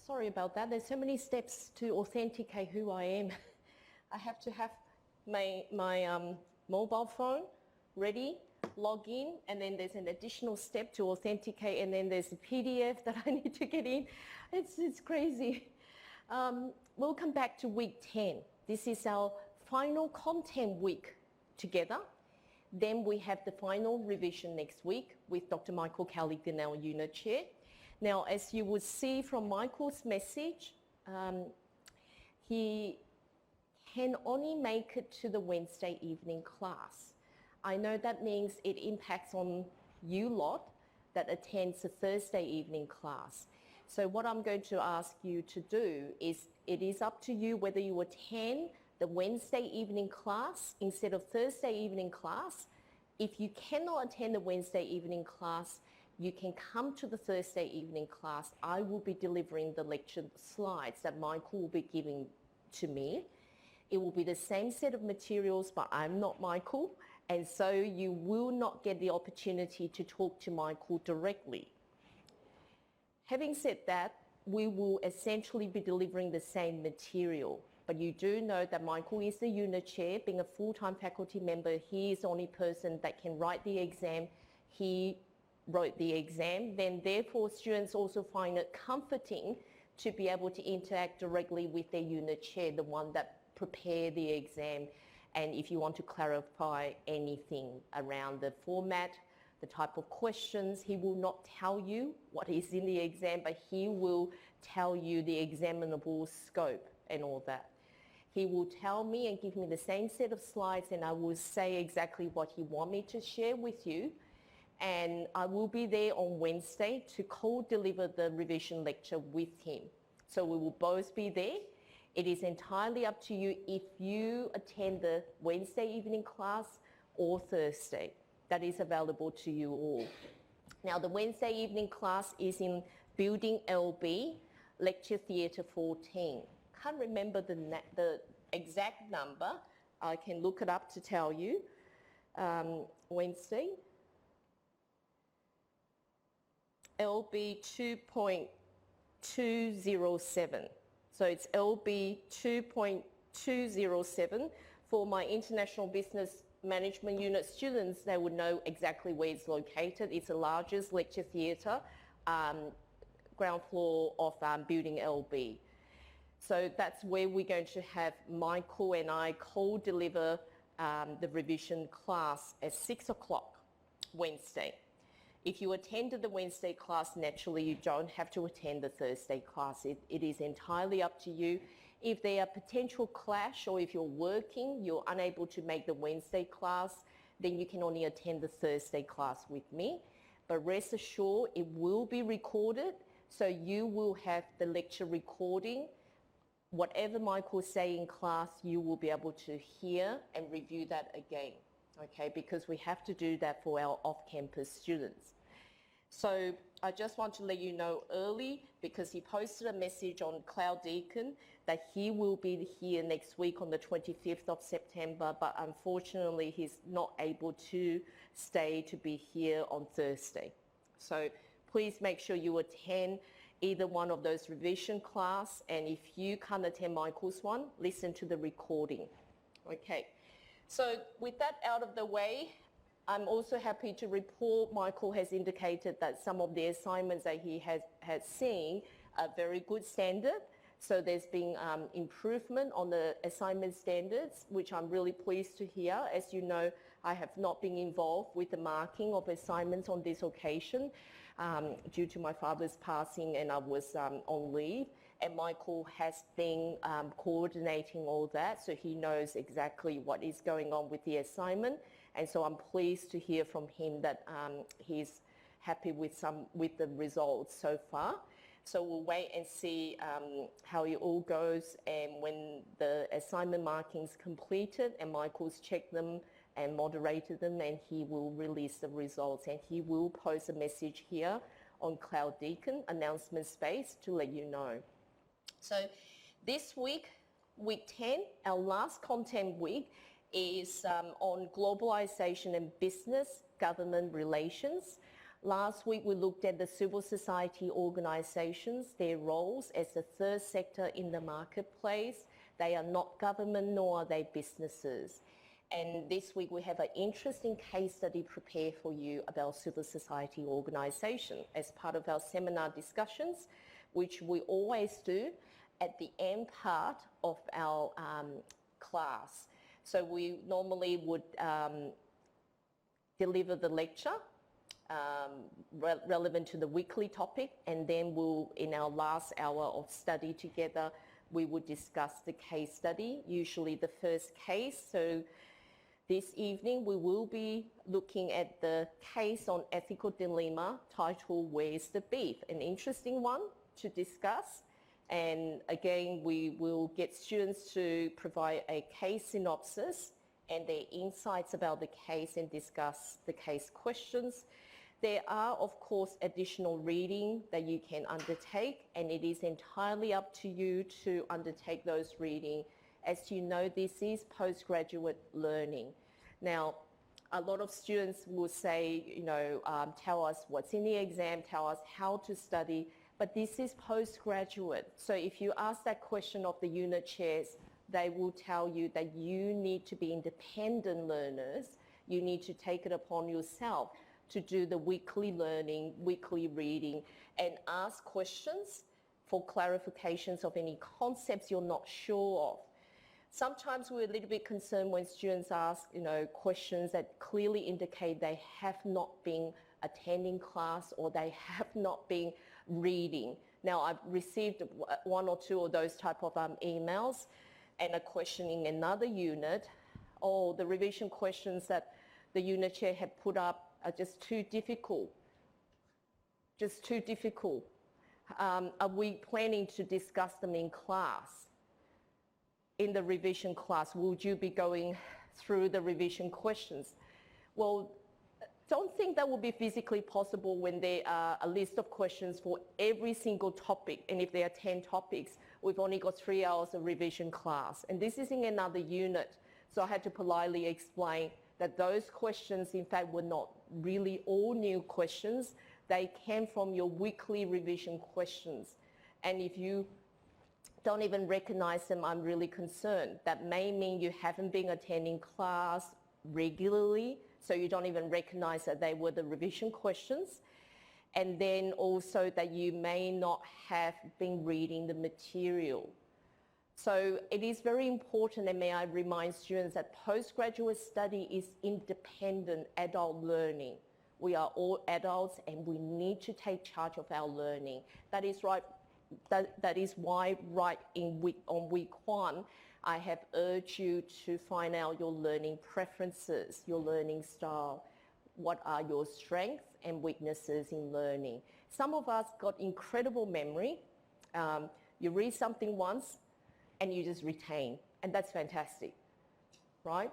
Sorry about that. There's so many steps to authenticate who I am. I have to have my mobile phone ready, log in, and then there's an additional step to authenticate, and then there's a PDF that I need to get in. It's crazy. Welcome back to week 10. This is our final content week together. Then we have the final revision next week with Dr. Michael Callaghan, our unit chair. Now, as you would see from Michael's message, he can only make it to the Wednesday evening class. I know that means it impacts on you lot that attends the Thursday evening class. So what I'm going to ask you to do is, it is up to you whether you attend the Wednesday evening class instead of Thursday evening class. If you cannot attend the Wednesday evening class, you can come to the Thursday evening class. I will be delivering the lecture slides that Michael will be giving to me. It will be the same set of materials, but I'm not Michael, and so you will not get the opportunity to talk to Michael directly. Having said that, we will essentially be delivering the same material, but you do know that Michael is the unit chair. Being a full-time faculty member, he is the only person that can write the exam. He wrote the exam, then therefore students also find it comforting to be able to interact directly with their unit chair, the one that prepared the exam. And if you want to clarify anything around the format, the type of questions, he will not tell you what is in the exam, but he will tell you the examinable scope and all that. He will tell me and give me the same set of slides, and I will say exactly what he wants me to share with you. And I will be there on Wednesday to co-deliver the revision lecture with him. So we will both be there. It is entirely up to you if you attend the Wednesday evening class or Thursday. That is available to you all. Now, the Wednesday evening class is in Building LB, Lecture Theatre 14. Can't remember the exact number. I can look it up to tell you. Wednesday. LB 2.207. So it's LB 2.207. For my International Business Management Unit students, they would know exactly where it's located. It's the largest lecture theatre, ground floor of Building LB. So that's where we're going to have Michael and I co-deliver the revision class at 6 o'clock Wednesday. If you attended the Wednesday class, naturally you don't have to attend the Thursday class. It is entirely up to you. If there are potential clash, or if you're working, you're unable to make the Wednesday class, then you can only attend the Thursday class with me. But rest assured, it will be recorded, so you will have the lecture recording. Whatever Michael say in class, you will be able to hear and review that again. Okay, because we have to do that for our off-campus students. So I just want to let you know early, because he posted a message on Cloud Deacon that he will be here next week on the 25th of September, but unfortunately he's not able to stay to be here on Thursday. So please make sure you attend either one of those revision class, and if you can't attend Michael's one, listen to the recording. Okay. So with that out of the way, I'm also happy to report Michael has indicated that some of the assignments that he has seen are very good standard. So there's been improvement on the assignment standards, which I'm really pleased to hear. As you know, I have not been involved with the marking of assignments on this occasion due to my father's passing, and I was on leave. And Michael has been coordinating all that, so he knows exactly what is going on with the assignment. And so I'm pleased to hear from him that he's happy with the results so far. So we'll wait and see how it all goes, and when the assignment markings completed and Michael's checked them and moderated them, and he will release the results, and he will post a message here on Cloud Deacon announcement space to let you know. So this week, week 10, our last content week, is on globalization and business government relations. Last week, we looked at the civil society organisations, their roles as the third sector in the marketplace. They are not government, nor are they businesses. And this week, we have an interesting case study prepared for you about civil society organisation as part of our seminar discussions, which we always do at the end part of our class. So we normally would deliver the lecture relevant to the weekly topic, and then we'll, in our last hour of study together, we would discuss the case study, usually the first case. So this evening we will be looking at the case on ethical dilemma titled Where's the Beef? An interesting one to discuss. And again, we will get students to provide a case synopsis and their insights about the case and discuss the case questions. There are, of course, additional reading that you can undertake, and it is entirely up to you to undertake those reading. As you know, this is postgraduate learning. Now, a lot of students will say, tell us what's in the exam, tell us how to study, but this is postgraduate. So if you ask that question of the unit chairs, they will tell you that you need to be independent learners. You need to take it upon yourself to do the weekly learning, weekly reading, and ask questions for clarifications of any concepts you're not sure of. Sometimes we're a little bit concerned when students ask, questions that clearly indicate they have not been attending class or they have not been reading. Now, I've received one or two of those type of emails, and a question in another unit, the revision questions that the unit chair had put up are just too difficult. Are we planning to discuss them in class? In the revision class, would you be going through the revision questions? Well, don't think that will be physically possible when there are a list of questions for every single topic, and if there are 10 topics, we've only got 3 hours of revision class, and this is in another unit. So I had to politely explain that those questions, in fact, were not really all new questions. They came from your weekly revision questions. And if you don't even recognize them, I'm really concerned. That may mean you haven't been attending class regularly, so you don't even recognize that they were the revision questions. And then also that you may not have been reading the material. So it is very important, and may I remind students that postgraduate study is independent adult learning. We are all adults and we need to take charge of our learning. That is right. That is why on week 1, I have urged you to find out your learning preferences, your learning style. What are your strengths and weaknesses in learning? Some of us got incredible memory. You read something once, and you just retain, and that's fantastic, right?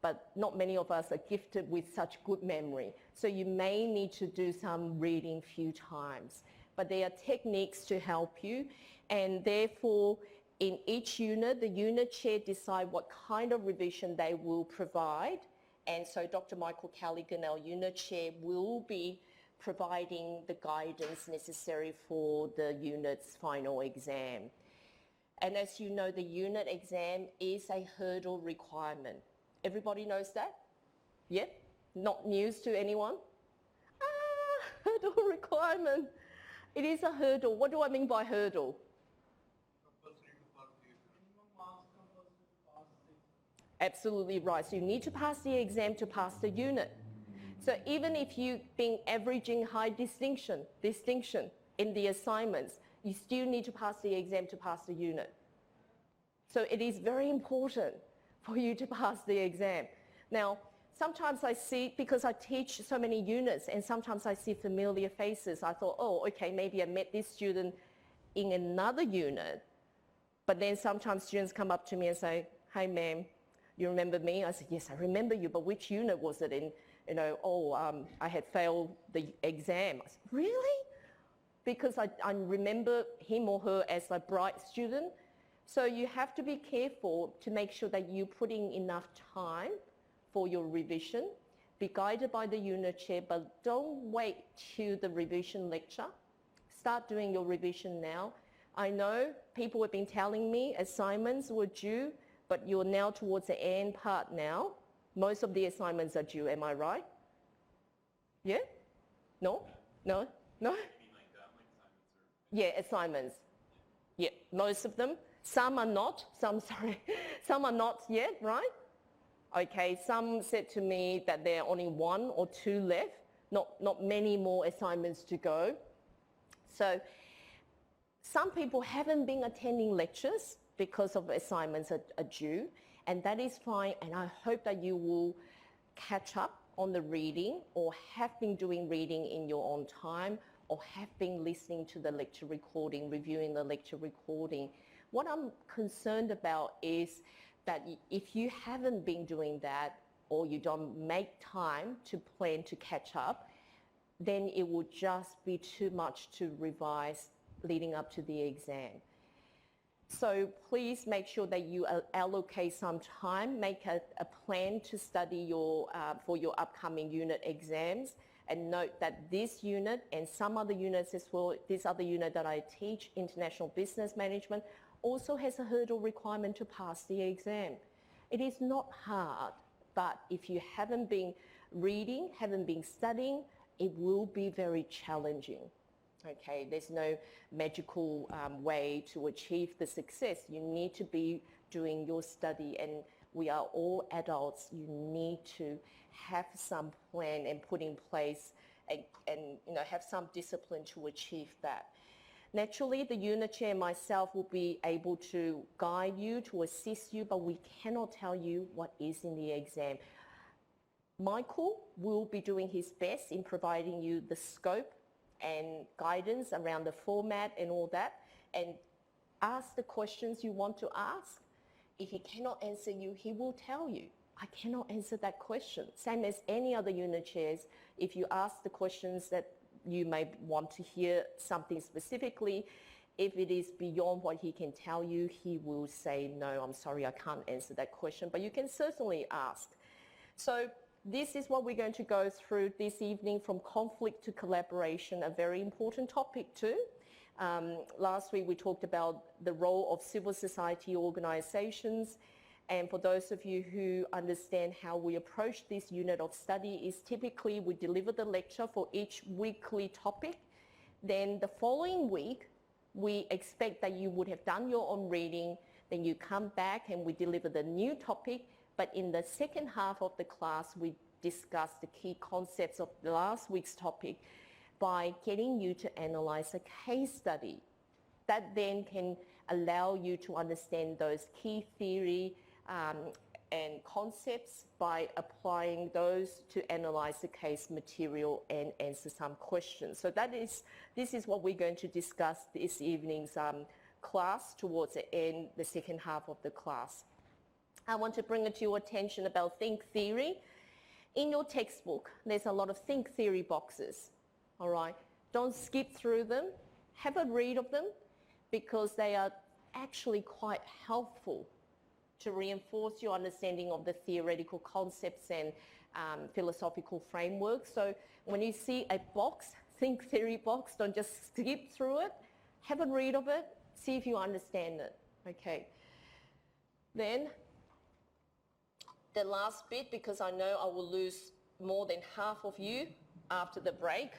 But not many of us are gifted with such good memory. So you may need to do some reading a few times, but there are techniques to help you, and therefore in each unit, the unit chair decide what kind of revision they will provide. And so Dr. Michael Callaghan, our unit chair, will be providing the guidance necessary for the unit's final exam. And as you know, the unit exam is a hurdle requirement. Everybody knows that? Yep? Not news to anyone? Hurdle requirement. It is a hurdle. What do I mean by hurdle? Absolutely right. So you need to pass the exam to pass the unit. So even if you've been averaging high distinction in the assignments, you still need to pass the exam to pass the unit. So it is very important for you to pass the exam. Now, sometimes I see, because I teach so many units, and sometimes I see familiar faces, I thought, okay, maybe I met this student in another unit. But then sometimes students come up to me and say, "Hi, ma'am, you remember me?" I said, "Yes, I remember you, but which unit was it in?" I had failed the exam. I said, "Really?" Because I remember him or her as a bright student. So you have to be careful to make sure that you put in enough time for your revision, be guided by the unit chair, but don't wait till the revision lecture. Start doing your revision now. I know people have been telling me assignments were due, but you're now towards the end part now. Most of the assignments are due, am I right? Yeah? No? No? No? Yeah, assignments. Yeah, most of them. Some are not, some are not yet, right? Okay, some said to me that there are only 1 or 2 left, not many more assignments to go. So some people haven't been attending lectures because of assignments are due, and that is fine, and I hope that you will catch up on the reading or have been doing reading in your own time or have been listening to the lecture recording, reviewing the lecture recording. What I'm concerned about is that if you haven't been doing that or you don't make time to plan to catch up, then it will just be too much to revise leading up to the exam. So please make sure that you allocate some time, make a plan to study for your upcoming unit exams, and note that this unit and some other units as well, this other unit that I teach, International Business Management, also has a hurdle requirement to pass the exam. It is not hard, but if you haven't been reading, haven't been studying, it will be very challenging. Okay, there's no magical way to achieve the success. You need to be doing your study, and we are all adults. You need to have some plan and put in place and have some discipline to achieve that. Naturally, the unit chair and myself will be able to guide you, to assist you, but we cannot tell you what is in the exam. Michael will be doing his best in providing you the scope and guidance around the format and all that, and ask the questions you want to ask. If he cannot answer you, he will tell you, I cannot answer that question. Same as any other unit chairs, if you ask the questions that you may want to hear something specifically, if it is beyond what he can tell you, he will say, no, I'm sorry, I can't answer that question, but you can certainly ask. So this is what we're going to go through this evening, from conflict to collaboration, a very important topic too. Last week we talked about the role of civil society organisations, and for those of you who understand how we approach this unit of study, is typically we deliver the lecture for each weekly topic. Then the following week, we expect that you would have done your own reading, then you come back and we deliver the new topic. But in the second half of the class, we discuss the key concepts of last week's topic by getting you to analyse a case study. That then can allow you to understand those key theory and concepts by applying those to analyse the case material and answer some questions. So this is what we're going to discuss this evening's class towards the end, the second half of the class. I want to bring it to your attention about think theory. In your textbook, there's a lot of think theory boxes, all right? Don't skip through them. Have a read of them, because they are actually quite helpful to reinforce your understanding of the theoretical concepts and philosophical frameworks. So when you see a box, think theory box, don't just skip through it. Have a read of it. See if you understand it, okay? Then the last bit, because I know I will lose more than half of you after the break,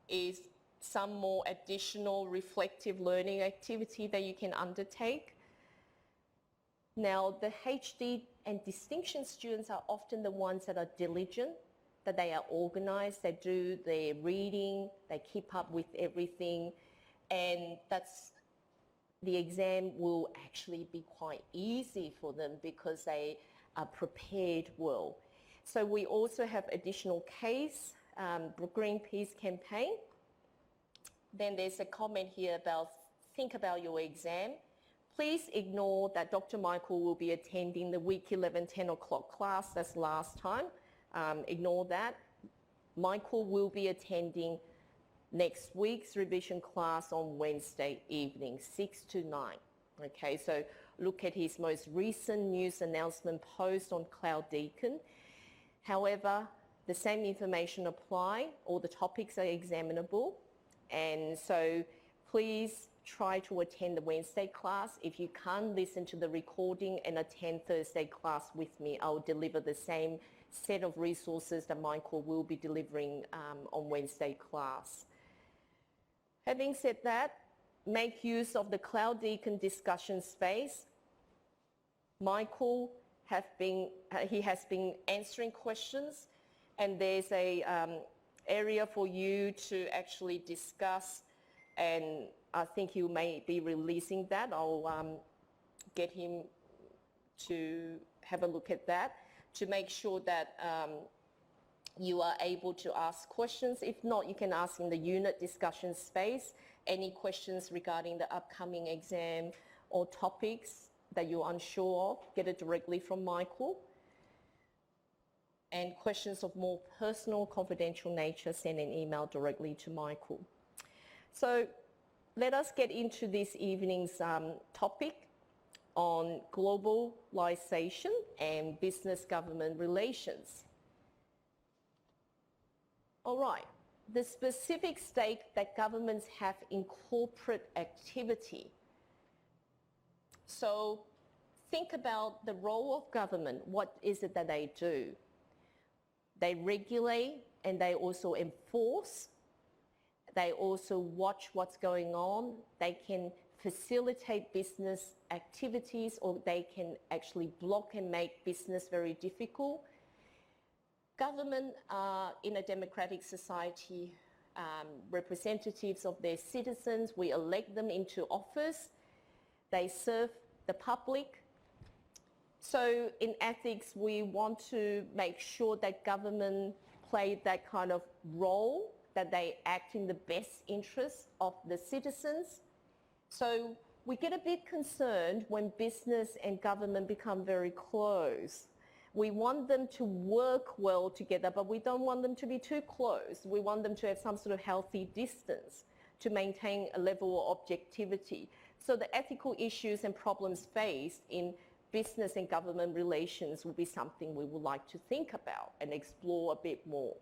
is some more additional reflective learning activity that you can undertake. Now, the HD and distinction students are often the ones that are diligent, that they are organised, they do their reading, they keep up with everything, and the exam will actually be quite easy for them because they are prepared well. So we also have additional case, Greenpeace campaign. Then there's a comment here about think about your exam. Please ignore that Dr. Michael will be attending the week 11, 10 o'clock class. That's last time. Ignore that. Michael will be attending next week's revision class on Wednesday evening, 6 to 9. Okay, so look at his most recent news announcement post on Cloud Deacon. However, the same information apply. All the topics are examinable. And so please try to attend the Wednesday class. If you can't listen to the recording and attend Thursday class with me, I'll deliver the same set of resources that Michael will be delivering on Wednesday class. Having said that, make use of the Cloud Deacon discussion space. Michael has been answering questions, and there's a area for you to actually discuss, and I think you may be releasing that. I'll get him to have a look at that to make sure that you are able to ask questions. If not, you can ask in the unit discussion space any questions regarding the upcoming exam or topics that you're unsure of. Get it directly from Michael. And questions of more personal, confidential nature, send an email directly to Michael. So let us get into this evening's topic on globalization and business-government relations. All right, the specific stake that governments have in corporate activity. So think about the role of government. What is it that they do? They regulate and they also enforce. They also watch what's going on. They can facilitate business activities, or they can actually block and make business very difficult. Government are, in a democratic society, representatives of their citizens. We elect them into office. They serve the public. So in ethics, we want to make sure that government play that kind of role, that they act in the best interest of the citizens. So we get a bit concerned when business and government become very close. We want them to work well together, but we don't want them to be too close. We want them to have some sort of healthy distance to maintain a level of objectivity. So the ethical issues and problems faced in business and government relations will be something we would like to think about and explore a bit more.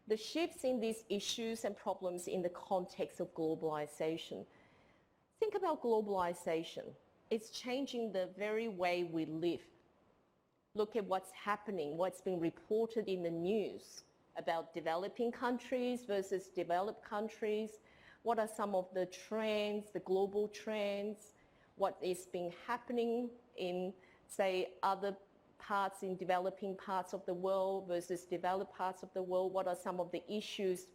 The shifts in these issues and problems in the context of globalization. Think about globalization. It's changing the very way we live. Look at what's happening, what's being reported in the news about developing countries versus developed countries. What are some of the trends, the global trends? What is being happening in, say, other parts, in developing parts of the world versus developed parts of the world? What are some of the issues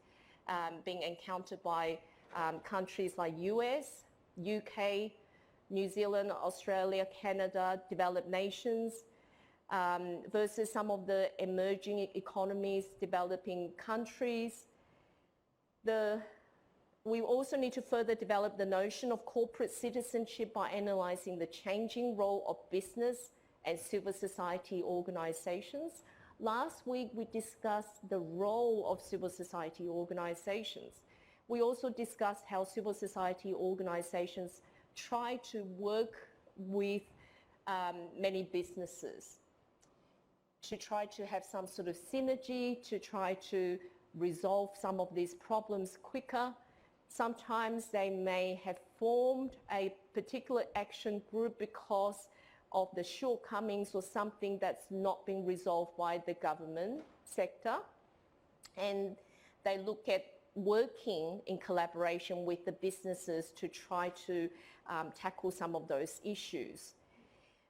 being encountered by countries like US, UK, New Zealand, Australia, Canada, developed nations, versus some of the emerging economies, developing countries? We also need to further develop the notion of corporate citizenship by analysing the changing role of business and civil society organisations. Last week, we discussed the role of civil society organisations. We also discussed how civil society organisations try to work with many businesses to try to have some sort of synergy, to try to resolve some of these problems quicker. Sometimes they may have formed a particular action group because of the shortcomings or something that's not been resolved by the government sector. And they look at working in collaboration with the businesses to try to tackle some of those issues.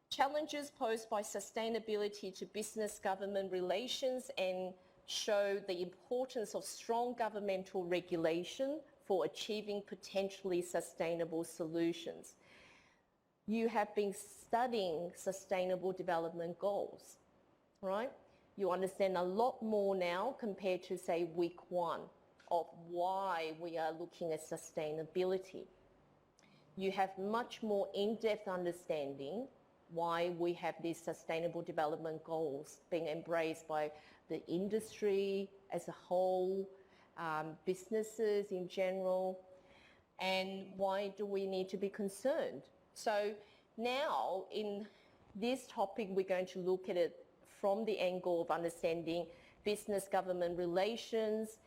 Challenges posed by sustainability to business-government relations and show the importance of strong governmental regulation for achieving potentially sustainable solutions. You have been studying sustainable development goals, right? You understand a lot more now compared to, say, week one of why we are looking at sustainability. You have much more in-depth understanding why we have these sustainable development goals being embraced by the industry as a whole, businesses in general, and why do we need to be concerned? So now in this topic, we're going to look at it from the angle of understanding business-government relations,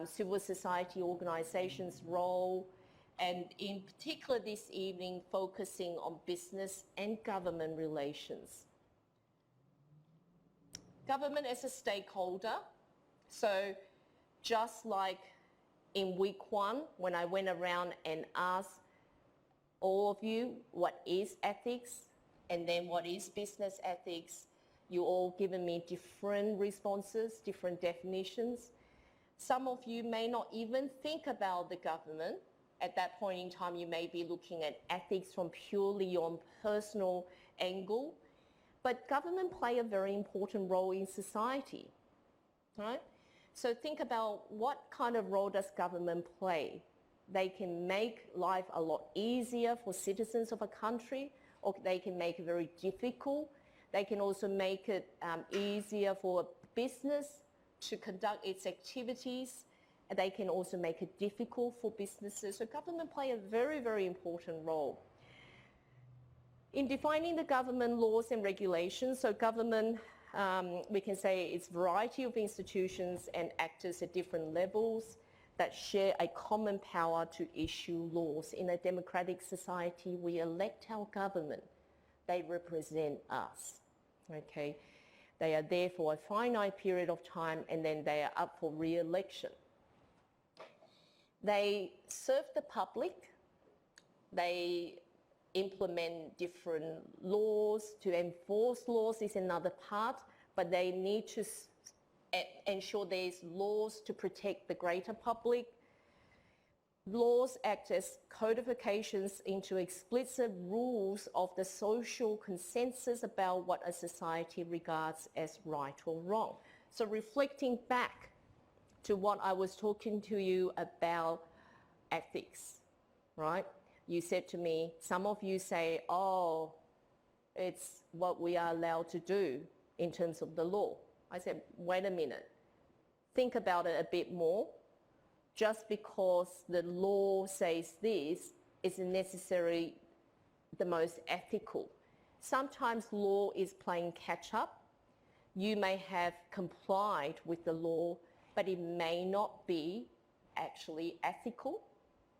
civil society organisations' role, and in particular this evening focusing on business and government relations. Government as a stakeholder, so just like in week 1 when I went around and asked all of you what is ethics and then what is business ethics, you all given me different responses, different definitions. Some of you may not even think about the government. At that point in time, you may be looking at ethics from purely your personal angle. But government play a very important role in society, right? So think about what kind of role does government play. They can make life a lot easier for citizens of a country, or they can make it very difficult. They can also make it easier for a business to conduct its activities. And they can also make it difficult for businesses. So government play a very, very important role. In defining the government laws and regulations, so government, we can say it's a variety of institutions and actors at different levels that share a common power to issue laws. In a democratic society, we elect our government. They represent us, okay? They are there for a finite period of time and then they are up for re-election. They serve the public. They implement different laws. To enforce laws is another part, but they need to ensure there's laws to protect the greater public. Laws act as codifications into explicit rules of the social consensus about what a society regards as right or wrong. So reflecting back to what I was talking to you about ethics, right? You said to me, some of you say, oh, it's what we are allowed to do in terms of the law. I said, wait a minute, think about it a bit more. Just because the law says this isn't necessarily the most ethical. Sometimes law is playing catch up. You may have complied with the law, but it may not be actually ethical,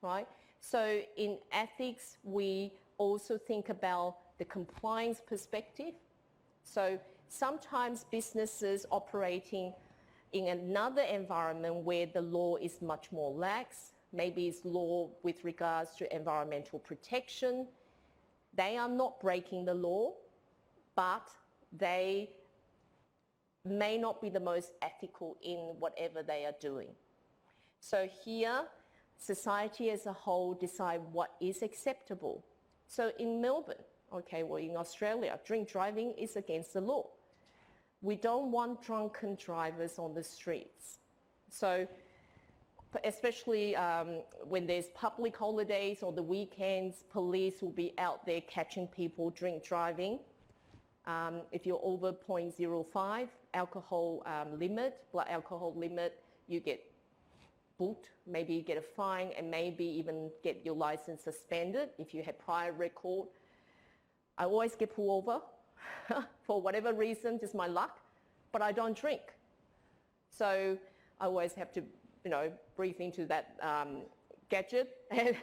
right? So in ethics, we also think about the compliance perspective. So sometimes businesses operating in another environment where the law is much more lax, maybe it's law with regards to environmental protection, they are not breaking the law, but they may not be the most ethical in whatever they are doing. So here, society as a whole decide what is acceptable. So in Melbourne, okay, well in Australia, drink driving is against the law. We don't want drunken drivers on the streets. So especially when there's public holidays or the weekends, police will be out there catching people drink driving. If you're over 0.05 alcohol limit, blood alcohol limit, you get booked, maybe you get a fine and maybe even get your license suspended if you have prior record. I always get pulled over for whatever reason, just my luck, but I don't drink. So I always have to, breathe into that gadget. And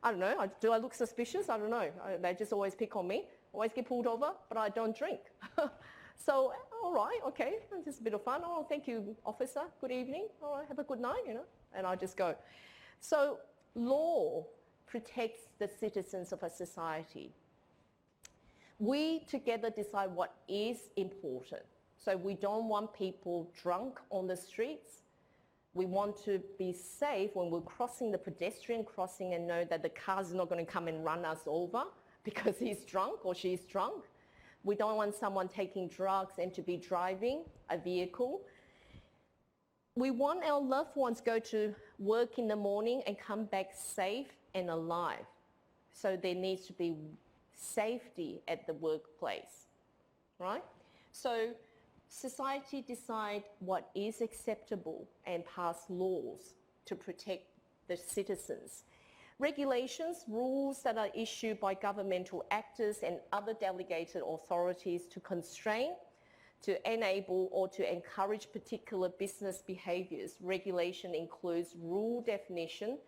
I don't know, do I look suspicious? I don't know. They just always pick on me. Always get pulled over, but I don't drink. So, all right, okay, just a bit of fun. Oh, thank you, officer. Good evening. All right, have a good night, and I just go. So law protects the citizens of a society. We together decide what is important. So we don't want people drunk on the streets. We want to be safe when we're crossing the pedestrian crossing and know that the car's not going to come and run us over because he's drunk or she's drunk. We don't want someone taking drugs and to be driving a vehicle. We want our loved ones to go to work in the morning and come back safe and alive. So there needs to be safety at the workplace, right? So society decide what is acceptable and pass laws to protect the citizens. Regulations, rules that are issued by governmental actors and other delegated authorities to constrain, To enable or to encourage particular business behaviours. Regulation includes rule definition,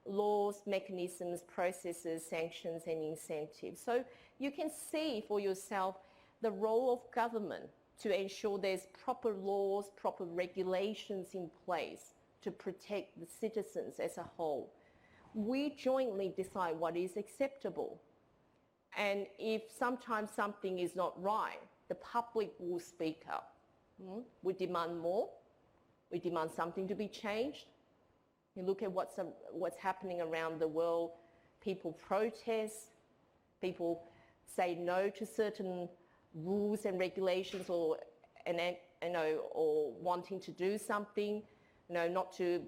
laws, mechanisms, processes, sanctions and incentives. So you can see for yourself the role of government to ensure there's proper laws, proper regulations in place to protect the citizens as a whole. We jointly decide what is acceptable. And if sometimes something is not right, the public will speak up. We demand more. We demand something to be changed. You look at what's happening around the world. People protest. People say no to certain rules and regulations, or wanting to do something. Not to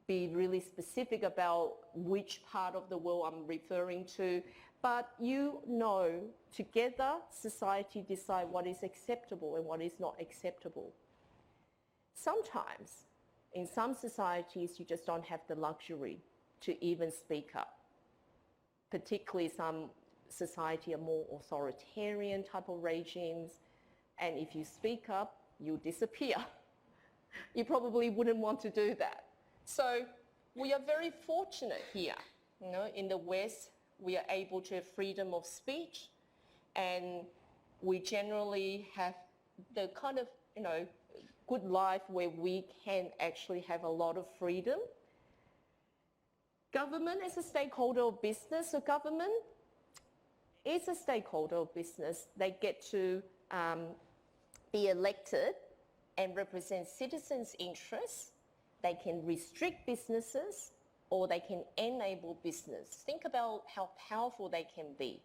be really specific about which part of the world I'm referring to. But together, society decide what is acceptable and what is not acceptable. Sometimes, in some societies, you just don't have the luxury to even speak up. Particularly some society are more authoritarian type of regimes, and if you speak up, you disappear. You probably wouldn't want to do that. So we are very fortunate here. In the West, we are able to have freedom of speech, and we generally have the kind of, good life where we can actually have a lot of freedom. Government is a stakeholder of business, so government is a stakeholder of business. They get to be elected and represent citizens' interests. They can restrict businesses or they can enable business. Think about how powerful they can be,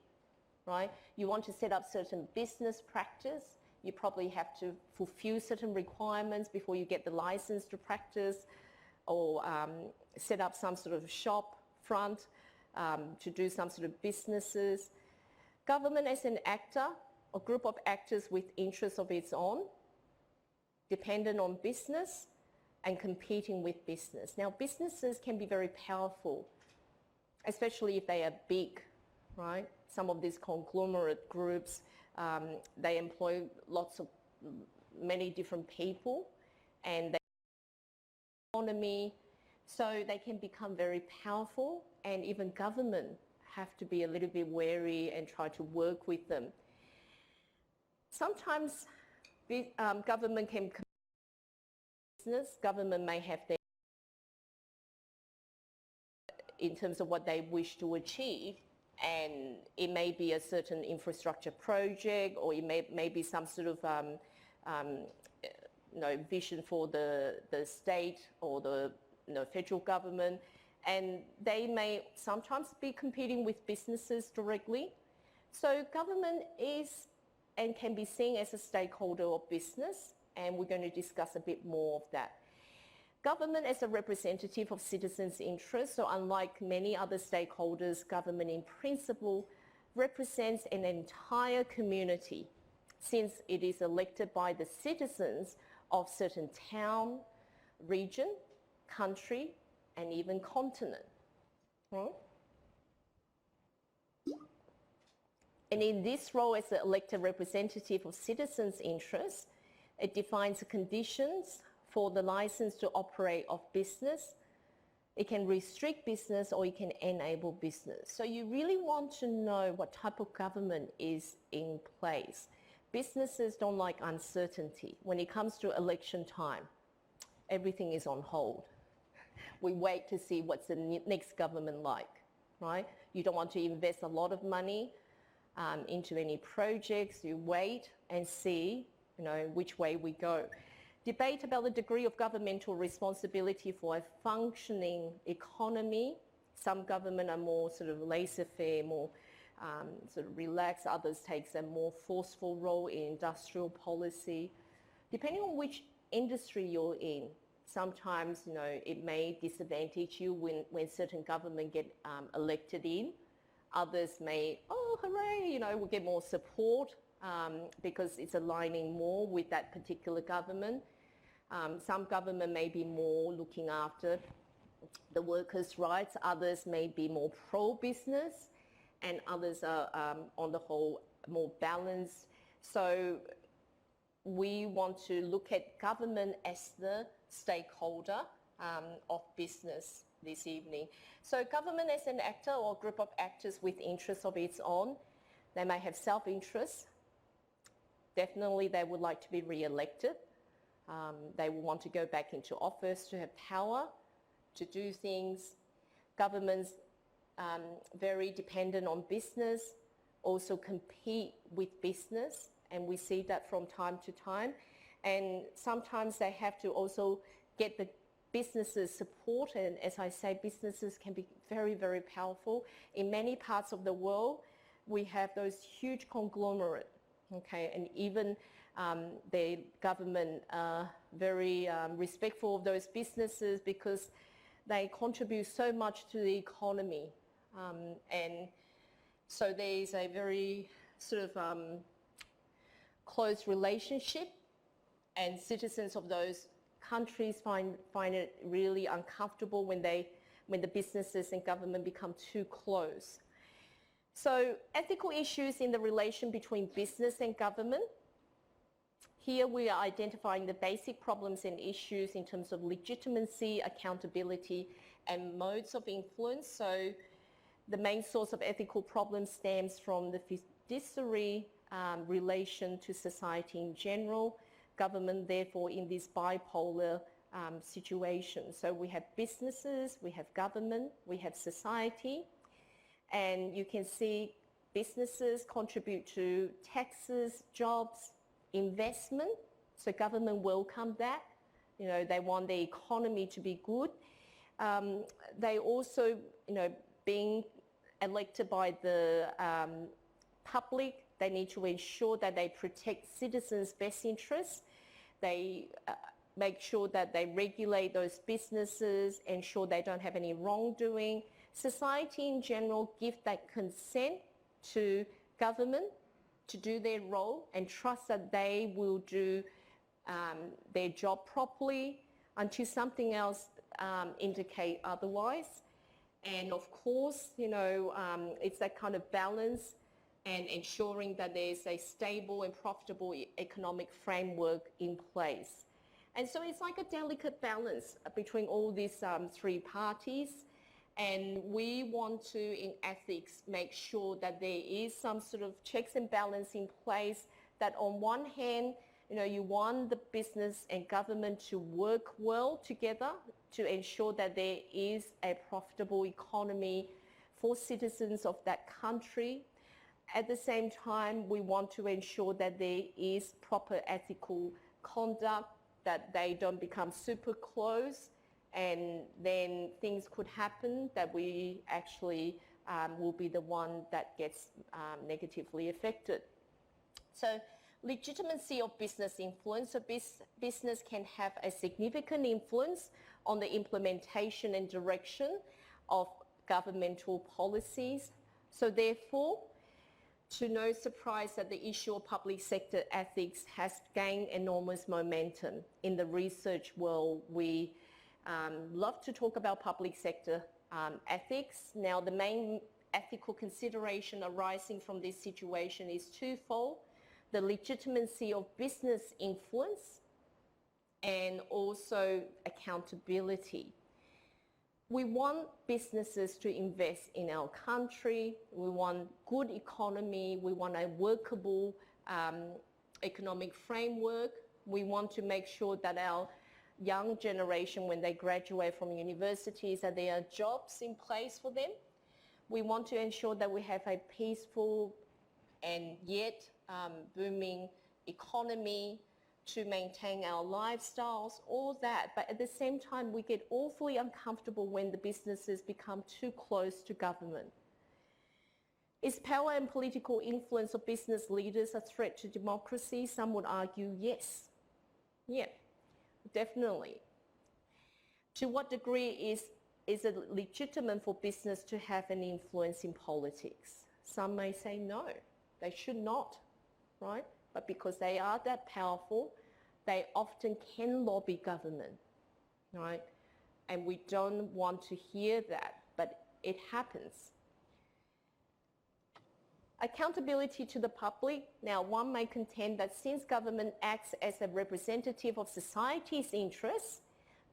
right? You want to set up certain business practice, you probably have to fulfill certain requirements before you get the license to practice, or set up some sort of shop front to do some sort of businesses. Government as an actor, a group of actors with interests of its own, dependent on business and competing with business. Now, businesses can be very powerful, especially if they are big, right? Some of these conglomerate groups, they employ many different people, and they economy, so they can become very powerful, and even government have to be a little bit wary and try to work with them. Sometimes government can business. Government may have their in terms of what they wish to achieve, and it may be a certain infrastructure project, or it may be some sort of vision for the state or the federal government, and they may sometimes be competing with businesses directly. So government is and can be seen as a stakeholder of business, and we're going to discuss a bit more of that. Government as a representative of citizens' interests, so unlike many other stakeholders, government in principle represents an entire community, since it is elected by the citizens of certain town, region, country, and even continent. Right? And in this role as an elected representative of citizens' interests, it defines the conditions for the license to operate of business. It can restrict business or it can enable business. So you really want to know what type of government is in place. Businesses don't like uncertainty. When it comes to election time, everything is on hold. We wait to see what's the next government like, right? You don't want to invest a lot of money into any projects. You wait and see, which way we go. Debate about the degree of governmental responsibility for a functioning economy. Some government are more sort of laissez-faire, more sort of relaxed. Others takes a more forceful role in industrial policy. Depending on which industry you're in, sometimes, it may disadvantage you when certain government get elected in. Others may, oh, hooray, will get more support because it's aligning more with that particular government. Some government may be more looking after the workers' rights. Others may be more pro-business, and others are, on the whole, more balanced. So we want to look at government as the stakeholder of business this evening. So government as an actor or group of actors with interests of its own, they may have self-interest. Definitely they would like to be re-elected. They will want to go back into office to have power, to do things. Governments very dependent on business, also compete with business, and we see that from time to time. And sometimes they have to also get the businesses support, and as I say, businesses can be very, very powerful. In many parts of the world, we have those huge conglomerates, okay, and even the government are very respectful of those businesses because they contribute so much to the economy. And so there's a very sort of close relationship, and citizens of those countries find it really uncomfortable when the businesses and government become too close. So ethical issues in the relation between business and government. Here we are identifying the basic problems and issues in terms of legitimacy, accountability, and modes of influence. So the main source of ethical problems stems from the fiduciary relation to society in general. Government, therefore, in this bipolar situation. So we have businesses, we have government, we have society, and you can see businesses contribute to taxes, jobs, investment. So government welcome that. You know, they want the economy to be good. They also, you know, being elected by the public, they need to ensure that they protect citizens' best interests. They make sure that they regulate those businesses, ensure they don't have any wrongdoing. Society in general give that consent to government to do their role and trust that they will do their job properly until something else indicate otherwise. And of course, you know, it's that kind of balance and ensuring that there's a stable and profitable economic framework in place. And so it's like a delicate balance between all these three parties. And we want to, in ethics, make sure that there is some sort of checks and balance in place, that on one hand, you know, you want the business and government to work well together to ensure that there is a profitable economy for citizens of that country. At the same time, we want to ensure that there is proper ethical conduct, that they don't become super close, and then things could happen that we actually will be the one that gets negatively affected. So legitimacy of business influence. So business can have a significant influence on the implementation and direction of governmental policies. So therefore, to no surprise that the issue of public sector ethics has gained enormous momentum in the research world. We love to talk about public sector ethics. Now, the main ethical consideration arising from this situation is twofold: the legitimacy of business influence and also accountability. We want businesses to invest in our country. We want good economy. We want a workable economic framework. We want to make sure that our young generation, when they graduate from universities, that there are jobs in place for them. We want to ensure that we have a peaceful and yet booming economy to maintain our lifestyles, all that. But at the same time, we get awfully uncomfortable when the businesses become too close to government. Is power and political influence of business leaders a threat to democracy? Some would argue yes. Yeah, definitely. To what degree is it legitimate for business to have an influence in politics? Some may say no, they should not, right? But because they are that powerful, they often can lobby government, right? And we don't want to hear that, but it happens. Accountability to the public. Now, one may contend that since government acts as a representative of society's interests,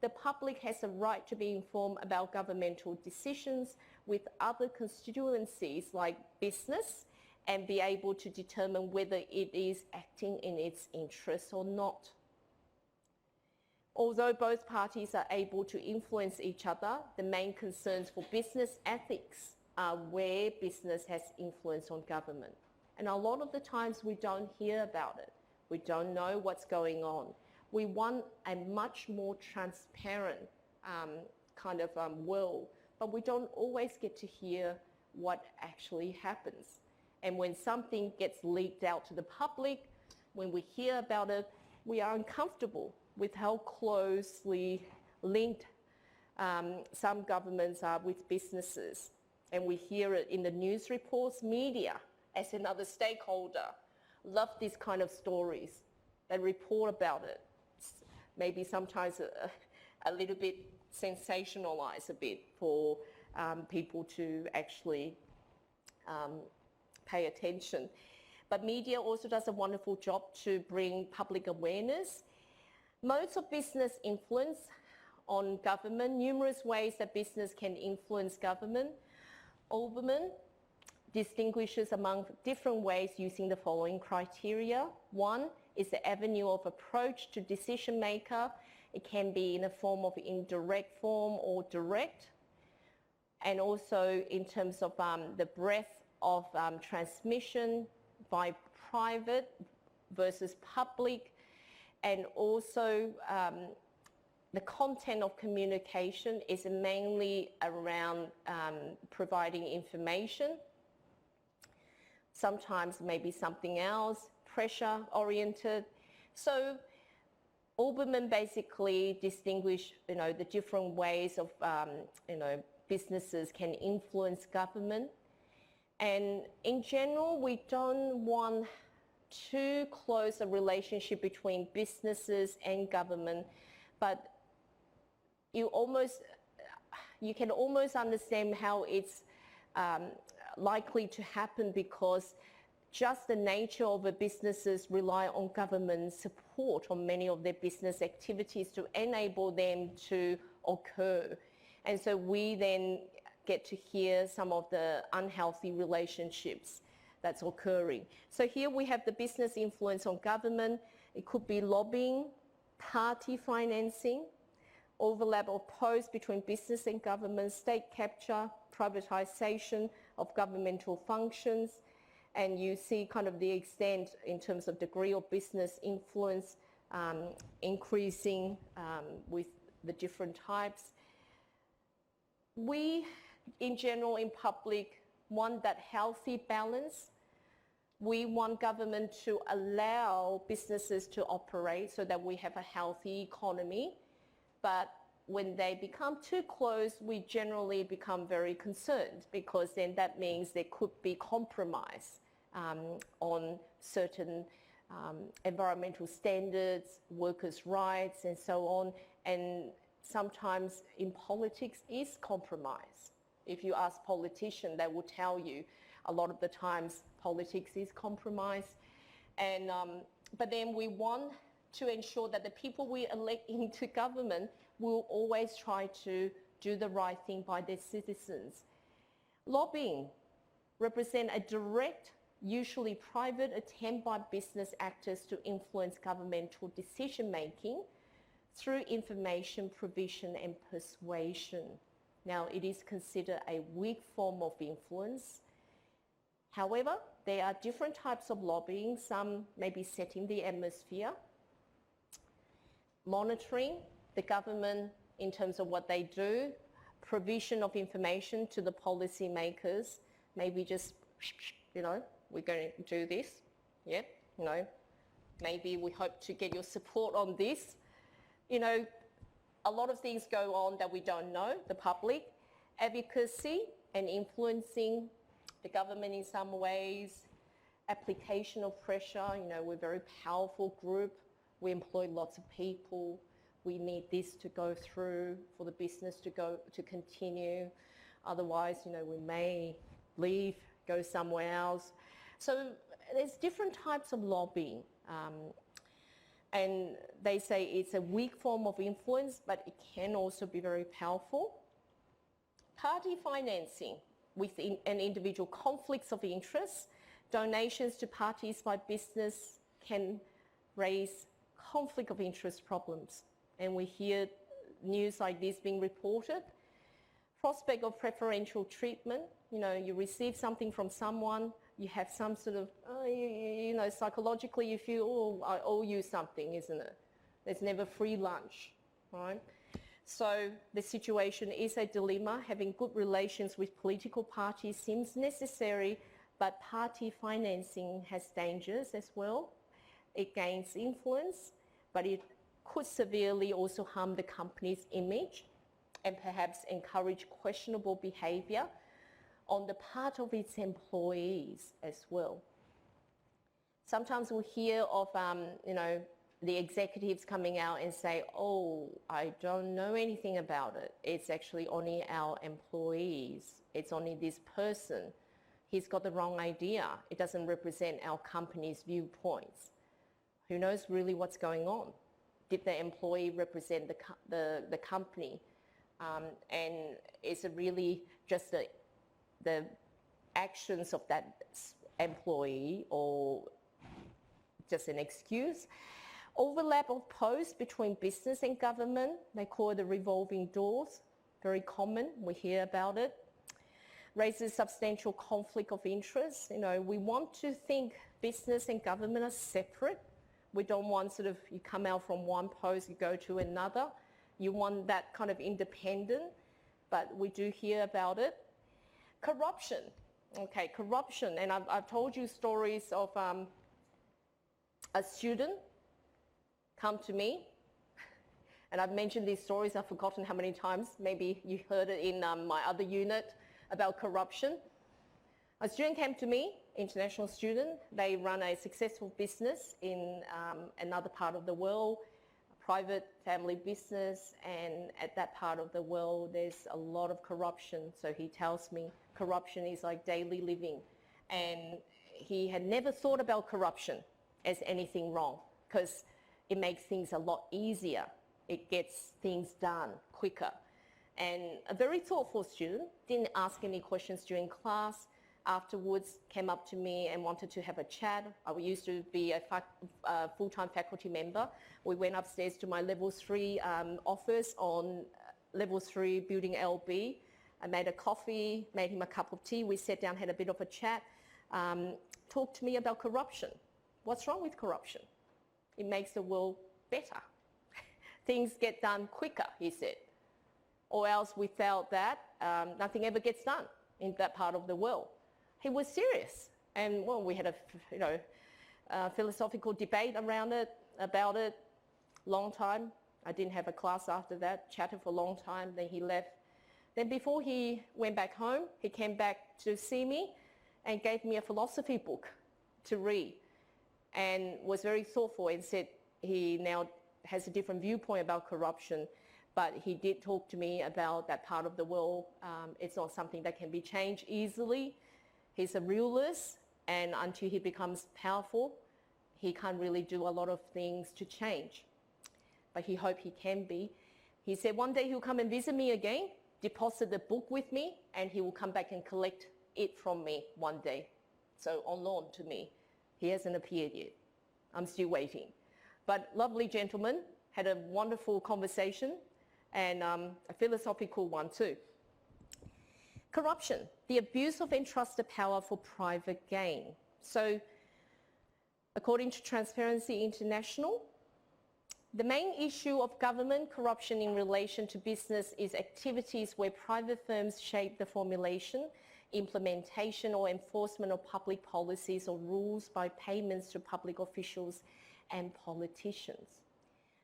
the public has a right to be informed about governmental decisions with other constituencies like business and be able to determine whether it is acting in its interests or not. Although both parties are able to influence each other, the main concerns for business ethics are where business has influence on government. And a lot of the times we don't hear about it. We don't know what's going on. We want a much more transparent world, but we don't always get to hear what actually happens. And when something gets leaked out to the public, when we hear about it, we are uncomfortable with how closely linked some governments are with businesses. And we hear it in the news reports. Media, as another stakeholder, love these kind of stories. They report about it. Maybe sometimes a little bit sensationalized a bit for people to actually pay attention. But media also does a wonderful job to bring public awareness. Modes of business influence on government, numerous ways that business can influence government. Obermann distinguishes among different ways using the following criteria. One is the avenue of approach to decision maker. It can be in a form of indirect form or direct. And also in terms of the breadth of transmission by private versus public, and also the content of communication is mainly around providing information. Sometimes maybe something else, pressure-oriented. So Obermann basically distinguished, the different ways of, businesses can influence government. And in general, we don't want too close a relationship between businesses and government, but you can almost understand how it's likely to happen, because just the nature of the businesses rely on government support on many of their business activities to enable them to occur. And so we then get to hear some of the unhealthy relationships that's occurring. So here we have the business influence on government. It could be lobbying, party financing, overlap of posts between business and government, state capture, privatization of governmental functions, and you see kind of the extent in terms of degree of business influence increasing with the different types. We, in general, in public, want that healthy balance. We want government to allow businesses to operate so that we have a healthy economy. But when they become too close, we generally become very concerned, because then that means there could be compromise on certain environmental standards, workers' rights, and so on. And sometimes in politics is compromise. If you ask politicians, they will tell you a lot of the times politics is compromise. And, but then we want to ensure that the people we elect into government will always try to do the right thing by their citizens. Lobbying represents a direct, usually private attempt by business actors to influence governmental decision-making through information provision and persuasion. Now, it is considered a weak form of influence. However, there are different types of lobbying. Some may be setting the atmosphere, monitoring the government in terms of what they do, provision of information to the policy makers, maybe just, we're going to do this, maybe we hope to get your support on this. A lot of things go on that we don't know, the public. Advocacy and influencing the government in some ways. Application of pressure, we're a very powerful group. We employ lots of people. We need this to go through for the business to continue. Otherwise, we may leave, go somewhere else. So there's different types of lobbying. And they say it's a weak form of influence, but it can also be very powerful. Party financing within an individual, conflicts of interest, donations to parties by business can raise conflict of interest problems. And we hear news like this being reported. Prospect of preferential treatment, you receive something from someone, you have some sort of, psychologically you feel, oh, I owe you something, isn't it? There's never free lunch, right? So the situation is a dilemma. Having good relations with political parties seems necessary, but party financing has dangers as well. It gains influence, but it could severely also harm the company's image and perhaps encourage questionable behaviour on the part of its employees as well. Sometimes we hear of, the executives coming out and say, oh, I don't know anything about it. It's actually only our employees. It's only this person. He's got the wrong idea. It doesn't represent our company's viewpoints. Who knows really what's going on? Did the employee represent the company? And is it really just the actions of that employee or just an excuse? Overlap of posts between business and government, they call it the revolving doors, very common, we hear about it. Raises substantial conflict of interest. We want to think business and government are separate. We don't want sort of, you come out from one post, you go to another. You want that kind of independent, but we do hear about it. Corruption. Okay, corruption. And I've told you stories of a student come to me, and I've mentioned these stories, I've forgotten how many times, maybe you heard it in my other unit about corruption. A student came to me, international student, they run a successful business in another part of the world, a private family business, and at that part of the world there's a lot of corruption. So he tells me corruption is like daily living, and he had never thought about corruption as anything wrong because it makes things a lot easier. It gets things done quicker. And a very thoughtful student, didn't ask any questions during class, afterwards came up to me and wanted to have a chat. I used to be a full-time faculty member. We went upstairs to my level 3 office on level 3 building LB. I made a coffee, made him a cup of tea. We sat down, had a bit of a chat, talked to me about corruption. What's wrong with corruption? It makes the world better. Things get done quicker, he said. Or else without that, nothing ever gets done in that part of the world. He was serious. And well, we had a philosophical debate about it, long time. I didn't have a class after that, chatted for a long time, then he left. Then before he went back home, he came back to see me and gave me a philosophy book to read, and was very thoughtful and said he now has a different viewpoint about corruption, but he did talk to me about that part of the world. It's not something that can be changed easily. He's a realist, and until he becomes powerful, he can't really do a lot of things to change. But he hoped he can be. He said one day he'll come and visit me again, deposit the book with me, and he will come back and collect it from me one day. So on loan to me. He hasn't appeared yet. I'm still waiting. But lovely gentleman, had a wonderful conversation, and a philosophical one too. Corruption, the abuse of entrusted power for private gain. So according to Transparency International, the main issue of government corruption in relation to business is activities where private firms shape the formulation, implementation or enforcement of public policies or rules by payments to public officials and politicians.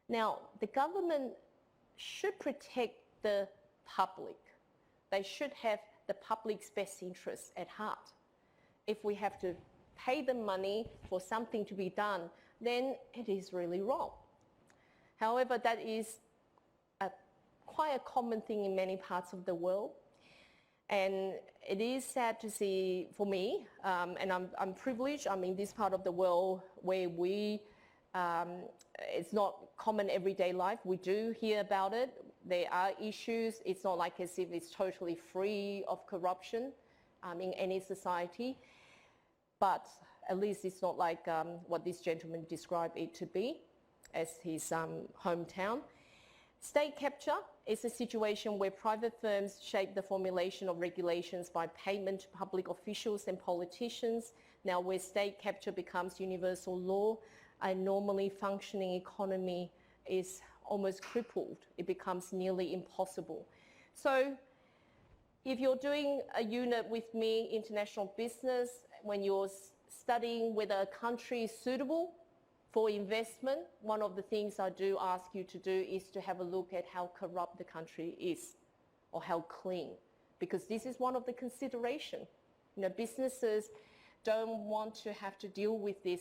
Now, the government should protect the public. They should have the public's best interests at heart. If we have to pay them money for something to be done, then it is really wrong. However, that is quite a common thing in many parts of the world. And it is sad to see for me, and I'm privileged. I'm in this part of the world where it's not common everyday life. We do hear about it. There are issues. It's not like as if it's totally free of corruption in any society. But at least it's not like what this gentleman described it to be as his hometown. State capture is a situation where private firms shape the formulation of regulations by payment to public officials and politicians. Now, where state capture becomes universal law, a normally functioning economy is almost crippled. It becomes nearly impossible. So if you're doing a unit with me, international business, when you're studying whether a country is suitable for investment, one of the things I do ask you to do is to have a look at how corrupt the country is or how clean, because this is one of the considerations. Businesses don't want to have to deal with this,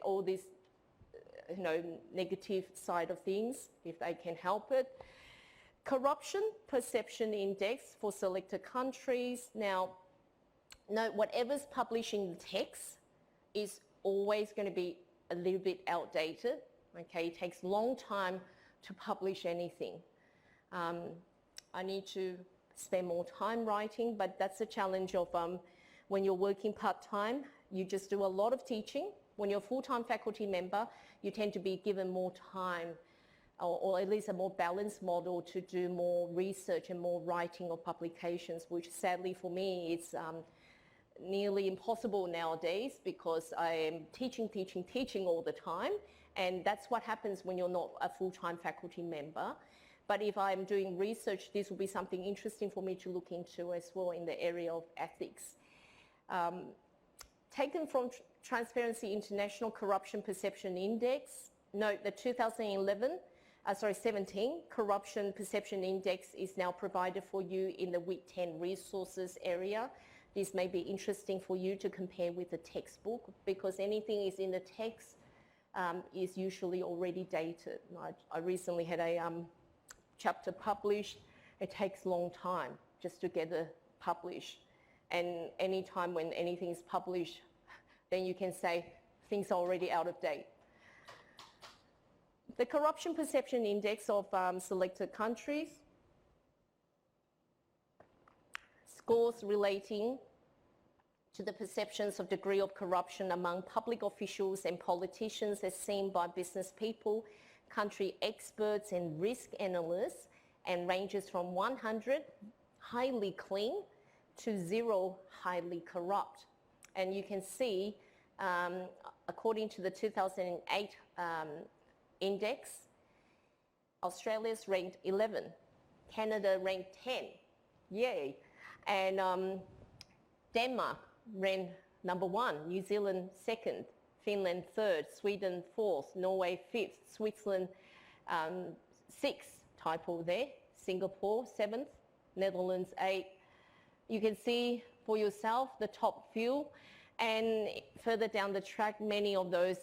all this, negative side of things if they can help it. Corruption Perception Index for selected countries. Now, note whatever's published in the text is always going to be a little bit outdated. Okay, it takes a long time to publish anything. I need to spend more time writing, but that's the challenge of when you're working part-time, you just do a lot of teaching. When you're a full-time faculty member, you tend to be given more time or at least a more balanced model to do more research and more writing of publications, which sadly for me it's nearly impossible nowadays because I am teaching all the time, and that's what happens when you're not a full-time faculty member. But if I'm doing research, this will be something interesting for me to look into as well in the area of ethics. Taken from Transparency International Corruption Perception Index, note the 2017 Corruption Perception Index is now provided for you in the WIT 10 resources area. This may be interesting for you to compare with the textbook because anything is in the text is usually already dated. I recently had a chapter published. It takes a long time just to get it published. And any time when anything is published, then you can say things are already out of date. The Corruption Perception Index of selected countries. Scores relating to the perceptions of degree of corruption among public officials and politicians as seen by business people, country experts and risk analysts, and ranges from 100, highly clean, to 0, highly corrupt. And you can see, according to the 2008 index, Australia's ranked 11, Canada ranked 10, yay. And Denmark ranked number 1, New Zealand 2nd, Finland 3rd, Sweden 4th, Norway 5th, Switzerland 6th, typo there, Singapore 7th, Netherlands 8th. You can see for yourself the top few, and further down the track, many of those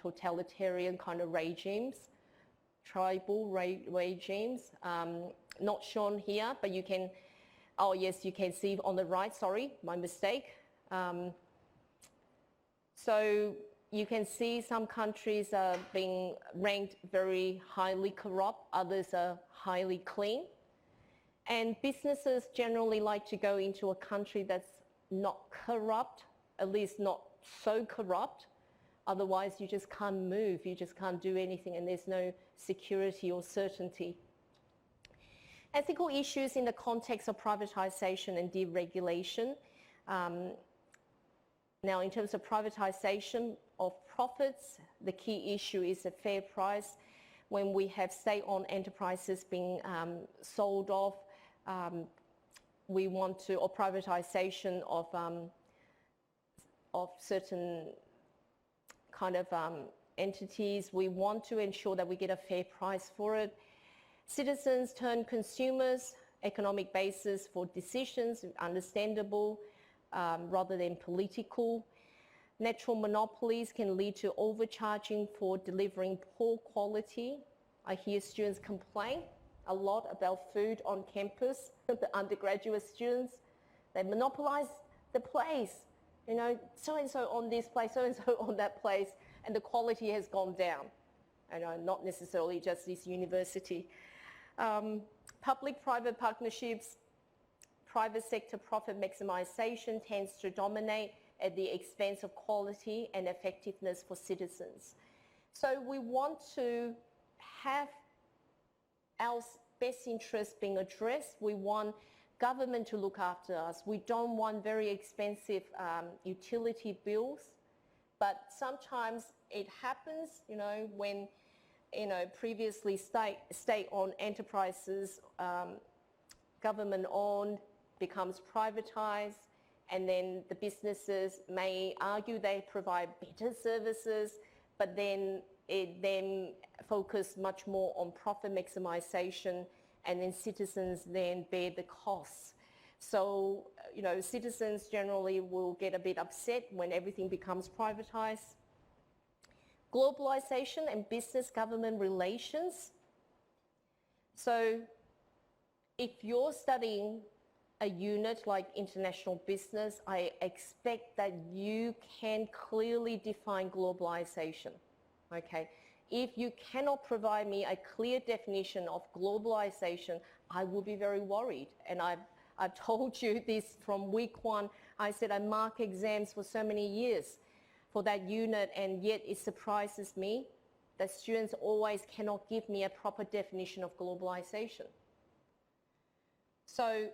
totalitarian kind of regimes, tribal regimes, not shown here, but you can, oh yes, you can see on the right, sorry, my mistake. So you can see some countries are being ranked very highly corrupt, others are highly clean. And businesses generally like to go into a country that's not corrupt, at least not so corrupt. Otherwise, you just can't move, you just can't do anything, and there's no security or certainty. Ethical issues in the context of privatisation and deregulation. Now, in terms of privatisation of profits, the key issue is a fair price. When we have state-owned enterprises being sold off, we want to, or privatisation of certain kind of entities, we want to ensure that we get a fair price for it. Citizens turn consumers, economic basis for decisions, understandable rather than political. Natural monopolies can lead to overcharging for delivering poor quality I hear students complain a lot about food on campus. The undergraduate students, they monopolize the place. You know, so-and-so on this place, so-and-so on that place, and the quality has gone down. You know, not necessarily just this university. Public-private partnerships, private sector profit maximization tends to dominate at the expense of quality and effectiveness for citizens. So we want to have our best interests being addressed. We want government to look after us. We don't want very expensive utility bills, but sometimes it happens, you know, when, you know, previously state-owned enterprises, government-owned, becomes privatized, and then the businesses may argue they provide better services, but then it then focus much more on profit maximization, and then citizens then bear the costs. So, you know, citizens generally will get a bit upset when everything becomes privatized. Globalization and business-government relations. So if you're studying a unit like international business, I expect that you can clearly define globalization, okay? If you cannot provide me a clear definition of globalization, I will be very worried. And I've told you this from week one. I said I mark exams for so many years for that unit, and yet it surprises me that students always cannot give me a proper definition of globalization. So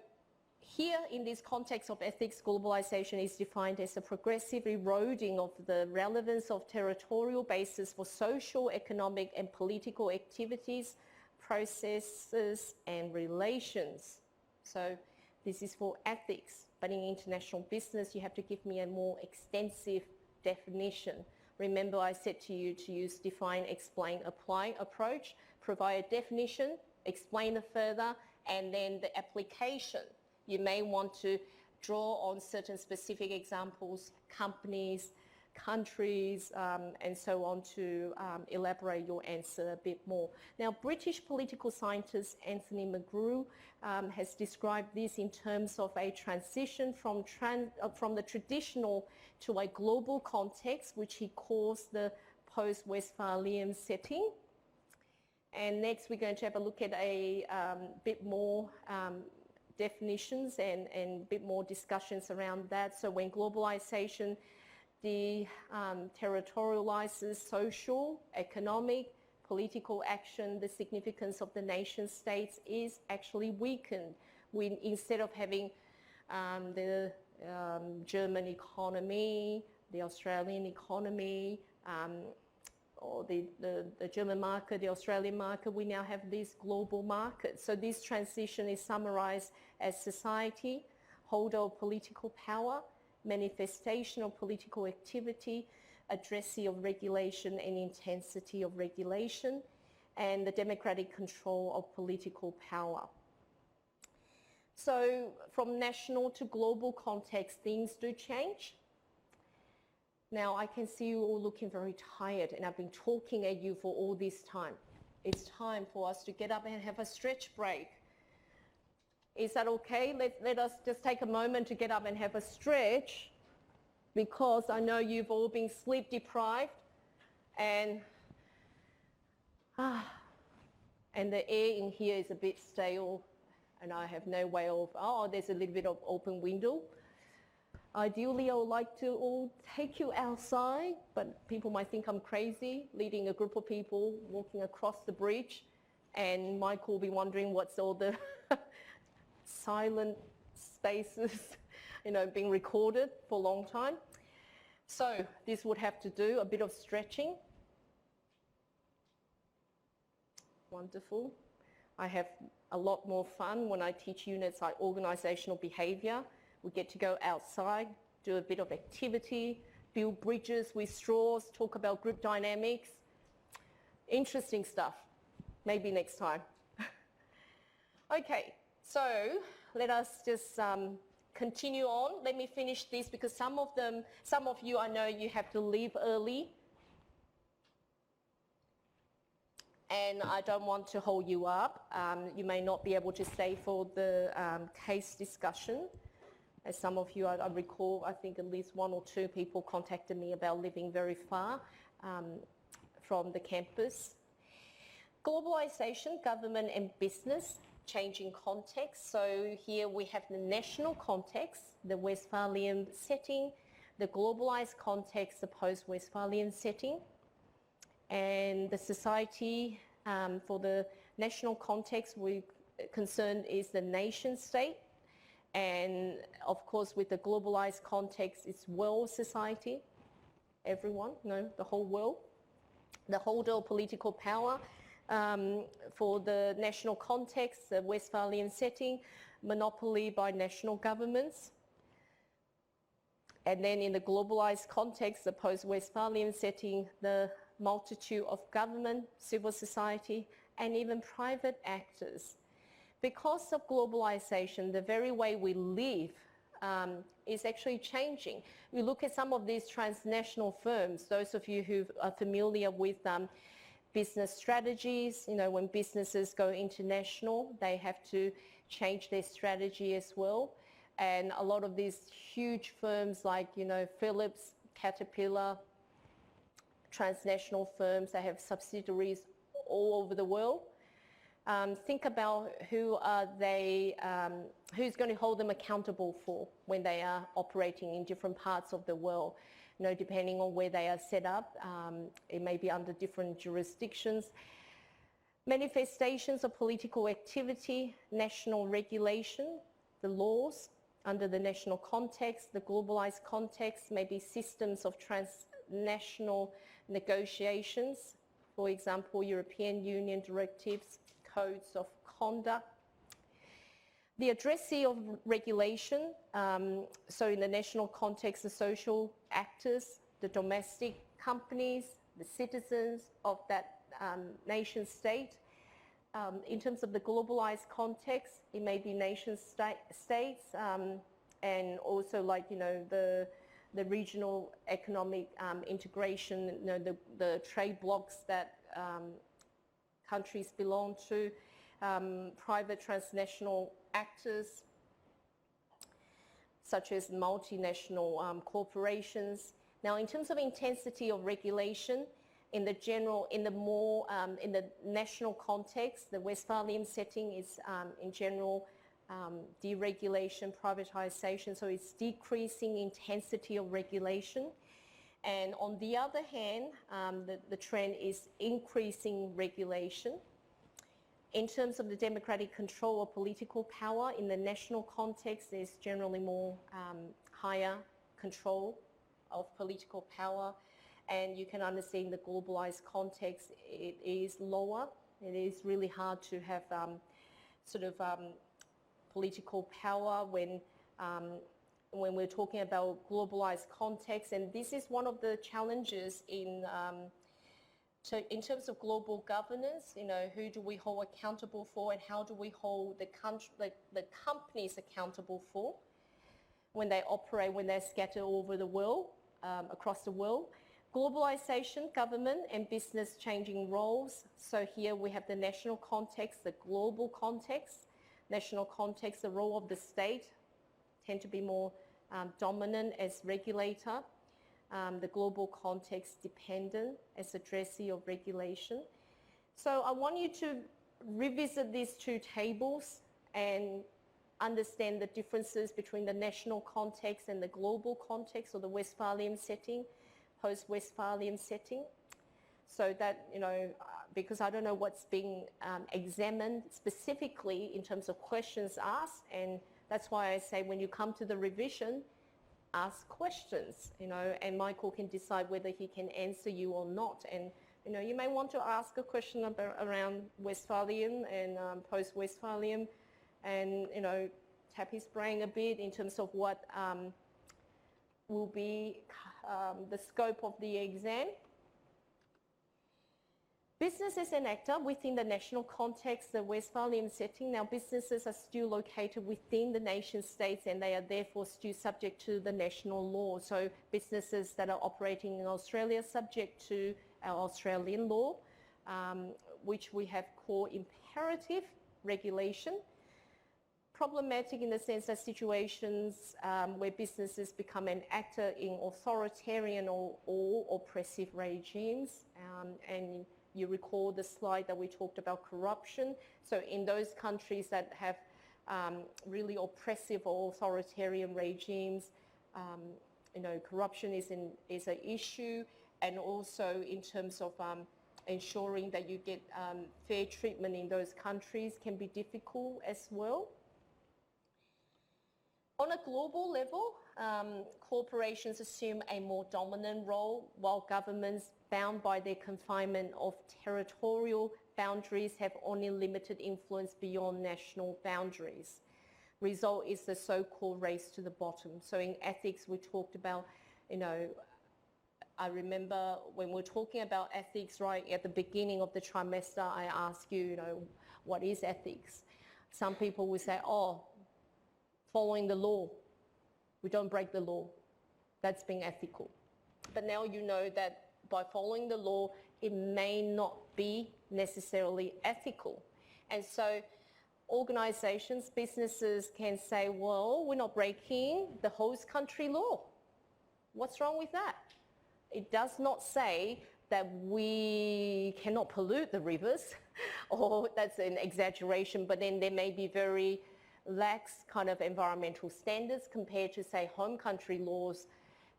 here in this context of ethics, globalization is defined as a progressive eroding of the relevance of territorial bases for social, economic and political activities, processes and relations. So this is for ethics, but in international business you have to give me a more extensive definition. Remember I said to you to use define, explain, apply approach, provide a definition, explain it further, and then the application. You may want to draw on certain specific examples, companies, countries, and so on to elaborate your answer a bit more. Now, British political scientist Anthony McGrew has described this in terms of a transition from the traditional to a global context, which he calls the post-Westphalian setting. And next, we're going to have a look at a bit more definitions and a bit more discussions around that. So when globalization territorializes social, economic, political action, the significance of the nation states is actually weakened. Instead of having the German economy, the Australian economy, or the German market, the Australian market, we now have these global markets. So this transition is summarized as society, holder of political power, manifestation of political activity, addressee of regulation and intensity of regulation, and the democratic control of political power. So from national to global context, things do change. Now, I can see you all looking very tired, and I've been talking at you for all this time. It's time for us to get up and have a stretch break. Is that okay? Let us just take a moment to get up and have a stretch, because I know you've all been sleep deprived, and the air in here is a bit stale, and I have no way of, there's a little bit of open window. Ideally, I would like to all take you outside, but people might think I'm crazy, leading a group of people walking across the bridge, and Michael will be wondering what's all the silent spaces, you know, being recorded for a long time. So this would have to do a bit of stretching. Wonderful. I have a lot more fun when I teach units like organizational behavior. We get to go outside, do a bit of activity, build bridges with straws, talk about group dynamics. Interesting stuff. Maybe next time. Okay, so let us just continue on. Let me finish this because some of you, I know you have to leave early. And I don't want to hold you up. You may not be able to stay for the case discussion. As some of you, I recall, I think at least one or two people contacted me about living very far from the campus. Globalization, government and business, changing context. So here we have the national context, the Westphalian setting, the globalized context, the post-Westphalian setting. And the society for the national context we're concerned is the nation state. And of course, with the globalized context, it's world society, everyone, the whole world. The holder of political power for the national context, the Westphalian setting, monopoly by national governments. And then in the globalized context, the post-Westphalian setting, the multitude of government, civil society, and even private actors. Because of globalization, the very way we live is actually changing. We look at some of these transnational firms, those of you who are familiar with business strategies, when businesses go international, they have to change their strategy as well. And a lot of these huge firms like, Philips, Caterpillar, transnational firms, they have subsidiaries all over the world. Think about who are they, who's going to hold them accountable for when they are operating in different parts of the world. Depending on where they are set up, it may be under different jurisdictions. Manifestations of political activity, national regulation, the laws under the national context, the globalized context, maybe systems of transnational negotiations, for example, European Union directives, codes of conduct. The addressee of regulation, so in the national context, the social actors, the domestic companies, the citizens of that nation state. In terms of the globalized context, it may be nation states and also the regional economic integration, the trade blocs that countries belong to, private transnational actors such as multinational corporations. Now, in terms of intensity of regulation, in the national context, the Westphalian setting is in general deregulation, privatization, so it's decreasing intensity of regulation. And on the other hand, the trend is increasing regulation. In terms of the democratic control of political power, in the national context, there's generally more higher control of political power. And you can understand the globalized context, it is lower. It is really hard to have political power when we're talking about globalized context. And this is one of the challenges in terms of global governance. Who do we hold accountable for, and how do we hold the companies accountable for when they operate, when they're scattered all over the world, across the world. Globalization, government and business changing roles. So here we have the national context, the global context. National context, the role of the state tend to be more dominant as regulator. The global context dependent as addressee of regulation. So I want you to revisit these two tables and understand the differences between the national context and the global context, or the Westphalian setting, post-Westphalian setting. So that, because I don't know what's being examined specifically in terms of questions asked, and that's why I say when you come to the revision, ask questions, and Michael can decide whether he can answer you or not. And, you may want to ask a question around Westphalian and post-Westphalian and, tap his brain a bit in terms of what will be the scope of the exam. Business as an actor within the national context, the Westphalian setting. Now, businesses are still located within the nation states, and they are therefore still subject to the national law. So businesses that are operating in Australia are subject to our Australian law. which we have called imperative regulation. Problematic in the sense that situations where businesses become an actor in authoritarian or oppressive regimes. And you recall the slide that we talked about corruption. So in those countries that have really oppressive or authoritarian regimes, corruption is an issue, and also in terms of ensuring that you get fair treatment in those countries can be difficult as well. On a global level, corporations assume a more dominant role, while governments, bound by their confinement of territorial boundaries, have only limited influence beyond national boundaries. Result is the so-called race to the bottom. So in ethics, we talked about, I remember when we're talking about ethics, right at the beginning of the trimester, I asked you, what is ethics? Some people will say, following the law. We don't break the law. That's being ethical. But now you know that by following the law, it may not be necessarily ethical. And so organizations, businesses can say, well, we're not breaking the host country law. What's wrong with that? It does not say that we cannot pollute the rivers, or that's an exaggeration, but then there may be very lax kind of environmental standards compared to, say, home country laws.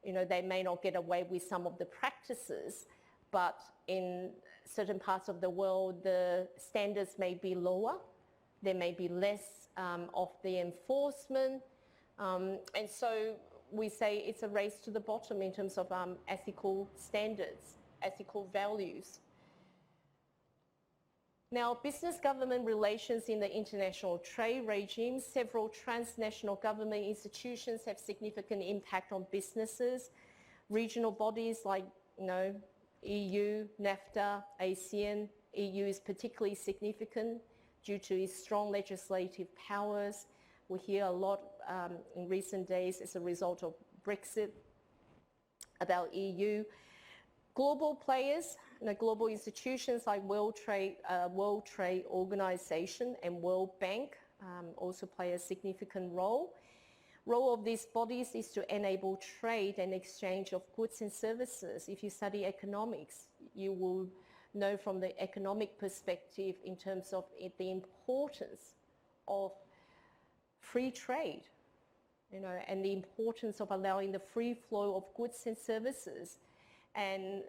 They may not get away with some of the practices, but in certain parts of the world, the standards may be lower. There may be less of the enforcement. And so we say it's a race to the bottom in terms of ethical standards, ethical values. Now, business-government relations in the international trade regime, several transnational government institutions have significant impact on businesses. Regional bodies like, EU, NAFTA, ASEAN. EU is particularly significant due to its strong legislative powers. We hear a lot in recent days as a result of Brexit about EU. Global players, global institutions like World Trade Organization and World Bank also play a significant role. Role of these bodies is to enable trade and exchange of goods and services. If you study economics, you will know from the economic perspective in terms of the importance of free trade, and the importance of allowing the free flow of goods and services. And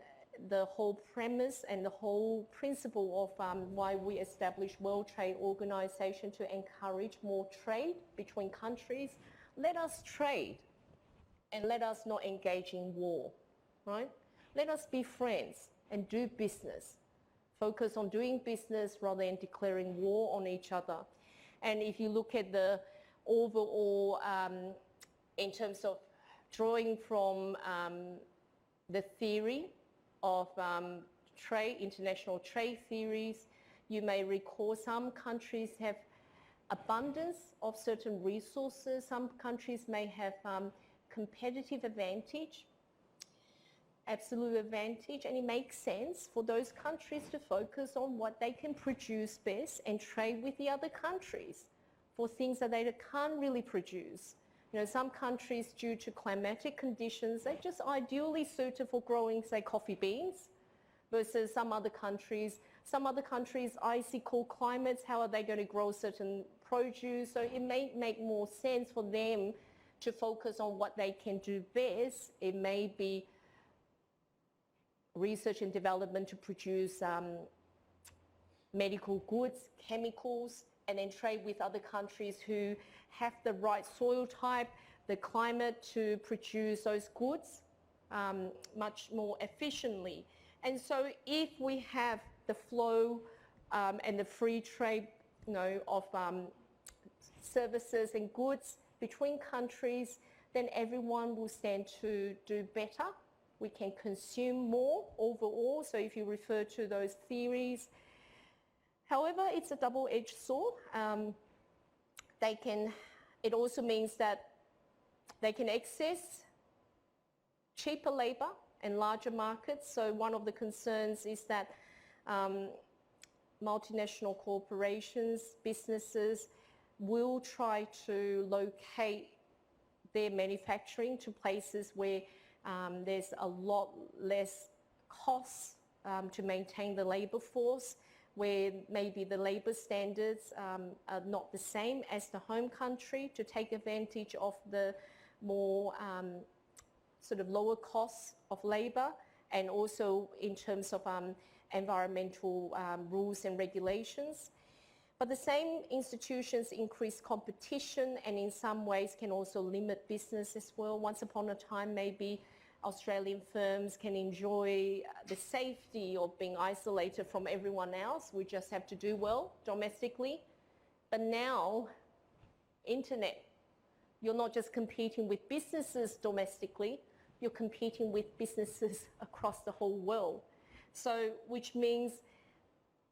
the whole premise and the whole principle of why we established World Trade Organization to encourage more trade between countries. Let us trade and let us not engage in war, right? Let us be friends and do business. Focus on doing business rather than declaring war on each other. And if you look at the overall, in terms of drawing from the theory of trade, international trade theories, you may recall some countries have abundance of certain resources. Some countries may have competitive advantage, absolute advantage, and it makes sense for those countries to focus on what they can produce best and trade with the other countries for things that they can't really produce. Some countries, due to climatic conditions, they're just ideally suited for growing, say, coffee beans, versus some other countries, icy cold climates, how are they going to grow certain produce? So it may make more sense for them to focus on what they can do best. It may be research and development to produce medical goods, chemicals, and then trade with other countries who have the right soil type, the climate to produce those goods much more efficiently. And so if we have the flow and the free trade of services and goods between countries, then everyone will stand to do better. We can consume more overall. So if you refer to those theories, however, it's a double-edged sword. It also means that they can access cheaper labour and larger markets. So one of the concerns is that multinational corporations, businesses will try to locate their manufacturing to places where there's a lot less costs to maintain the labour force, where maybe the labour standards are not the same as the home country, to take advantage of the more sort of lower costs of labour, and also in terms of environmental rules and regulations. But the same institutions increase competition and in some ways can also limit business as well. Once upon a time, maybe Australian firms can enjoy the safety of being isolated from everyone else. We just have to do well domestically. But now, internet, you're not just competing with businesses domestically, you're competing with businesses across the whole world. So, which means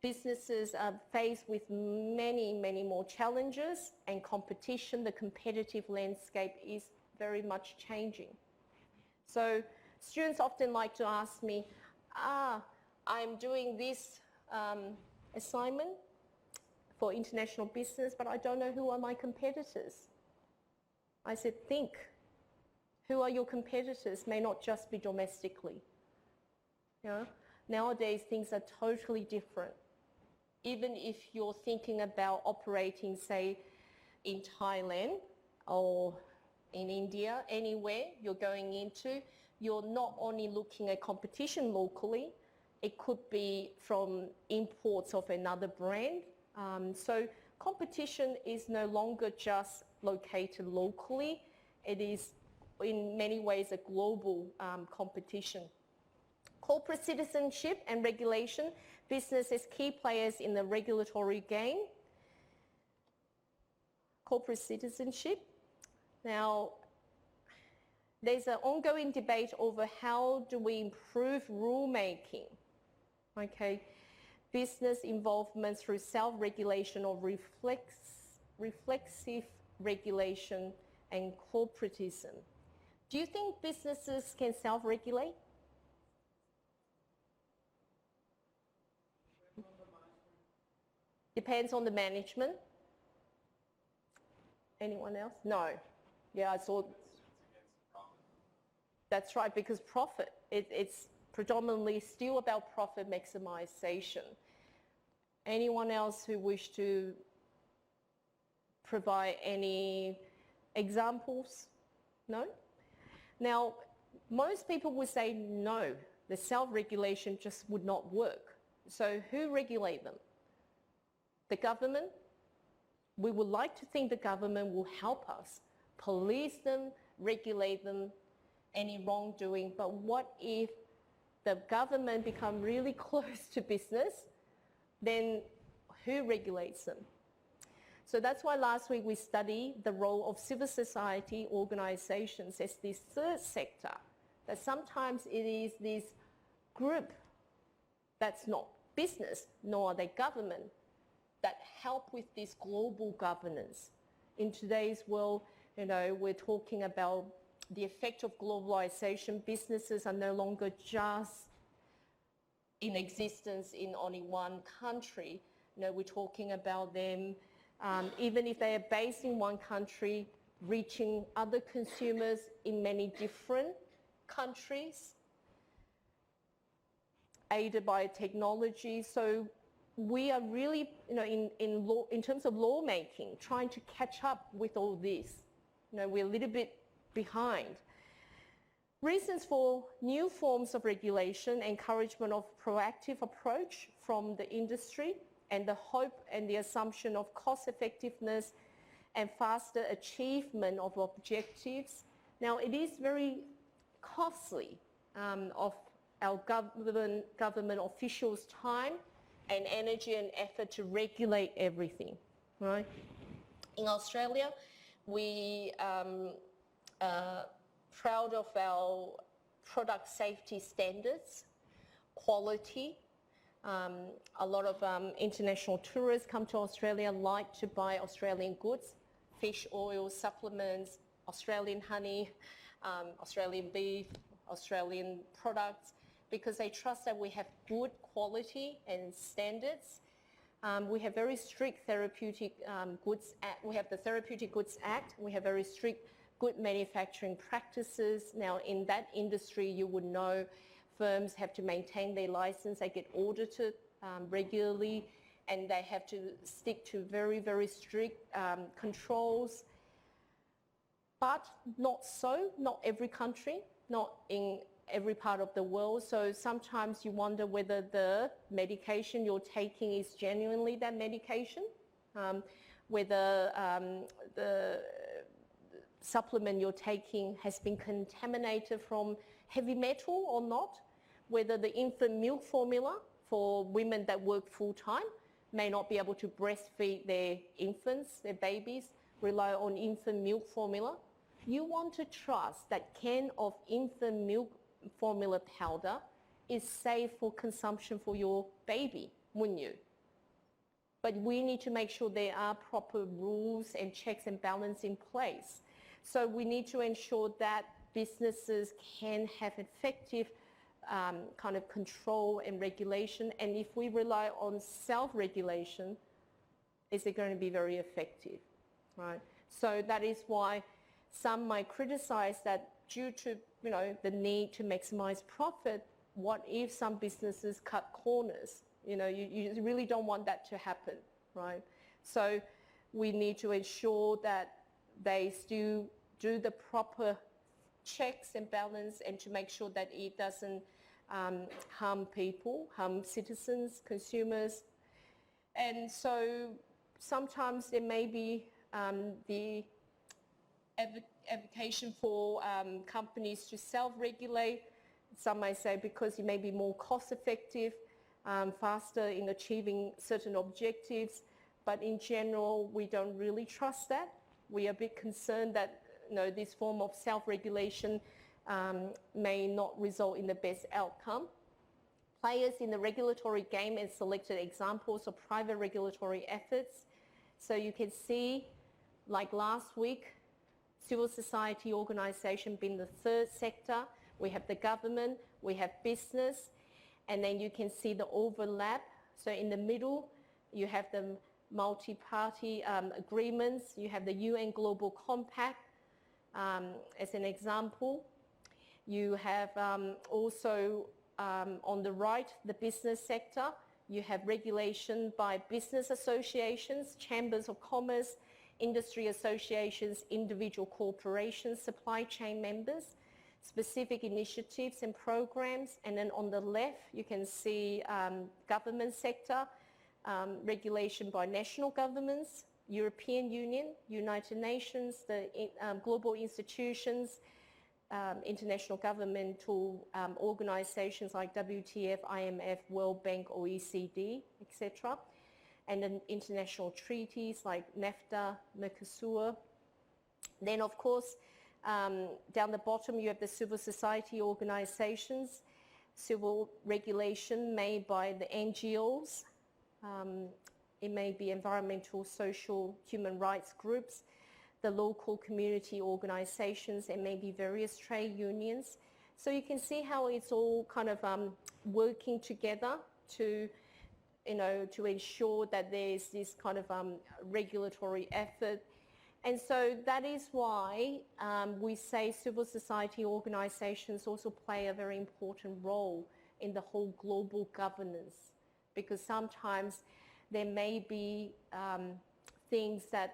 businesses are faced with many, many more challenges and competition. The competitive landscape is very much changing. So students often like to ask me, I'm doing this assignment for international business, but I don't know who are my competitors. I said, think. Who are your competitors? May not just be domestically. You know? Nowadays, things are totally different. Even if you're thinking about operating, say, in Thailand or in India, anywhere you're going into, you're not only looking at competition locally, it could be from imports of another brand. So competition is no longer just located locally. It is in many ways a global competition. Corporate citizenship and regulation, business as key players in the regulatory game. Corporate citizenship. Now, there's an ongoing debate over how do we improve rulemaking. Okay, business involvement through self-regulation or reflexive regulation and corporatism. Do you think businesses can self-regulate? Depends on the management. Anyone else? No. Yeah, I saw. That's right, because profit, it's predominantly still about profit maximization. Anyone else who wish to provide any examples? No? Now, most people would say no, the self-regulation just would not work. So who regulate them? The government? We would like to think the government will help us, police them, regulate them, any wrongdoing. But what if the government become really close to business? Then who regulates them? So that's why last week we studied the role of civil society organizations as this third sector, that sometimes it is this group that's not business, nor are they government, that help with this global governance. In today's world, you know, we're talking about the effect of globalization. Businesses are no longer just in existence in only one country. You know, we're talking about them, even if they are based in one country, reaching other consumers in many different countries, aided by technology. So we are really, you know, in terms of lawmaking, trying to catch up with all this. You know, we're a little bit behind. Reasons for new forms of regulation, encouragement of proactive approach from the industry, and the hope and the assumption of cost effectiveness and faster achievement of objectives. Now, it is very costly of our government officials' time and energy and effort to regulate everything, right? In Australia, we are proud of our product safety standards, quality. A lot of international tourists come to Australia, like to buy Australian goods, fish oil, supplements, Australian honey, Australian beef, Australian products, because they trust that we have good quality and standards. We have very strict therapeutic goods act. We have the Therapeutic Goods Act. We have very strict good manufacturing practices. Now, in that industry, you would know firms have to maintain their license. They get audited regularly, and they have to stick to very, very strict controls. But not every country, not in every part of the world. So sometimes you wonder whether the medication you're taking is genuinely that medication, whether the supplement you're taking has been contaminated from heavy metal or not, whether the infant milk formula for women that work full-time may not be able to breastfeed their infants, their babies, rely on infant milk formula. You want to trust that can of infant milk formula powder is safe for consumption for your baby, wouldn't you? But we need to make sure there are proper rules and checks and balance in place. So we need to ensure that businesses can have effective kind of control and regulation. And if we rely on self-regulation, is it going to be very effective, right? So that is why some might criticize that due to, the need to maximize profit, what if some businesses cut corners? You really don't want that to happen, right? So we need to ensure that they still do the proper checks and balance, and to make sure that it doesn't harm people, harm citizens, consumers. And so sometimes there may be the advocation for companies to self-regulate. Some may say because it may be more cost-effective, faster in achieving certain objectives. But in general, we don't really trust that. We are a bit concerned that this form of self-regulation may not result in the best outcome. Players in the regulatory game and selected examples of private regulatory efforts. So you can see, like last week, civil society organisation being the third sector. We have the government, we have business, and then you can see the overlap. So in the middle, you have the multi-party agreements. You have the UN Global Compact as an example. You have also on the right, the business sector. You have regulation by business associations, chambers of commerce, industry associations, individual corporations, supply chain members, specific initiatives and programs. And then on the left, you can see government sector, regulation by national governments, European Union, United Nations, the global institutions, international governmental organizations like WTF, IMF, World Bank, OECD, etc. And then international treaties like NAFTA, Mercosur. Then, of course, down the bottom, you have the civil society organizations, civil regulation made by the NGOs. It may be environmental, social, human rights groups, the local community organizations, and maybe various trade unions. So you can see how it's all kind of working together to ensure that there's this kind of regulatory effort. And so that is why we say civil society organizations also play a very important role in the whole global governance, because sometimes there may be things that,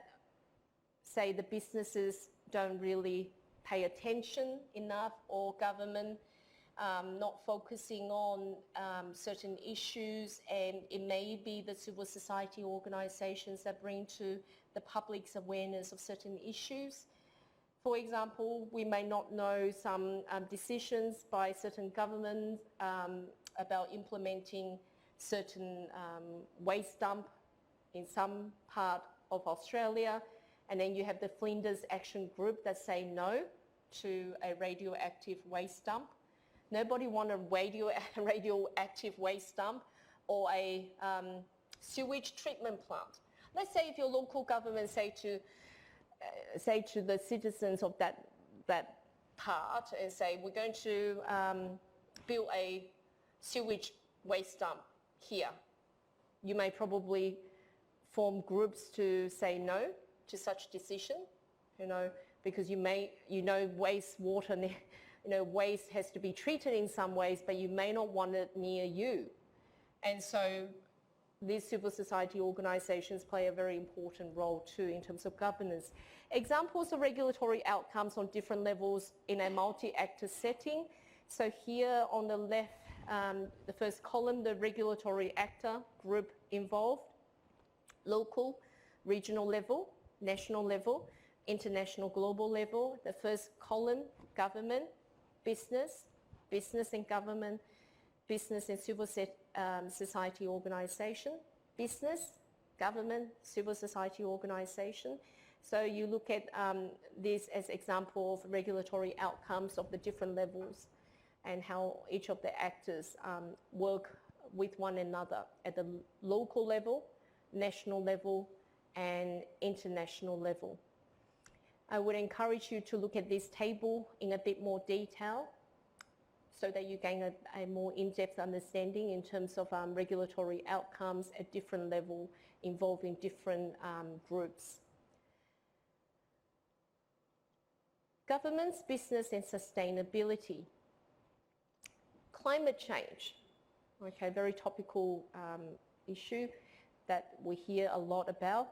say, the businesses don't really pay attention enough, or government not focusing on certain issues, and it may be the civil society organizations that bring to the public's awareness of certain issues. For example, we may not know some decisions by certain governments about implementing certain waste dump in some part of Australia, and then you have the Flinders Action Group that say no to a radioactive waste dump. Nobody wants a radioactive waste dump or a sewage treatment plant. Let's say if your local government say to the citizens of that part and say, we're going to build a sewage waste dump here. you may probably form groups to say no to such decision, because wastewater, waste has to be treated in some ways, but you may not want it near you. And so these civil society organisations play a very important role too in terms of governance. Examples of regulatory outcomes on different levels in a multi-actor setting. So here on the left, the first column, the regulatory actor group involved, local, regional level, national level, international, global level. The first column, government, business and government, business and civil society organisation, business, government, civil society organisation. So you look at this as example of regulatory outcomes of the different levels and how each of the actors work with one another at the local level, national level and international level. I would encourage you to look at this table in a bit more detail so that you gain a more in-depth understanding in terms of regulatory outcomes at different levels involving different groups. Governments, business and sustainability. Climate change, okay, very topical issue that we hear a lot about.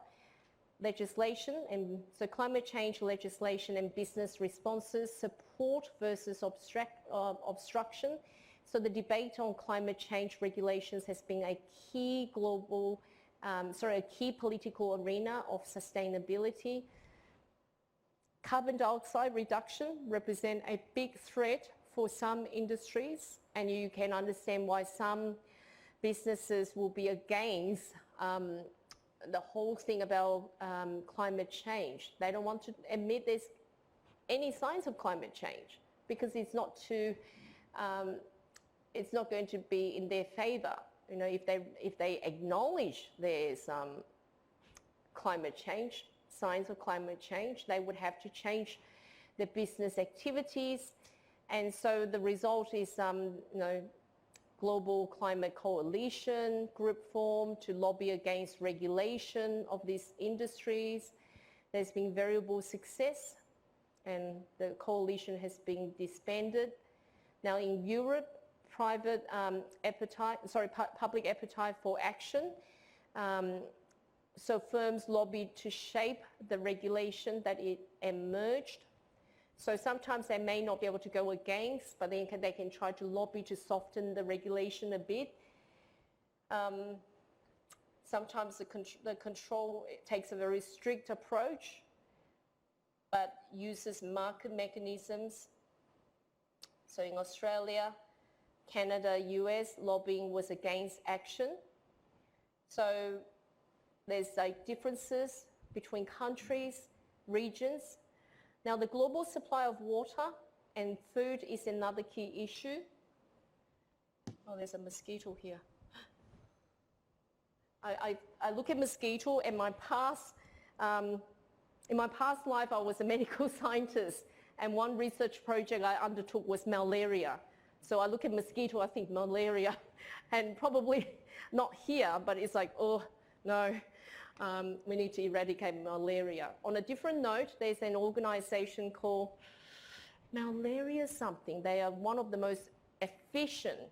Legislation, and so climate change legislation and business responses, support versus obstruction. So the debate on climate change regulations has been a key a key political arena of sustainability. Carbon dioxide reduction represent a big threat for some industries, and you can understand why some businesses will be against the whole thing about climate change. They don't want to admit there's any signs of climate change because it's not going to be in their favour. If they acknowledge there's climate change, signs of climate change, they would have to change their business activities, and so the result is Global Climate Coalition group formed to lobby against regulation of these industries. There's been variable success and the coalition has been disbanded. Now in Europe, public appetite for action. So firms lobbied to shape the regulation that it emerged. So sometimes they may not be able to go against, but then they can try to lobby to soften the regulation a bit. Sometimes the control takes a very strict approach, but uses market mechanisms. So in Australia, Canada, US, lobbying was against action. So there's differences between countries, regions. Now, the global supply of water and food is another key issue. Oh, there's a mosquito here. I look at mosquito and in my past life, I was a medical scientist, and one research project I undertook was malaria. So I look at mosquito, I think malaria, and probably not here, but it's like, oh no. We need to eradicate malaria. On a different note, there's an organisation called Malaria something. They are one of the most efficient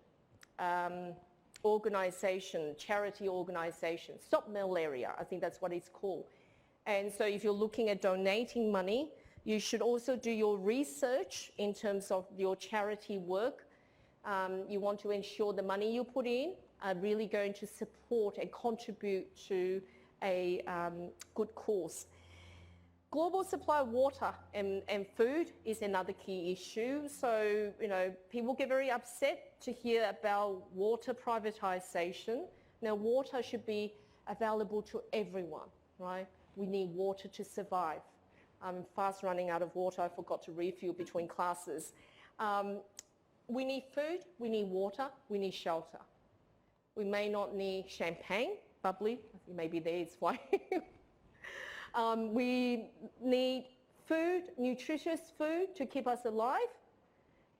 charity organisations. Stop Malaria, I think that's what it's called. And so if you're looking at donating money, you should also do your research in terms of your charity work. You want to ensure the money you put in are really going to support and contribute to a good cause. Global supply of water and food is another key issue. So, people get very upset to hear about water privatisation. Now, water should be available to everyone, right? We need water to survive. I'm fast running out of water. I forgot to refuel between classes. We need food, we need water, we need shelter. We may not need champagne, bubbly, maybe there's why. We need food, nutritious food to keep us alive.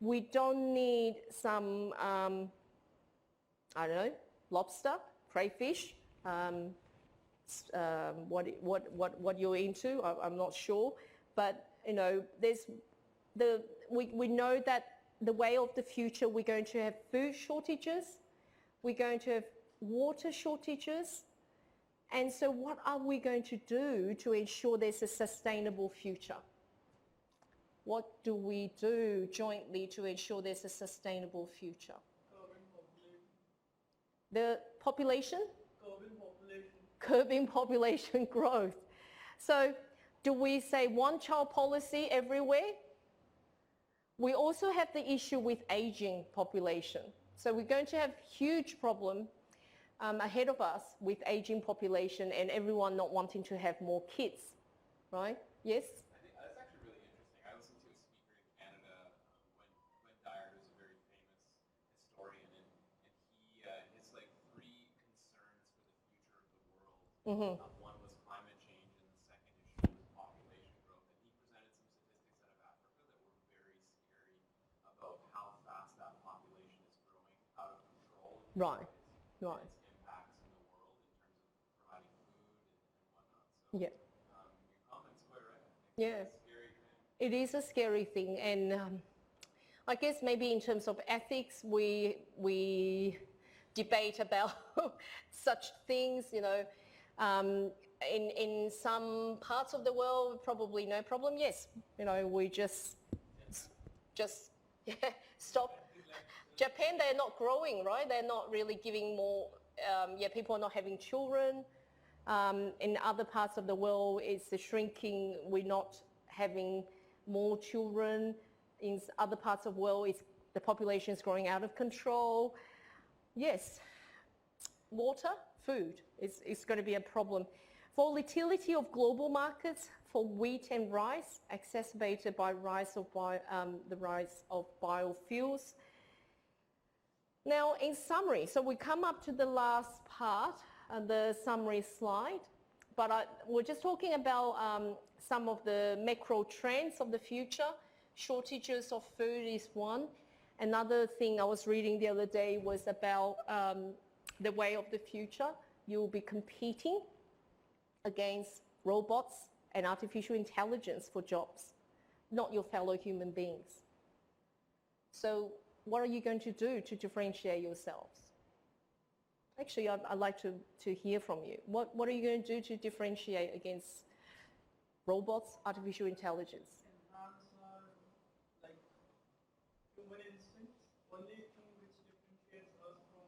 We don't need some, lobster, crayfish what you're into. I'm not sure, but we know that the way of the future, we're going to have food shortages, we're going to have water shortages, and so what are we going to do to ensure there's a sustainable future? What do we do jointly to ensure there's a sustainable future? The population? Curbing population growth. So do we say one-child policy everywhere? We also have the issue with aging population. So we're going to have huge problem ahead of us with aging population and everyone not wanting to have more kids, right? Yes? I think that's actually really interesting. I listened to a speaker in Canada, Gwen Dyer, who's a very famous historian, and his like three concerns for the future of the world. One was climate change, and the second issue was population growth. And he presented some statistics out of Africa that were very scary about how fast that population is growing out of control. Right, right. Yeah. Your comment's quite right. Yeah. It's a scary thing. It is a scary thing, and I guess maybe in terms of ethics, we debate about such things. In some parts of the world, probably no problem. Yes, we just stop. Japan, they're not growing, right? They're not really giving more. People are not having children. In other parts of the world, it's shrinking. We're not having more children. In other parts of the world, the population is growing out of control. Yes, water, food is going to be a problem. Volatility of global markets for wheat and rice, exacerbated by the rise of biofuels. Now, in summary, so we come up to the last part, the summary slide, but we're just talking about some of the macro trends of the future. Shortages of food is one. Another thing I was reading the other day was about the way of the future. You'll be competing against robots and artificial intelligence for jobs, not your fellow human beings. So what are you going to do to differentiate yourselves? Actually, I'd like to hear from you. What are you going to do to differentiate against robots, artificial intelligence? Enhance our, human instincts, only thing which differentiates us from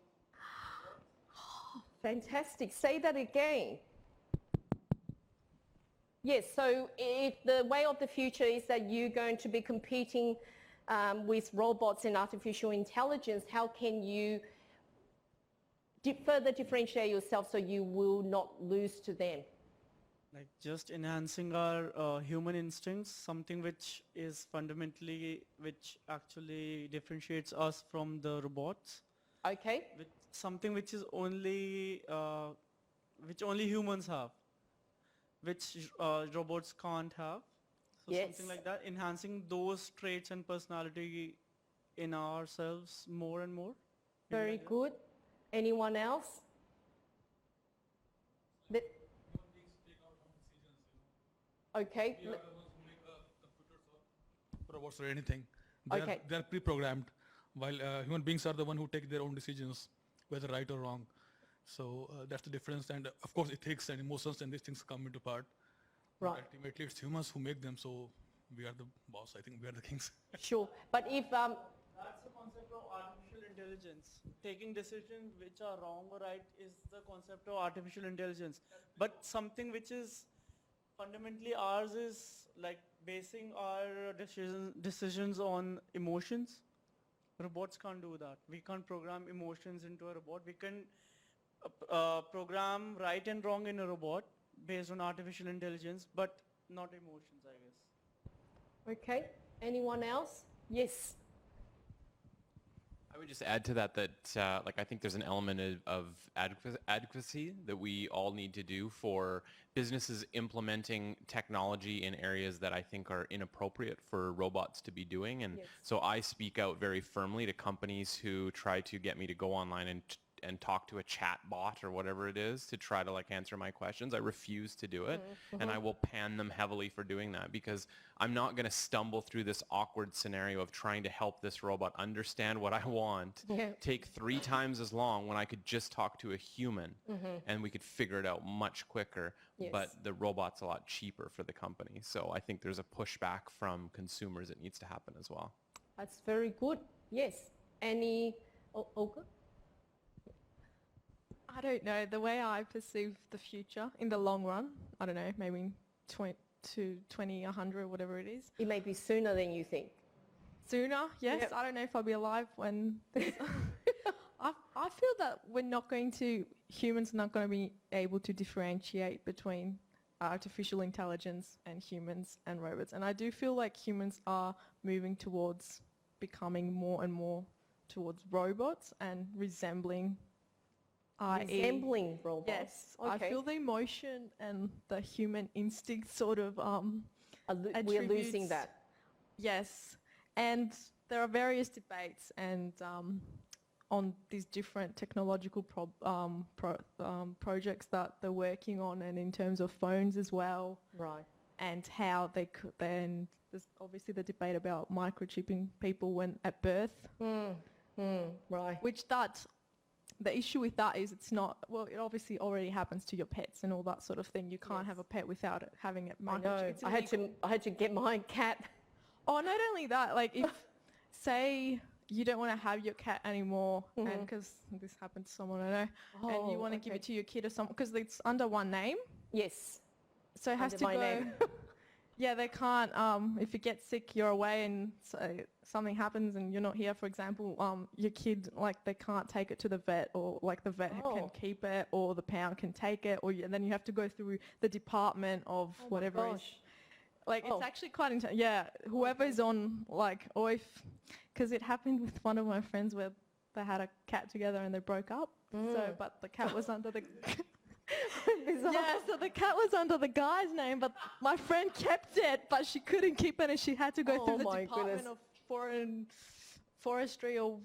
robots. Fantastic. Say that again. Yes, so if the way of the future is that you're going to be competing with robots and artificial intelligence, how can you further differentiate yourself so you will not lose to them? Like just enhancing our human instincts, something which is fundamentally, which actually differentiates us from the robots. Okay. Something which is only, which only humans have, which robots can't have. So yes. Something like that, enhancing those traits and personality in ourselves more and more. Very good. Anyone else? Human beings take our own decisions, Okay. We are the ones who make computers or robots or anything. They are pre-programmed, while human beings are the one who take their own decisions, whether right or wrong. So that's the difference. And of course, ethics and emotions and these things come into part. Right. But ultimately, it's humans who make them. So we are the boss. I think we are the kings. Sure. But if That's the concept of artificial intelligence. Taking decisions which are wrong or right is the concept of artificial intelligence. But something which is fundamentally ours is like basing our decisions on emotions. Robots can't do that. We can't program emotions into a robot. We can program right and wrong in a robot based on artificial intelligence, but not emotions, I guess. okay. Anyone else? Yes. I would just add to that I think there's an element of adequacy that we all need to do for businesses implementing technology in areas that I think are inappropriate for robots to be doing. And yes. so I speak out very firmly to companies who try to get me to go online and and talk to a chat bot or whatever it is to try to like answer my questions. I refuse to do it, and I will pan them heavily for doing that, because I'm not going to stumble through this awkward scenario of trying to help this robot understand what I want, take 3 times as long when I could just talk to a human and we could figure it out much quicker. But the robot's a lot cheaper for the company. So I think there's a pushback from consumers that needs to happen as well. That's very good. Yes. Any, Olga? I don't know. The way I perceive the future in the long run, I don't know, maybe 20, 100, whatever it is. It may be sooner than you think. Sooner, yes. Yep. I don't know if I'll be alive when this I feel that humans are not going to be able to differentiate between artificial intelligence and humans and robots. And I do feel like humans are moving towards becoming more and more towards robots and resembling Resembling robots? Yes. Okay. I feel the emotion and the human instinct sort of We're losing attributes- that. Yes. And there are various debates and on these different technological projects that they're working on, and in terms of phones as well, Right. and how they could then, there's obviously the debate about microchipping people when at birth, Right. which the issue with that is it's not, well, it obviously already happens to your pets and all that sort of thing. You can't have a pet without it having it I know. microchipped. It's illegal. I had to get my cat. Oh, not only that, like if, say, you don't want to have your cat anymore, and because this happened to someone I know, and you want to give it to your kid or someone, because it's under one name, Yes. so it has Under to my go. name. Yeah, they can't. If you get sick, you're away, and something happens, and you're not here. For example, your kid, like, they can't take it to the vet, or like the vet can keep it, or the pound can take it, and then you have to go through the department of whatever is. Gosh. Like, it's actually quite intense. Yeah, whoever's on, like, or if, because it happened with one of my friends where they had a cat together and they broke up. So, but the cat was under the. Yeah, so the cat was under the guy's name, but my friend kept it, but she couldn't keep it, and she had to go through the my Department goodness. of Forestry, or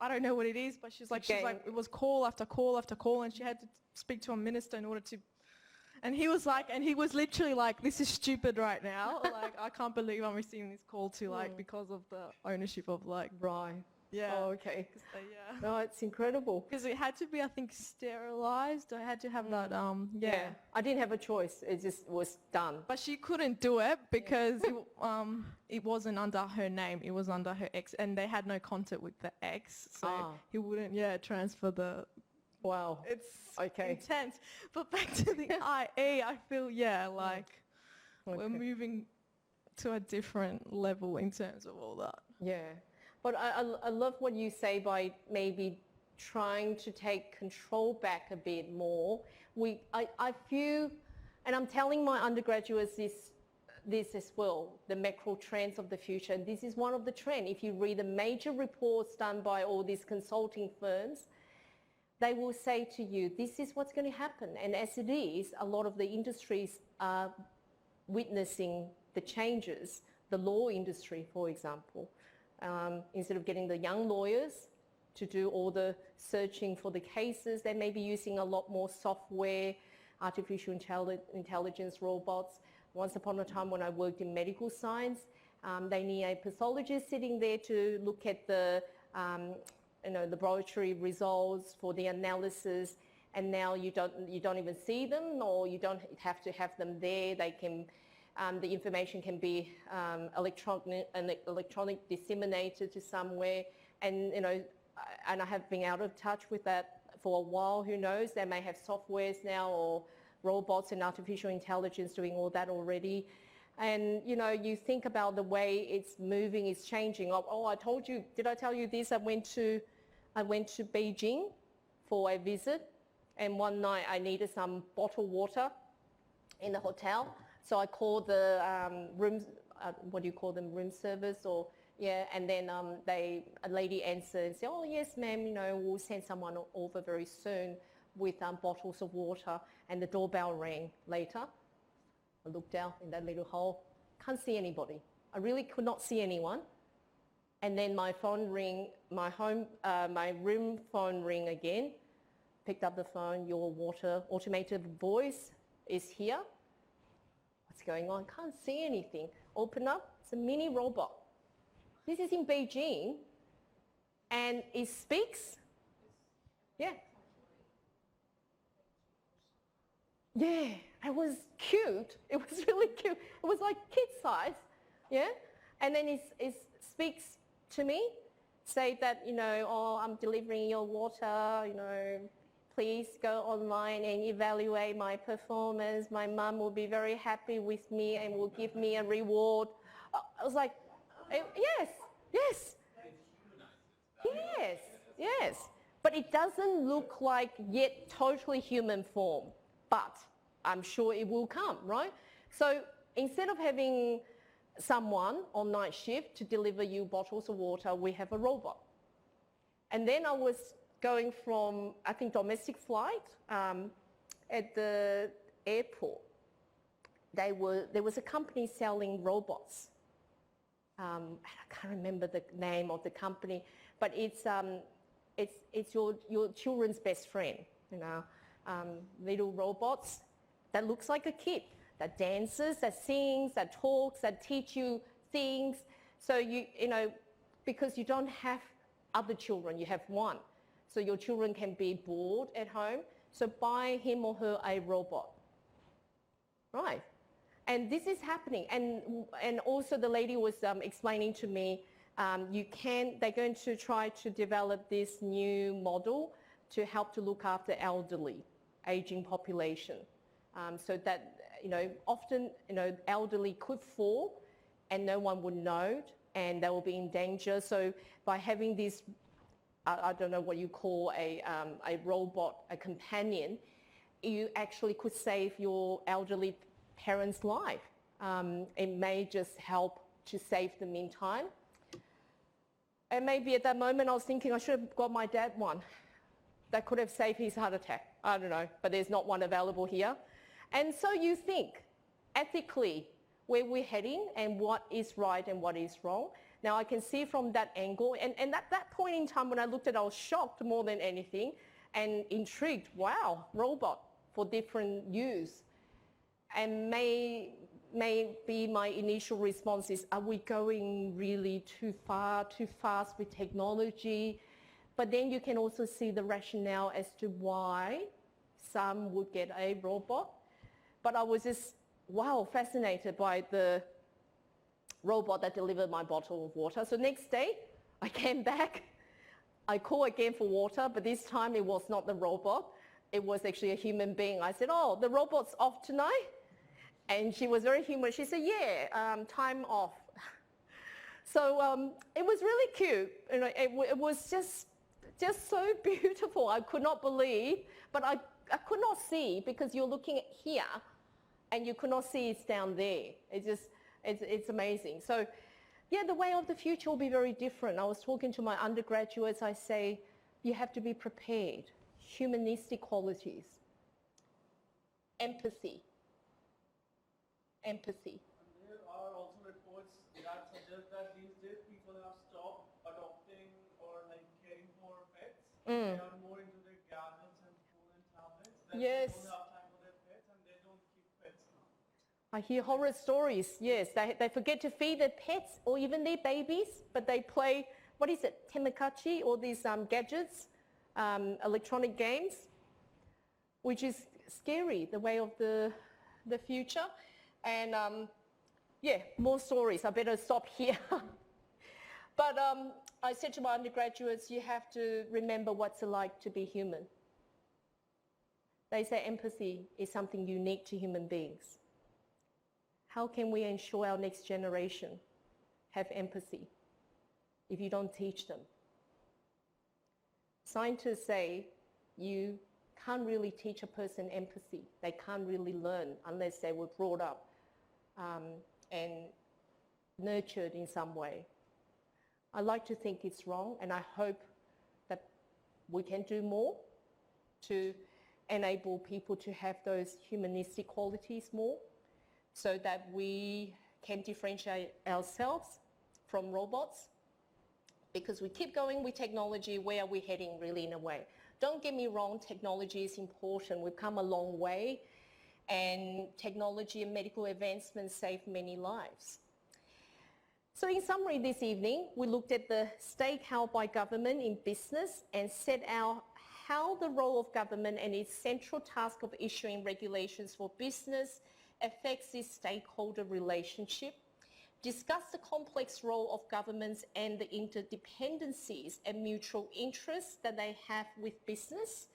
I don't know what it is, but she's like, Okay. it was call after call after call, and she had to speak to a minister in order to. And he was literally like, this is stupid right now. Like, I can't believe I'm receiving this call to, like, because of the ownership of, like, Right. yeah. Oh, okay. Yeah. No, it's incredible. Because it had to be, I think, sterilized. I had to have that, yeah. I didn't have a choice. It just was done. But she couldn't do it because it wasn't under her name. It was under her ex, and they had no contact with the ex, so he wouldn't, transfer the. Wow. It's Okay. intense. But back to the IE, I feel, like we're moving to a different level in terms of all that. Yeah. But I love what you say by maybe trying to take control back a bit more. I feel, and I'm telling my undergraduates this as well, the macro trends of the future. And this is one of the trends. If you read the major reports done by all these consulting firms, they will say to you, this is what's going to happen. And as it is, a lot of the industries are witnessing the changes. The law industry, for example. Instead of getting the young lawyers to do all the searching for the cases, they may be using a lot more software, artificial intelligence robots. Once upon a time when I worked in medical science, they need a pathologist sitting there to look at the laboratory results for the analysis, and now you don't even see them, or you don't have to have them there. They can. The information can be electronic disseminated to somewhere, and and I have been out of touch with that for a while. Who knows? They may have softwares now, or robots and artificial intelligence doing all that already. And you think about the way it's moving, it's changing. Oh, I told you. Did I tell you this? I went to Beijing for a visit, and one night I needed some bottled water in the hotel. So I called the room, what do you call them, room service, and then a lady answered and said, oh yes ma'am, we'll send someone over very soon with bottles of water, and the doorbell rang later. I looked out in that little hole, can't see anybody. I really could not see anyone. And then my phone ring, my room phone ring again, picked up the phone, your water automated voice is here. What's going on? Can't see anything. Open up, it's a mini robot. This is in Beijing, and it speaks. Yeah. Yeah, it was cute. It was really cute. It was like kid size, yeah. And then it speaks to me, say that, oh, I'm delivering your water, please go online and evaluate my performance. My mum will be very happy with me and will give me a reward. I was like, yes, yes, yes, yes. But it doesn't look like yet totally human form, but I'm sure it will come, right? So instead of having someone on night shift to deliver you bottles of water, we have a robot. And then I was going from, I think, domestic flight at the airport. There was a company selling robots. I can't remember the name of the company, but it's your children's best friend, little robots that looks like a kid, that dances, that sings, that talks, that teach you things. So because you don't have other children, you have one. So your children can be bored at home. So buy him or her a robot. Right. And this is happening. And also the lady was explaining to me, they're going to try to develop this new model to help to look after elderly, aging population. So that, often, elderly could fall and no one would know and they will be in danger. So by having this, I don't know what you call a robot, a companion, you actually could save your elderly parents' life. It may just help to save them in time. And maybe at that moment I was thinking I should have got my dad one. That could have saved his heart attack. I don't know, but there's not one available here. And so you think, ethically, where we're heading and what is right and what is wrong. Now I can see from that angle, and at that point in time when I looked at it, I was shocked more than anything and intrigued. Wow, robot for different use. And maybe my initial response is, are we going really too far, too fast with technology? But then you can also see the rationale as to why some would get a robot. But I was just, wow, fascinated by the robot that delivered my bottle of water. So next day, I came back. I called again for water, but this time it was not the robot. It was actually a human being. I said, oh, the robot's off tonight? And she was very humorous. She said, yeah, time off. So it was really cute. It was just so beautiful. I could not believe, but I could not see because you're looking at here and you could not see it's down there. It's amazing. So yeah, the way of the future will be very different. I was talking to my undergraduates. I say, you have to be prepared. Humanistic qualities. Empathy. Empathy. And there are also reports that suggest that these days people have stopped adopting or caring for pets. They are more into their gadgets and phone and tablets. That Yes. They don't have time for their pets and they don't keep pets now. I hear horror stories, yes. They forget to feed their pets or even their babies, but they play, what is it, Tamagotchi, or these gadgets, electronic games, which is scary, the way of the future. And yeah, more stories. I better stop here. But I said to my undergraduates, you have to remember what's it like to be human. They say empathy is something unique to human beings. How can we ensure our next generation have empathy if you don't teach them? Scientists say you can't really teach a person empathy. They can't really learn unless they were brought up and nurtured in some way. I like to think it's wrong, and I hope that we can do more to enable people to have those humanistic qualities more, so that we can differentiate ourselves from robots. Because we keep going with technology, where are we heading really in a way? Don't get me wrong, technology is important. We've come a long way, and technology and medical advancements save many lives. So in summary this evening, we looked at the stake held by government in business and set out how the role of government and its central task of issuing regulations for business affects this stakeholder relationship, discussed the complex role of governments and the interdependencies and mutual interests that they have with business,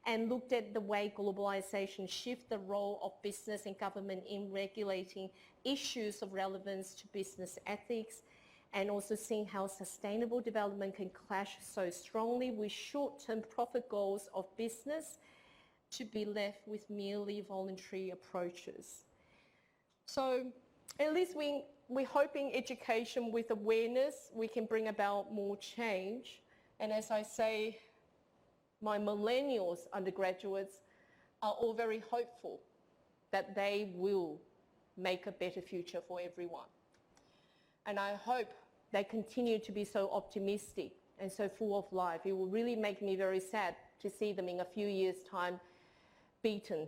and looked at the way globalization shifts the role of business and government in regulating issues of relevance to business ethics, and also seeing how sustainable development can clash so strongly with short-term profit goals of business to be left with merely voluntary approaches. So at least we're hoping education with awareness, we can bring about more change. And as I say, my millennials undergraduates are all very hopeful that they will make a better future for everyone. And I hope they continue to be so optimistic and so full of life. It will really make me very sad to see them in a few years' time beaten,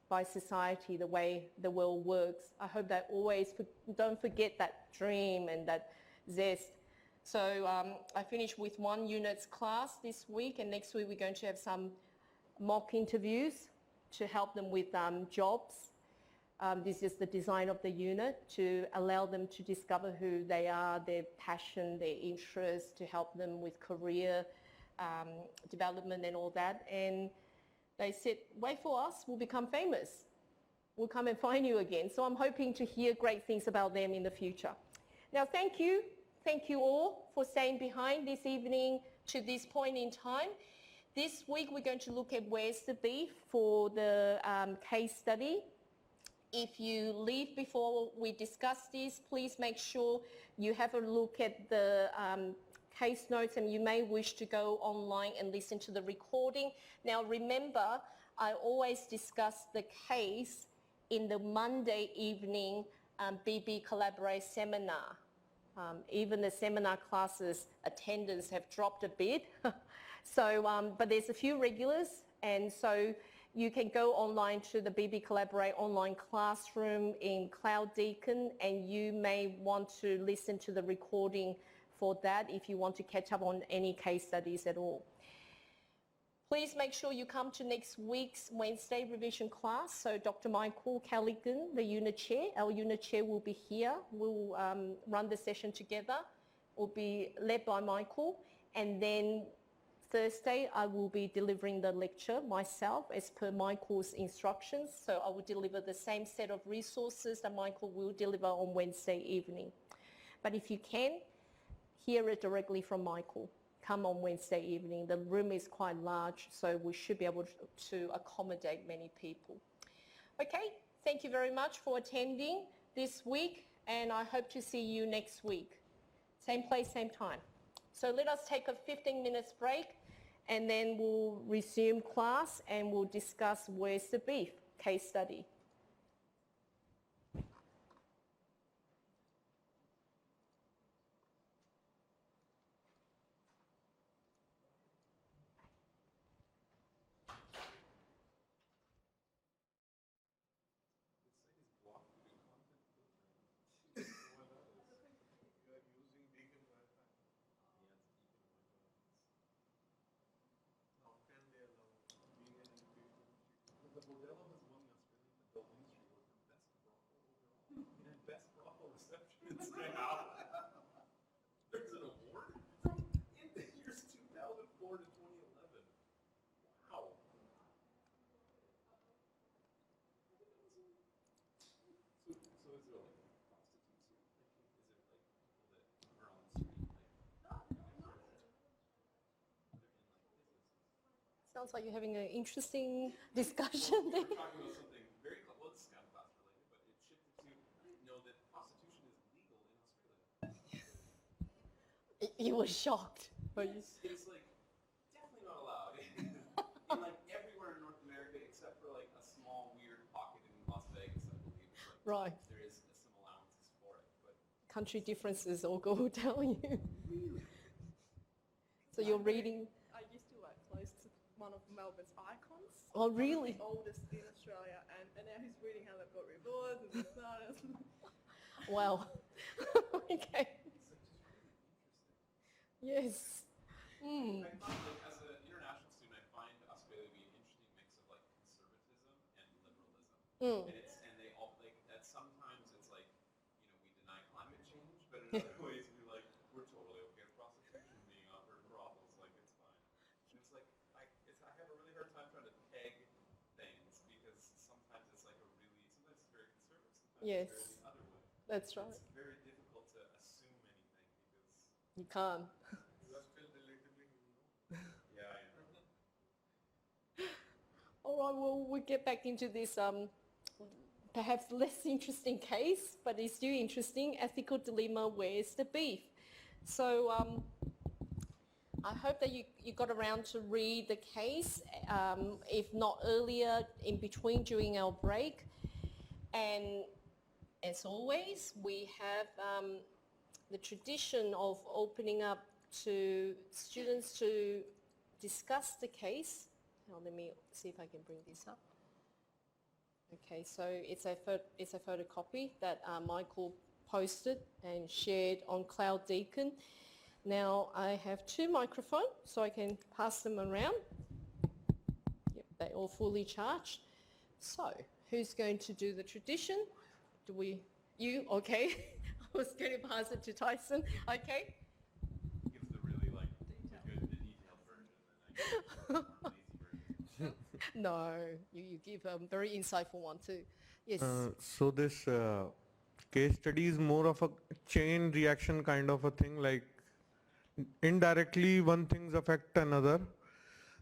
by society, the way the world works. I hope that always don't forget that dream and that zest. So I finished with one unit's class this week, and next week we're going to have some mock interviews to help them with jobs. This is the design of the unit to allow them to discover who they are, their passion, their interests, to help them with career development and all that. And they said, wait for us, we'll become famous. We'll come and find you again. So I'm hoping to hear great things about them in the future. Now, thank you. Thank you all for staying behind this evening to this point in time. This week, we're going to look at where's the beef for the case study. If you leave before we discuss this, please make sure you have a look at the case notes, and you may wish to go online and listen to the recording. Now remember, I always discuss the case in the Monday evening BB Collaborate seminar. Even the seminar classes attendance have dropped a bit. So, but there's a few regulars, and so you can go online to the BB Collaborate online classroom in Cloud Deacon, and you may want to listen to the recording for that if you want to catch up on any case studies at all. Please make sure you come to next week's Wednesday revision class. So Dr. Michael Callaghan, the unit chair, our unit chair will be here. We'll run the session together. Will be led by Michael. And then Thursday, I will be delivering the lecture myself as per Michael's instructions. So I will deliver the same set of resources that Michael will deliver on Wednesday evening. But if you can, hear it directly from Michael. Come on Wednesday evening. The room is quite large, so we should be able to accommodate many people. Okay, thank you very much for attending this week, and I hope to see you next week. Same place, same time. So let us take a 15 minutes break, and then we'll resume class and we'll discuss where's the beef case study. There's an award in the years 2004 to 2011. Wow. So is it like prostitutes here? Is it like people that are on the street? Sounds like you're having an interesting discussion there. We're talking about something very close. Well, it's kind of class related, but it shifted to that prostitution is legal in Australia. You were shocked. It's like definitely not allowed in like everywhere in North America except for like a small weird pocket in Las Vegas, I believe. Right. There is some allowances for it, but Country differences all go tell you. really, So you're reading. I used to work close to one of Melbourne's icons. Oh, One of really? the oldest in Australia, and now he's reading how they've got rewards and this and that. Wow. Okay. Yes. Mm. I find, like, as an international student, I find Australia to be an interesting mix of like conservatism and liberalism. And they all like that. Sometimes it's like, we deny climate change, but in other ways we're totally okay with prostitution being offered brothels, like it's fine. And it's like I have a really hard time trying to peg things because sometimes it's like sometimes it's very conservative, sometimes Yes. it's very the other way. That's right. It's very difficult to assume anything because You can't. You are still relatively new, yeah, I know. All right, well, we'll get back into this perhaps less interesting case, but it's still interesting. Ethical dilemma, where's the beef? So I hope that you got around to read the case, if not earlier, in between during our break. And as always, we have the tradition of opening up to students to discuss the case. Now let me see if I can bring this up. Okay, so it's a photocopy that Michael posted and shared on Cloud Deacon. Now I have two microphones, so I can pass them around. Yep, they're all fully charged. So who's going to do the tradition? You? Okay. I was going to pass it to Tyson. Okay. Gives the really the detailed version, and I give the more lazy version. No, you give a very insightful one too. Yes. So this case study is more of a chain reaction kind of a thing, like indirectly one things affect another.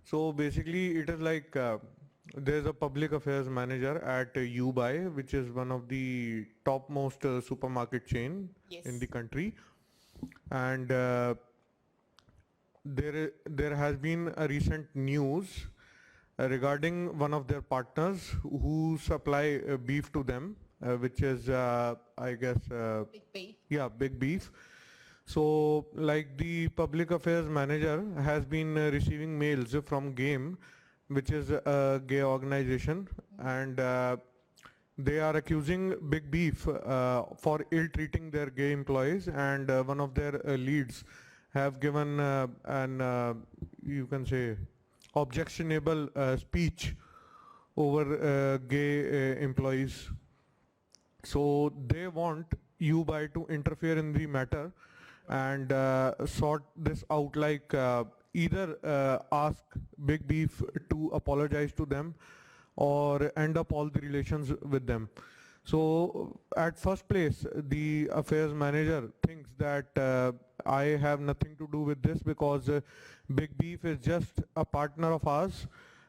So basically it is like there's a public affairs manager at Ubuy, which is one of the topmost supermarket chain in the country, and there has been a recent news regarding one of their partners who supply beef to them, which is I guess Big beef. yeah, Big Beef. So like the public affairs manager has been receiving mails from Game, which is a gay organization, and they are accusing Big Beef for ill-treating their gay employees, and one of their leads have given you can say objectionable speech over gay employees. So they want Ubuy to interfere in the matter and sort this out, like either ask Big Beef to apologize to them or end up all the relations with them. So at first place, the affairs manager thinks that I have nothing to do with this because Big Beef is just a partner of ours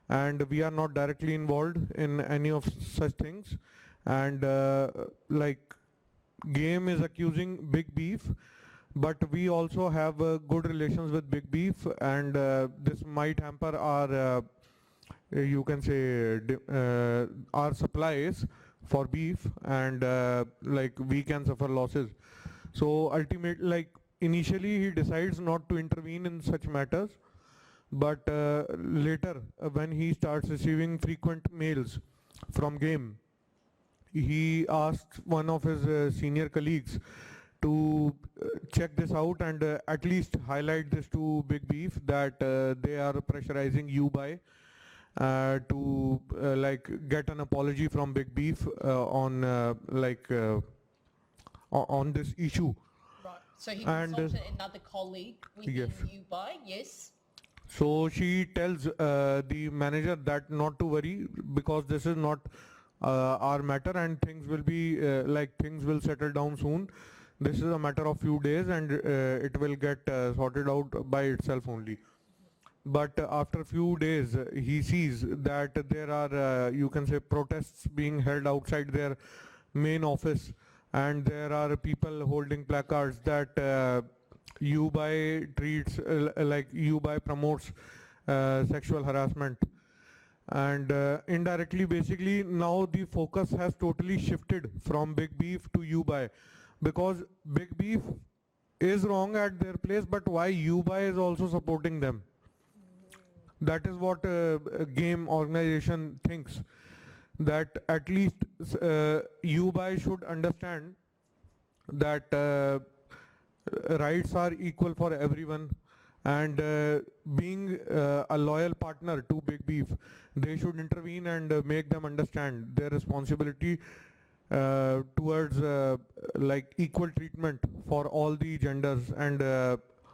and we are not directly involved in any of such things. And like Game is accusing Big Beef, but we also have good relations with Big Beef, and this might hamper our you can say our supplies for beef, and like we can suffer losses. So ultimately, like initially he decides not to intervene in such matters, but later when he starts receiving frequent mails from Game, he asked one of his senior colleagues to check this out and at least highlight this to Big Beef that they are pressurizing Ubuy to like get an apology from Big Beef on on this issue. Right. So he And, consulted another colleague within yes. Ubuy. Yes. So she tells the manager that not to worry because this is not our matter and things will be like things will settle down soon. This is a matter of few days and it will get sorted out by itself only. But after few days he sees that there are you can say protests being held outside their main office, and there are people holding placards that Ubuy treats like Ubuy promotes sexual harassment, and indirectly basically now the focus has totally shifted from Big Beef to Ubuy, because Big Beef is wrong at their place, but why Ubuy is also supporting them? That is what a game organization thinks, that at least UBI should understand that rights are equal for everyone, and being a loyal partner to Big Beef, they should intervene and make them understand their responsibility towards like equal treatment for all the genders and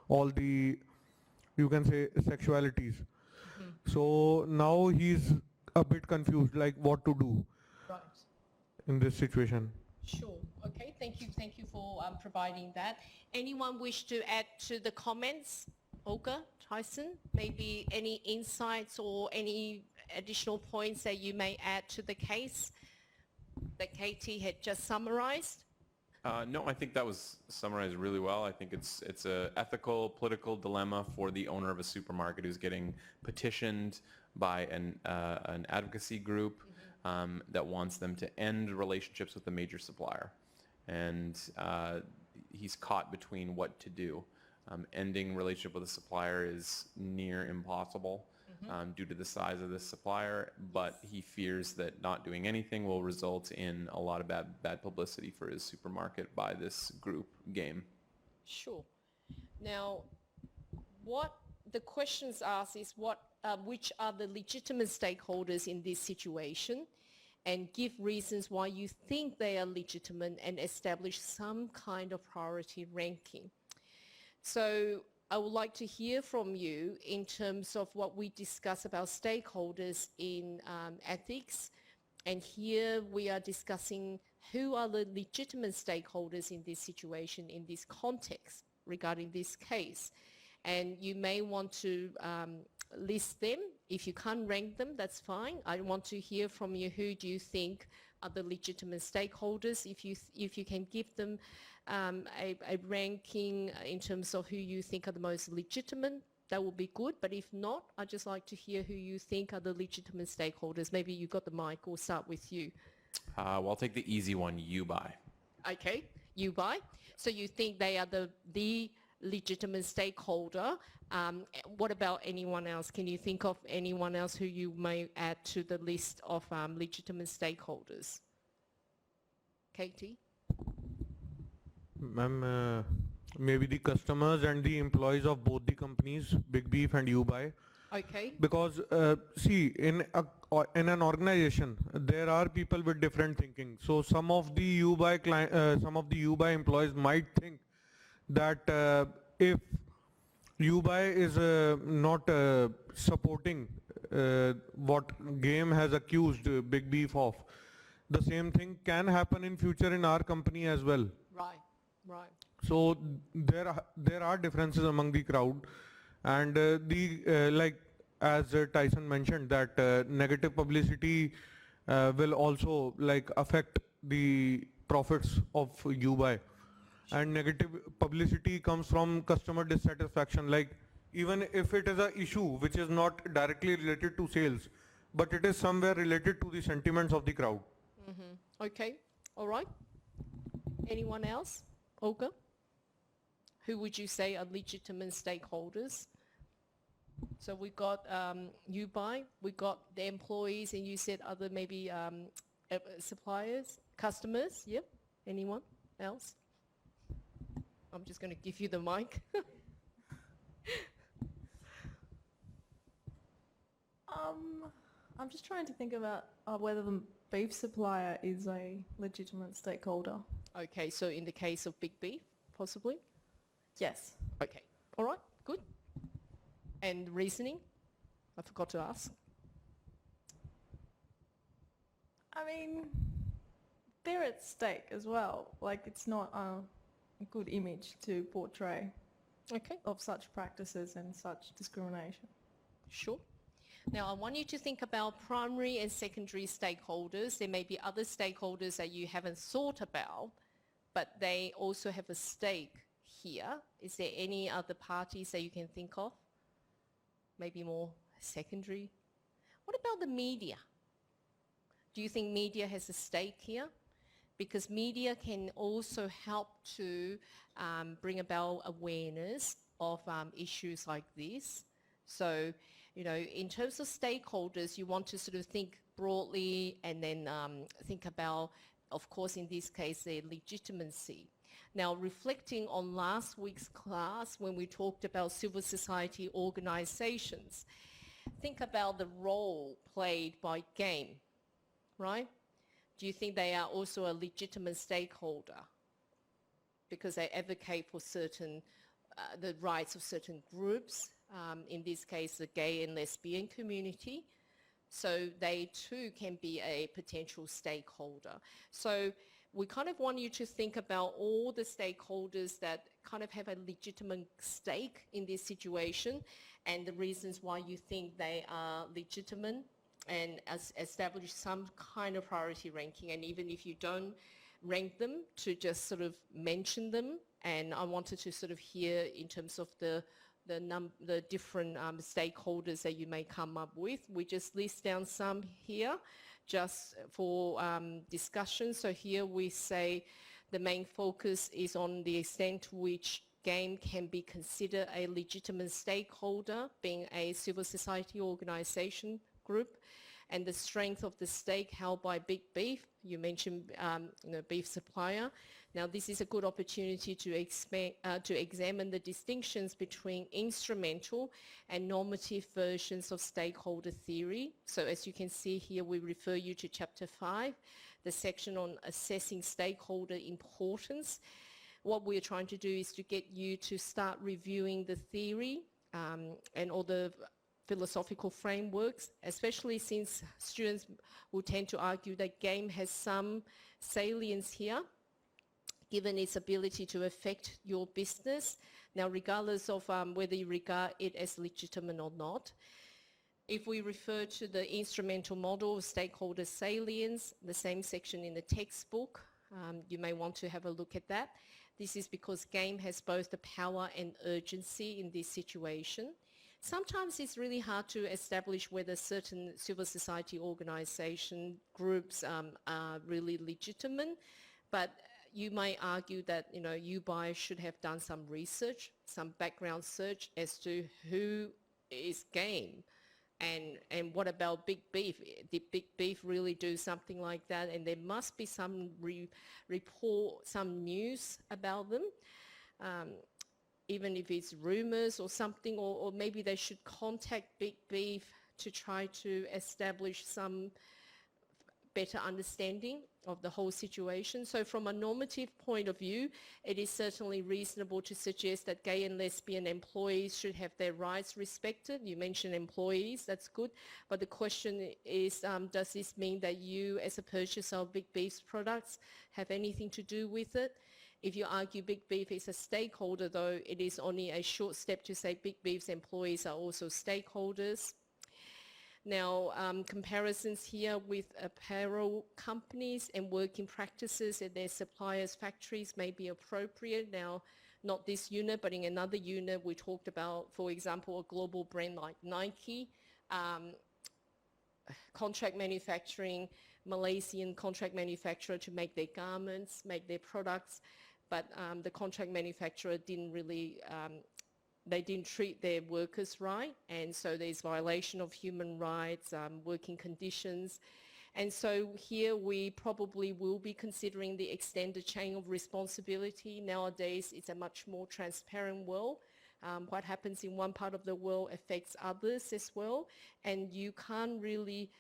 all the, you can say, sexualities. So now he's a bit confused, like what to do Right. in this situation. Sure. Okay. Thank you. Thank you for providing that. Anyone wish to add to the comments? Olga, Tyson, maybe any insights or any additional points that you may add to the case that Katie had just summarized? No, I think that was summarized really well. I think it's a ethical, political dilemma for the owner of a supermarket who's getting petitioned by an advocacy group that wants them to end relationships with a major supplier, and he's caught between what to do. Ending relationship with a supplier is near impossible due to the size of this supplier, but he fears that not doing anything will result in a lot of bad publicity for his supermarket by this group game. Sure. Now, what the questions asked is which are the legitimate stakeholders in this situation, and give reasons why you think they are legitimate and establish some kind of priority ranking. So I would like to hear from you in terms of what we discuss about stakeholders in ethics. And here we are discussing who are the legitimate stakeholders in this situation, in this context regarding this case. And you may want to list them. If you can't rank them, that's fine. I want to hear from you, who do you think are the legitimate stakeholders? If you can give them a ranking in terms of who you think are the most legitimate, that would be good. But if not, I'd just like to hear who you think are the legitimate stakeholders. Maybe you got the mic. We'll start with you. Well, I'll take the easy one, UBI. Okay, UBI. So you think they are the legitimate stakeholder. What about anyone else? Can you think of anyone else who you may add to the list of legitimate stakeholders? Katie? Ma'am, maybe the customers and the employees of both the companies, Big Beef and UBI. Okay. Because see, in an organization, there are people with different thinking. So some of the UBI employees might think that if UBI is not supporting what game has accused Big Beef of, the same thing can happen in future in our company as well. Right, right. So there are differences among the crowd, and like as Tyson mentioned, that negative publicity will also like affect the profits of UBI. And negative publicity comes from customer dissatisfaction. Like even if it is an issue which is not directly related to sales, but it is somewhere related to the sentiments of the crowd. Okay, all right. Anyone else? Olga? Who would you say are legitimate stakeholders? So we got UBI, we got the employees, and you said other maybe suppliers, customers. Yep. Anyone else? I'm just going to give you the mic. I'm just trying to think about whether the beef supplier is a legitimate stakeholder. Okay, so in the case of Big Beef, possibly? Yes. Okay, all right, good. And reasoning? I forgot to ask. I mean, they're at stake as well. Like, it's not a good image to portray Okay, of such practices and such discrimination. sure. Now, I want you to think about primary and secondary stakeholders. There may be other stakeholders that you haven't thought about, but they also have a stake here. Is there any other parties that you can think of? Maybe more secondary? What about the media? Do you think media has a stake here? Because media can also help to bring about awareness of issues like this. So In terms of stakeholders, you want to sort of think broadly and then think about, of course, in this case, their legitimacy. Now, reflecting on last week's class when we talked about civil society organizations, think about the role played by game, right? Do you think they are also a legitimate stakeholder because they advocate for certain, the rights of certain groups, in this case, the gay and lesbian community? So they too can be a potential stakeholder. So we kind of want you to think about all the stakeholders that kind of have a legitimate stake in this situation and the reasons why you think they are legitimate, and establish some kind of priority ranking. And even if you don't rank them, to just sort of mention them. And I wanted to sort of hear in terms of the different stakeholders that you may come up with. We just list down some here just for discussion. So here we say the main focus is on the extent to which game can be considered a legitimate stakeholder, being a civil society organization group, and the strength of the stake held by Big Beef. You mentioned beef supplier. Now this is a good opportunity to examine the distinctions between instrumental and normative versions of stakeholder theory. So as you can see here, we refer you to chapter 5, the section on assessing stakeholder importance. What we're trying to do is to get you to start reviewing the theory and all the philosophical frameworks, especially since students will tend to argue that game has some salience here, given its ability to affect your business. Now, regardless of whether you regard it as legitimate or not, if we refer to the instrumental model of stakeholder salience, the same section in the textbook, you may want to have a look at that. This is because game has both the power and urgency in this situation. Sometimes it's really hard to establish whether certain civil society organization groups are really legitimate, but you may argue that, you buyers should have done some research, some background search as to who is game and what about Big Beef? Did Big Beef really do something like that? And there must be some report, some news about them. Even if it's rumors or something, or maybe they should contact Big Beef to try to establish some better understanding of the whole situation. So from a normative point of view, it is certainly reasonable to suggest that gay and lesbian employees should have their rights respected. You mentioned employees, that's good. But the question is, does this mean that you as a purchaser of Big Beef's products have anything to do with it? If you argue Big Beef is a stakeholder, though, it is only a short step to say Big Beef's employees are also stakeholders. Now, comparisons here with apparel companies and working practices at their suppliers' factories may be appropriate. Now, not this unit, but in another unit, we talked about, for example, a global brand like Nike, contract manufacturing, Malaysian contract manufacturer to make their garments, make their products, but the contract manufacturer didn't really, they didn't treat their workers right, and so there's violation of human rights, working conditions. And so here we probably will be considering the extended chain of responsibility. Nowadays, it's a much more transparent world. What happens in one part of the world affects others as well, and you can't really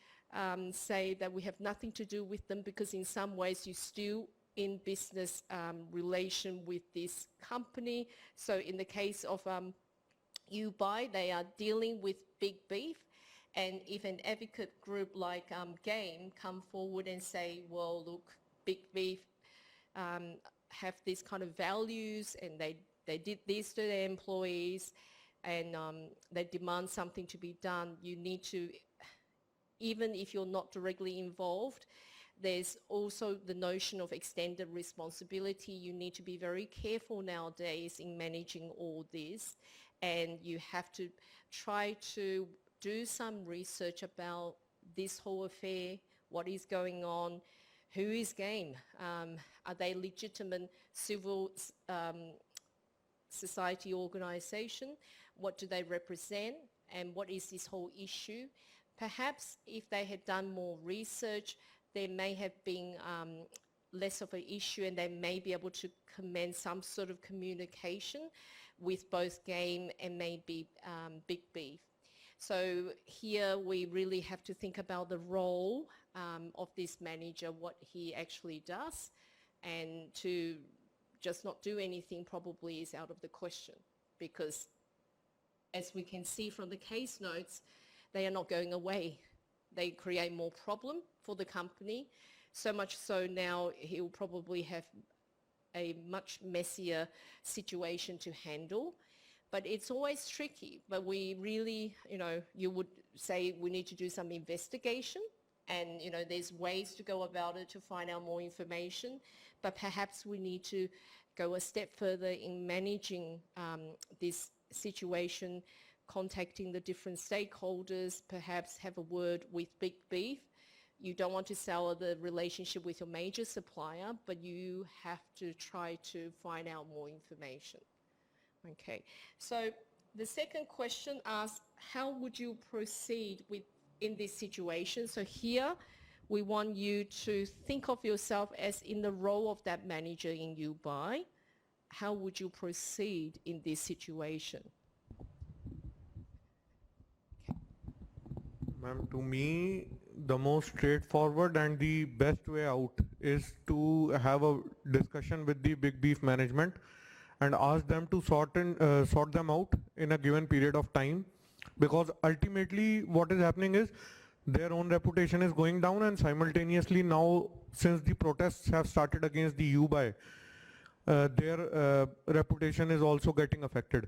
say that we have nothing to do with them, because in some ways you still in business relation with this company. So in the case of U-Buy, they are dealing with Big Beef, and if an advocate group like GAME come forward and say, well, look, Big Beef have these kind of values and they did this to their employees, and they demand something to be done, you need to, even if you're not directly involved, there's also the notion of extended responsibility. You need to be very careful nowadays in managing all this, and you have to try to do some research about this whole affair, what is going on, who is GAME, are they legitimate civil society organization, what do they represent, and what is this whole issue. Perhaps if they had done more research, there may have been less of an issue, and they may be able to commence some sort of communication with both Game and maybe Big Beef. So here we really have to think about the role of this manager, what he actually does, and to just not do anything probably is out of the question, because as we can see from the case notes, they are not going away. They create more problem for the company, so much so now he'll probably have a much messier situation to handle. But it's always tricky. But we really, you would say we need to do some investigation, and, there's ways to go about it to find out more information. But perhaps we need to go a step further in managing this situation, contacting the different stakeholders, perhaps have a word with Big Beef. You don't want to sour the relationship with your major supplier, but you have to try to find out more information. Okay, so the second question asks, how would you proceed in this situation? So here, we want you to think of yourself as in the role of that manager in Ubuy. How would you proceed in this situation? Ma'am, to me, the most straightforward and the best way out is to have a discussion with the Big Beef management and ask them to sort them out in a given period of time, because ultimately what is happening is their own reputation is going down, and simultaneously now, since the protests have started against the Ubuy, their reputation is also getting affected.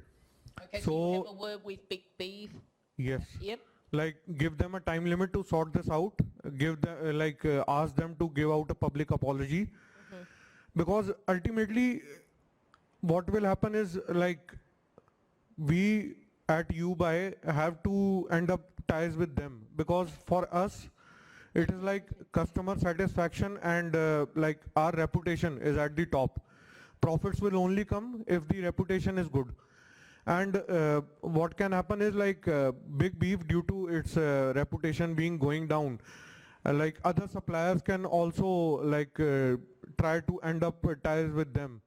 Okay, so you have a word with Big Beef? Yes. Yep. Like, give them a time limit to sort this out, give them, ask them to give out a public apology, because ultimately what will happen is, like, we at Ubuy have to end up ties with them, because for us it is like customer satisfaction and like our reputation is at the top. Profits will only come if the reputation is good. And what can happen is, like, Big Beef, due to its reputation being going down, like other suppliers can also like try to end up ties with them,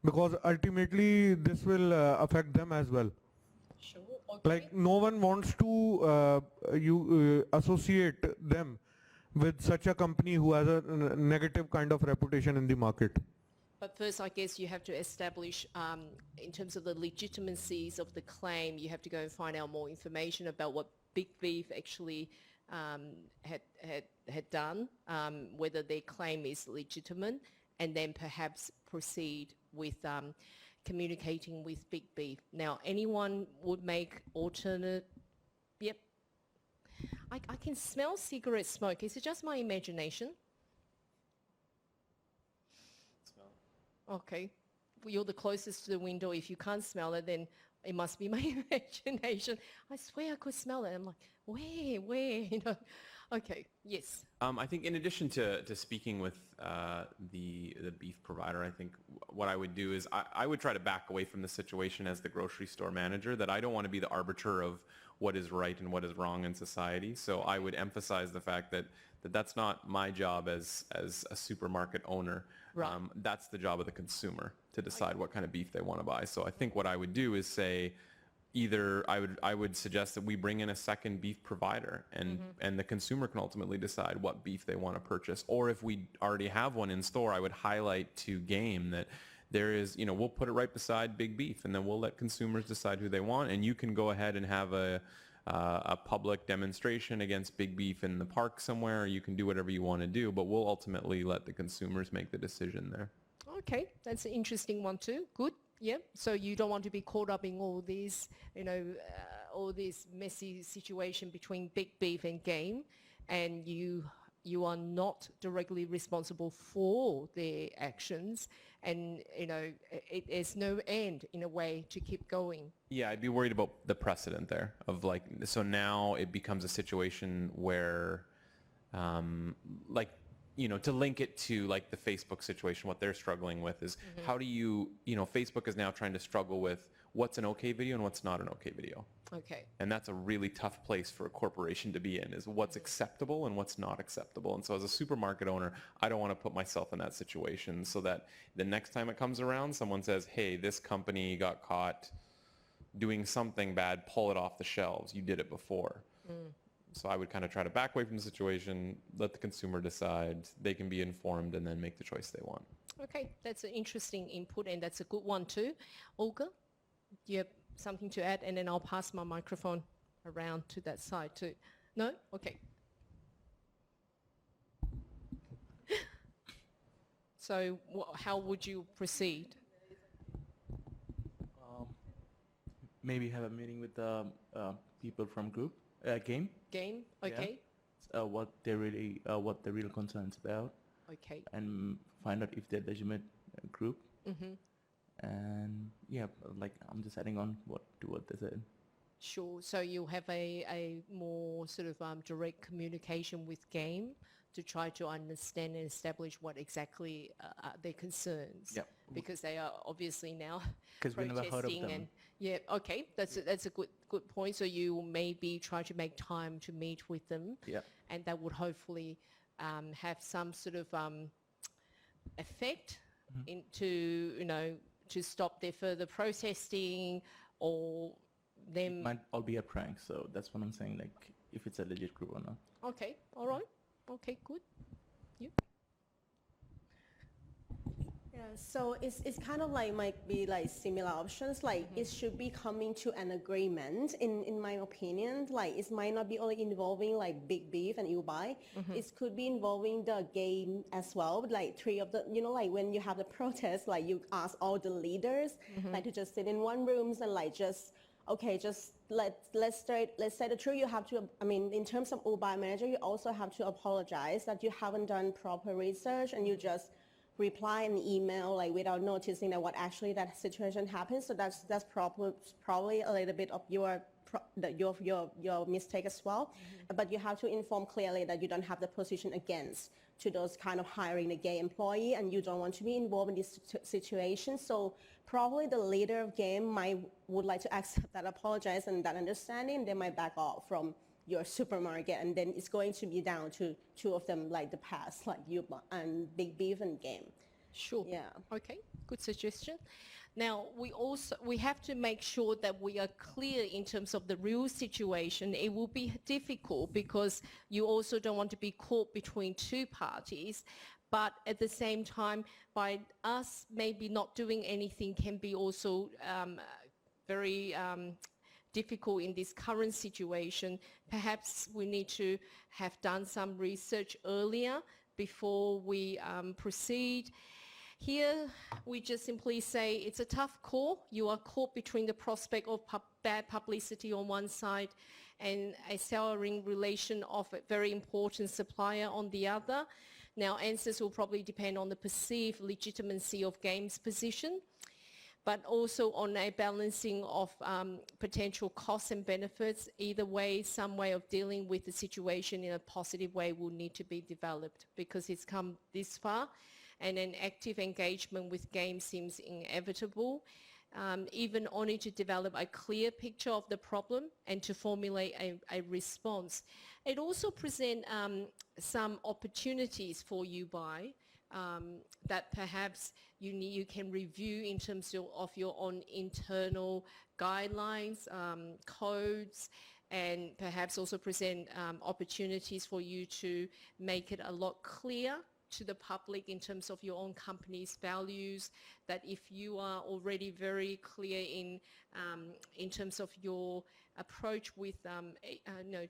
because ultimately this will affect them as well. Sure. Okay. Like, no one wants to associate them with such a company who has a negative kind of reputation in the market. But first, I guess you have to establish, in terms of the legitimacies of the claim, you have to go and find out more information about what Big Beef actually had done, whether their claim is legitimate, and then perhaps proceed with communicating with Big Beef. Now, anyone would make alternate... Yep. I can smell cigarette smoke. Is it just my imagination? Okay, you're the closest to the window. If you can't smell it, then it must be my imagination. I swear I could smell it. I'm like, where, Okay, yes. I think in addition to speaking with the beef provider, I think what I would do is I would try to back away from the situation as the grocery store manager, that I don't want to be the arbiter of what is right and what is wrong in society. So I would emphasize the fact that that's not my job as a supermarket owner. Right. That's the job of the consumer to decide what kind of beef they want to buy. So I think what I would do is say, either I would suggest that we bring in a second beef provider, and the consumer can ultimately decide what beef they want to purchase. Or if we already have one in store, I would highlight to Game that there is, we'll put it right beside Big Beef, and then we'll let consumers decide who they want, and you can go ahead and have a public demonstration against Big Beef in the park somewhere. You can do whatever you want to do, but we'll ultimately let the consumers make the decision there. Okay, that's an interesting one too. Good. Yeah. So you don't want to be caught up in all these, all this messy situation between Big Beef and Game, and you are not directly responsible for their actions, and there's no end in a way to keep going. Yeah, I'd be worried about the precedent there of so now it becomes a situation where to link it to like the Facebook situation, what they're struggling with is how do you Facebook is now trying to struggle with what's an okay video and what's not an okay video. Okay. And that's a really tough place for a corporation to be in, is what's acceptable and what's not acceptable. And so as a supermarket owner, I don't want to put myself in that situation, so that the next time it comes around, someone says, hey, this company got caught doing something bad, pull it off the shelves. You did it before. So I would kind of try to back away from the situation, let the consumer decide, they can be informed, and then make the choice they want. Okay, that's an interesting input, and that's a good one too. Olga, do you have something to add? And then I'll pass my microphone around to that side too. No? Okay. So how would you proceed? Maybe have a meeting with the people from group game. Game? Okay. What the real concerns about, Okay. and find out if they're legitimate group. And yeah, like I'm just adding on what they said. Sure. So you'll have a more sort of direct communication with game to try to understand and establish what exactly are their concerns. Yep. Because they are obviously now 'Cause we never heard of protesting them. yeah, okay, that's a good point. So you maybe try to make time to meet with them. Yeah. And that would hopefully have some sort of effect into, to stop their further protesting or them. Might all be a prank, so that's what I'm saying. Like if it's a legit group or not. Okay, all right. Okay, good. You? Yeah, so it's kind of like might be like similar options. Like it should be coming to an agreement. In my opinion, like it might not be only involving like Big Beef and Ubai. It could be involving the game as well. But like three of the, like when you have the protest, like you ask all the leaders like to just sit in one rooms and like just. Okay, just let's say the truth. You have to. I mean, in terms of Ubai manager, you also have to apologize that you haven't done proper research and you just reply an email like without noticing that what actually that situation happens. So that's probably a little bit of your mistake as well. But you have to inform clearly that you don't have the position against to those kind of hiring a gay employee and you don't want to be involved in this situation. So probably the leader of game would like to accept that apologize and that understanding. They might back off from your supermarket, and then it's going to be down to two of them, like the past, like you and Big Beef and Game. Sure. Yeah. Okay, good suggestion. Now, we have to make sure that we are clear in terms of the real situation. It will be difficult because you also don't want to be caught between two parties. But at the same time, by us maybe not doing anything can be also very difficult in this current situation. Perhaps we need to have done some research earlier before we proceed. Here, we just simply say it's a tough call. You are caught between the prospect of bad publicity on one side and a souring relation of a very important supplier on the other. Now, answers will probably depend on the perceived legitimacy of game's position, but also on a balancing of potential costs and benefits. Either way, some way of dealing with the situation in a positive way will need to be developed because it's come this far and an active engagement with game seems inevitable. Even only to develop a clear picture of the problem and to formulate a response. It also presents some opportunities for Ubai that perhaps you can review in terms of your own internal guidelines, codes, and perhaps also present opportunities for you to make it a lot clearer to the public in terms of your own company's values, that if you are already very clear in terms of your approach with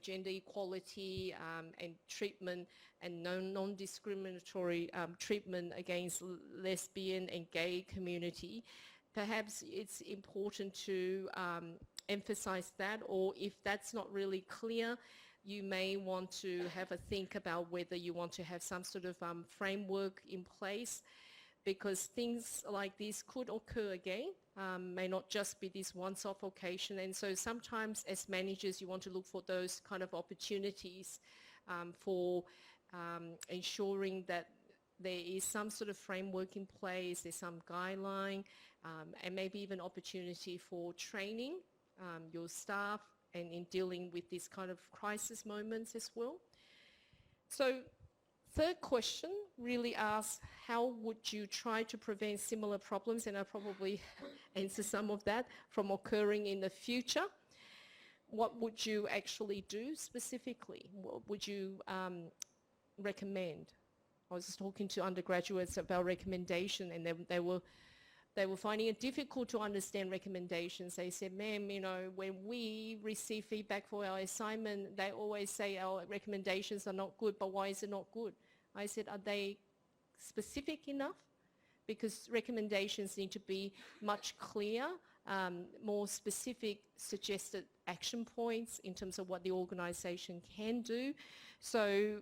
gender equality and treatment and non-discriminatory treatment against lesbian and gay community, perhaps it's important to emphasize that, or if that's not really clear, you may want to have a think about whether you want to have some sort of framework in place, because things like this could occur again, may not just be this once-off occasion. And so sometimes as managers, you want to look for those kind of opportunities for ensuring that there is some sort of framework in place, there's some guideline, and maybe even opportunity for training your staff and in dealing with this kind of crisis moments as well. So third question really asks, how would you try to prevent similar problems, and I'll probably answer some of that, from occurring in the future? What would you actually do specifically? What would you recommend? I was just talking to undergraduates about recommendation, and they were finding it difficult to understand recommendations. They said, ma'am, when we receive feedback for our assignment, they always say our recommendations are not good, but why is it not good? I said, are they specific enough? Because recommendations need to be much clearer, more specific suggested action points in terms of what the organisation can do. So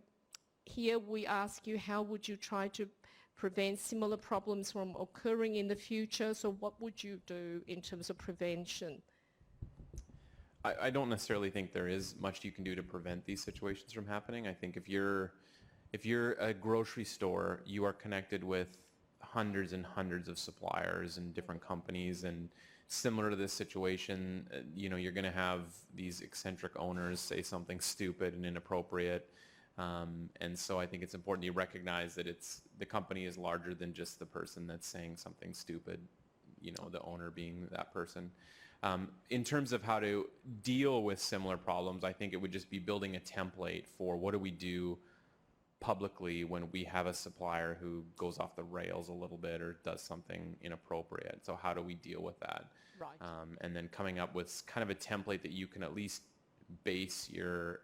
here we ask you, how would you try to prevent similar problems from occurring in the future? So what would you do in terms of prevention? I don't necessarily think there is much you can do to prevent these situations from happening. I think if you're a grocery store, you are connected with hundreds and hundreds of suppliers and different companies, and similar to this situation, you're going to have these eccentric owners say something stupid and inappropriate. And so I think it's important you recognize that the company is larger than just the person that's saying something stupid, the owner being that person. In terms of how to deal with similar problems, I think it would just be building a template for what do we do publicly when we have a supplier who goes off the rails a little bit or does something inappropriate. So how do we deal with that? Right. And then coming up with kind of a template that you can at least base your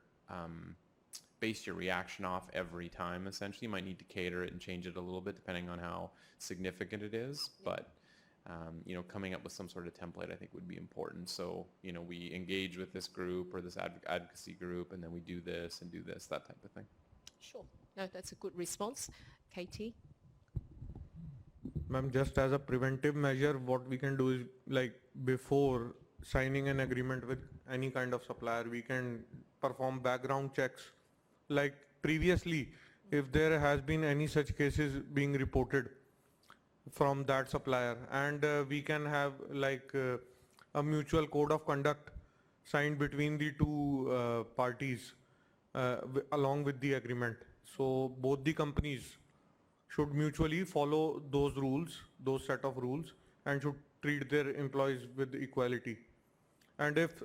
reaction off every time. Essentially, you might need to cater it and change it a little bit depending on how significant it is. Yeah. But coming up with some sort of template, I think, would be important. So we engage with this group or this advocacy group, and then we do this and do this, that type of thing. Sure. No, that's a good response. Katie? Ma'am, just as a preventive measure, what we can do is, like, before signing an agreement with any kind of supplier, we can perform background checks. Like previously, if there has been any such cases being reported from that supplier, and we can have a mutual code of conduct signed between the two parties along with the agreement. So both the companies should mutually follow those rules, those set of rules, and should treat their employees with equality. And if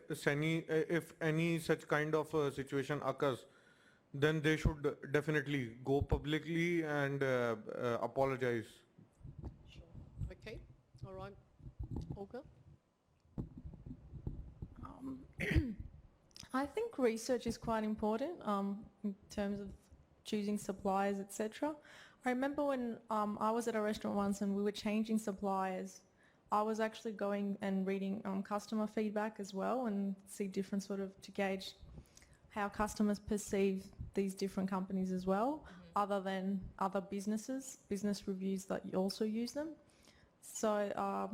any such kind of situation occurs, then they should definitely go publicly and apologize. Sure. Okay. All right. Olga? I think research is quite important in terms of choosing suppliers, etc. I remember when I was at a restaurant once and we were changing suppliers, I was actually going and reading customer feedback as well and see different sort of, to gauge how customers perceive these different companies as well, other than other business reviews that you also use them. So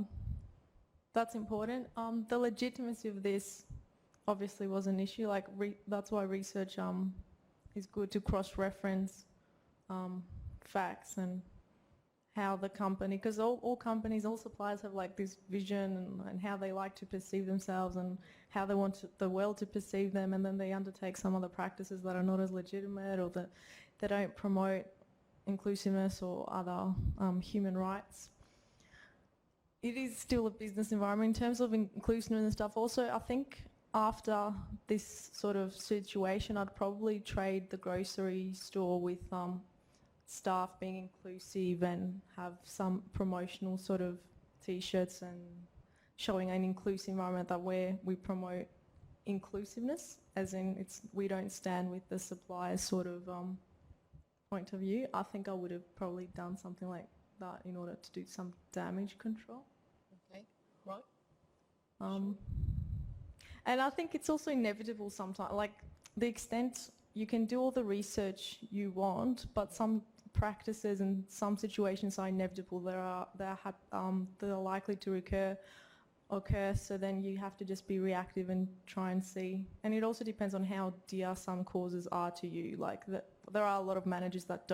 that's important. The legitimacy of this obviously was an issue. Like that's why research is good to cross-reference facts and how the company, because all companies, all suppliers have like this vision and how they like to perceive themselves and how they want the world to perceive them, and then they undertake some other practices that are not as legitimate or that they don't promote inclusiveness or other human rights. It is still a business environment in terms of inclusiveness and stuff. Also, I think after this sort of situation, I'd probably trade the grocery store with staff being inclusive and have some promotional sort of t-shirts and showing an inclusive environment that where we promote inclusiveness, as in we don't stand with the supplier's sort of point of view. I think I would have probably done something like that in order to do some damage control. Okay, right. And I think it's also inevitable sometimes, like the extent you can do all the research you want, but some practices and some situations are inevitable. They're likely to occur, so then you have to just be reactive and try and see. And it also depends on how dear some causes are to you. Like there are a lot of managers that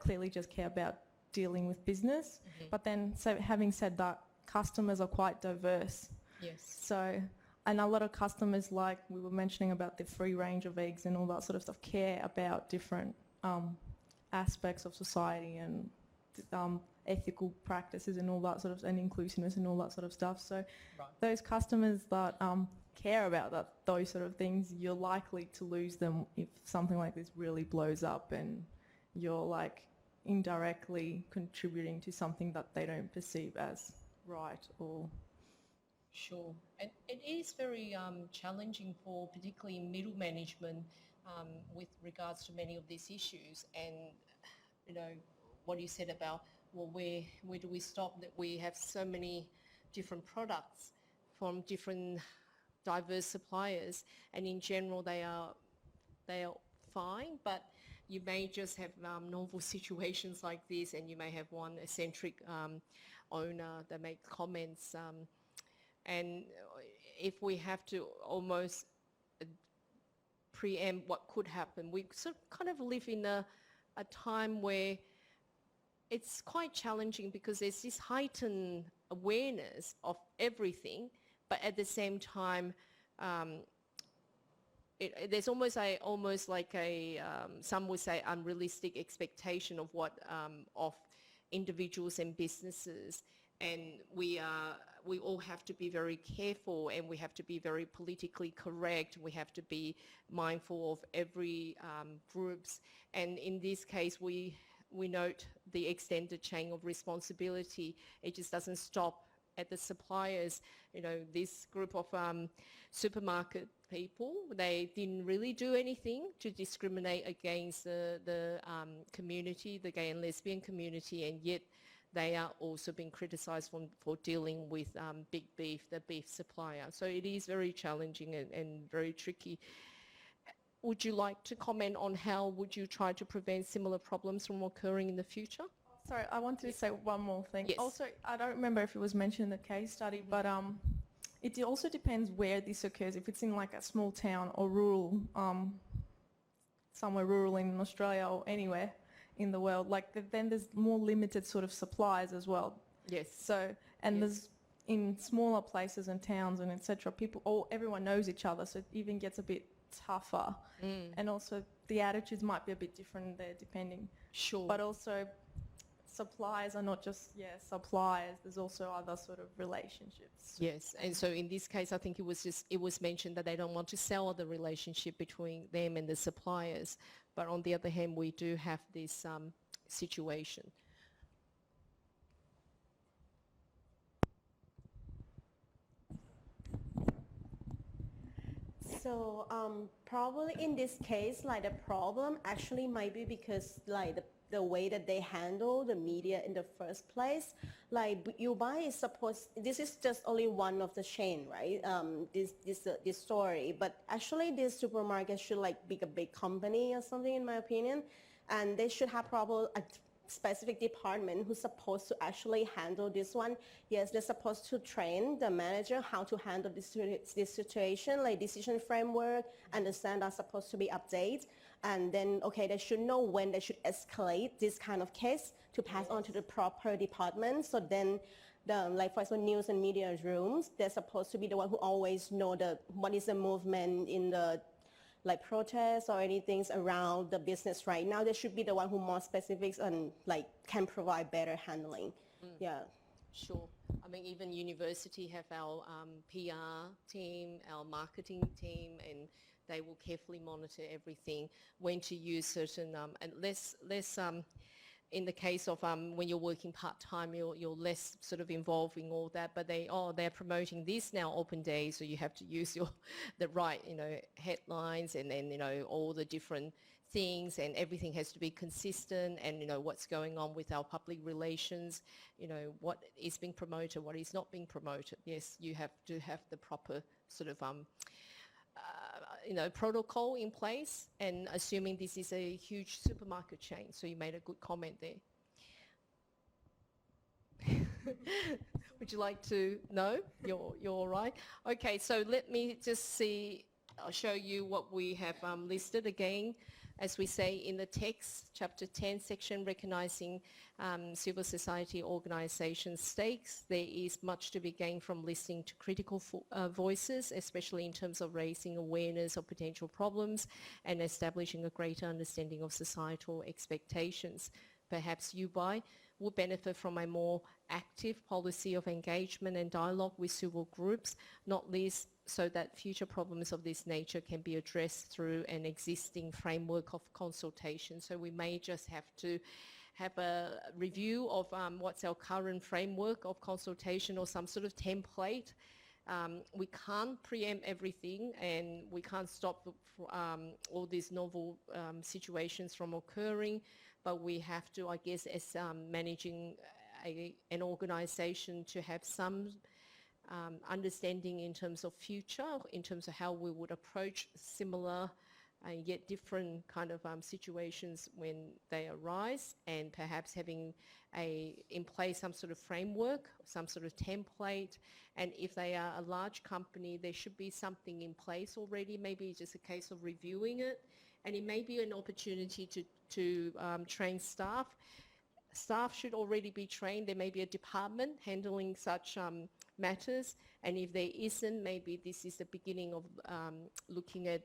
clearly just care about dealing with business. But then, so having said that, customers are quite diverse. Yes. So and a lot of customers, like we were mentioning about the free range of eggs and all that sort of stuff, care about different aspects of society and ethical practices and all that sort of, and inclusiveness and all that sort of stuff. So those customers that care about those sort of things, you're likely to lose them if something like this really blows up and you're like indirectly contributing to something that they don't perceive as right or... Sure. And it is very challenging for particularly middle management with regards to many of these issues. And, you know, what you said about, well, where do we stop, that we have so many different products from different diverse suppliers, and in general they are fine, but you may just have novel situations like this, and you may have one eccentric owner that makes comments, and if we have to almost preempt what could happen, we sort of kind of live in a time where it's quite challenging because there's this heightened awareness of everything, but at the same time, there's almost like a some would say unrealistic expectation of what of individuals and businesses, and we all have to be very careful, and we have to be very politically correct. We have to be mindful of every groups, and in this case, we note the extended chain of responsibility. It just doesn't stop at the suppliers. You know, this group of supermarket people, they didn't really do anything to discriminate against the community, the gay and lesbian community, and yet they are also being criticised for dealing with Big Beef, the beef supplier. So it is very challenging and very tricky. Would you like to comment on how would you try to prevent similar problems from occurring in the future? Sorry, I wanted to say one more thing. Yes. Also, I don't remember if it was mentioned in the case study, but it also depends where this occurs. If it's in like a small town or rural, somewhere rural in Australia or anywhere in the world, like then there's more limited sort of supplies as well. Yes. So, and there's in smaller places and towns and etc. Everyone knows each other, so it even gets a bit tougher. And also the attitudes might be a bit different there depending. Sure. But also suppliers are not just suppliers, there's also other sort of relationships. Yes, and so in this case I think it was mentioned that they don't want to sell the relationship between them and the suppliers, but on the other hand we do have this situation. So probably in this case, like the problem actually might be because like the way that they handle the media in the first place. Like Ubai is supposed, this is just only one of the chain, right? This story, but actually this supermarket should like be a big company or something in my opinion, and they should have probably a specific department who's supposed to actually handle this one. Yes, they're supposed to train the manager how to handle this situation, like decision framework, understand that's supposed to be updated. And then, okay, they should know when they should escalate this kind of case to pass on to the proper department. So then, like for example, news and media rooms, they're supposed to be the one who always know what is the movement in the like protests or anything around the business right now. They should be the one who more specifics and like can provide better handling. Yeah. Sure. I mean, even university have our PR team, our marketing team, and they will carefully monitor everything, when to use certain, and less in the case of when you're working part-time, you're less sort of involved in all that, but they're promoting this now open day, so you have to use the right, headlines, and then, all the different things, and everything has to be consistent, and, what's going on with our public relations, what is being promoted, what is not being promoted. Yes, you have to have the proper sort of protocol in place, and assuming this is a huge supermarket chain. So you made a good comment there. Would you like to? No? You're all right? Okay, so let me just see. I'll show you what we have listed again. as we say in the text, chapter 10 section, recognizing civil society organizations' stakes, there is much to be gained from listening to critical voices, especially in terms of raising awareness of potential problems and establishing a greater understanding of societal expectations. Perhaps UBI will benefit from a more active policy of engagement and dialogue with civil groups, not least so that future problems of this nature can be addressed through an existing framework of consultation. So we may just have to have a review of what's our current framework of consultation or some sort of template. We can't preempt everything and we can't stop all these novel situations from occurring, but we have to, I guess, as managing an organization, to have some understanding in terms of future, in terms of how we would approach similar yet different kind of situations when they arise, and perhaps having in place some sort of framework, some sort of template. And if they are a large company, there should be something in place already. Maybe it's just a case of reviewing it, and it may be an opportunity to train staff. Staff should already be trained. There may be a department handling such matters, and if there isn't, maybe this is the beginning of looking at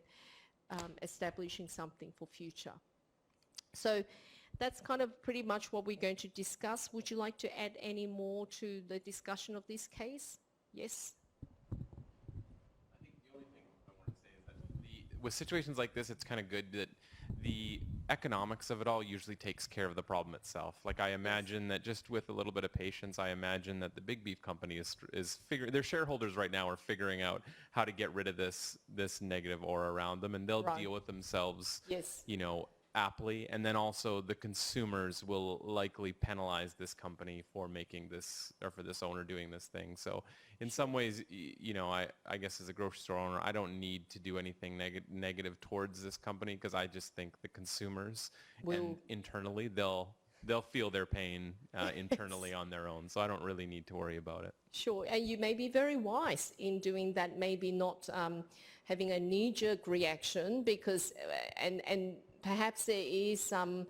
establishing something for future. So that's kind of pretty much what we're going to discuss. Would you like to add any more to the discussion of this case? Yes? I think the only thing I want to say is that with situations like this, it's kind of good that the economics of it all usually takes care of the problem itself. Like, I imagine that just with a little bit of patience, I imagine that the big beef company is figuring, their shareholders right now are figuring out how to get rid of this negative aura around them, and they'll deal with themselves, you know, aptly. And then also the consumers will likely penalize this company for making this, or for this owner doing this thing. So in some ways, you know, I guess as a grocery store owner, I don't need to do anything negative towards this company, because I just think the consumers and internally they'll feel their pain internally on their own. So I don't really need to worry about it. Sure, and you may be very wise in doing that, maybe not having a knee-jerk reaction, because and perhaps there is some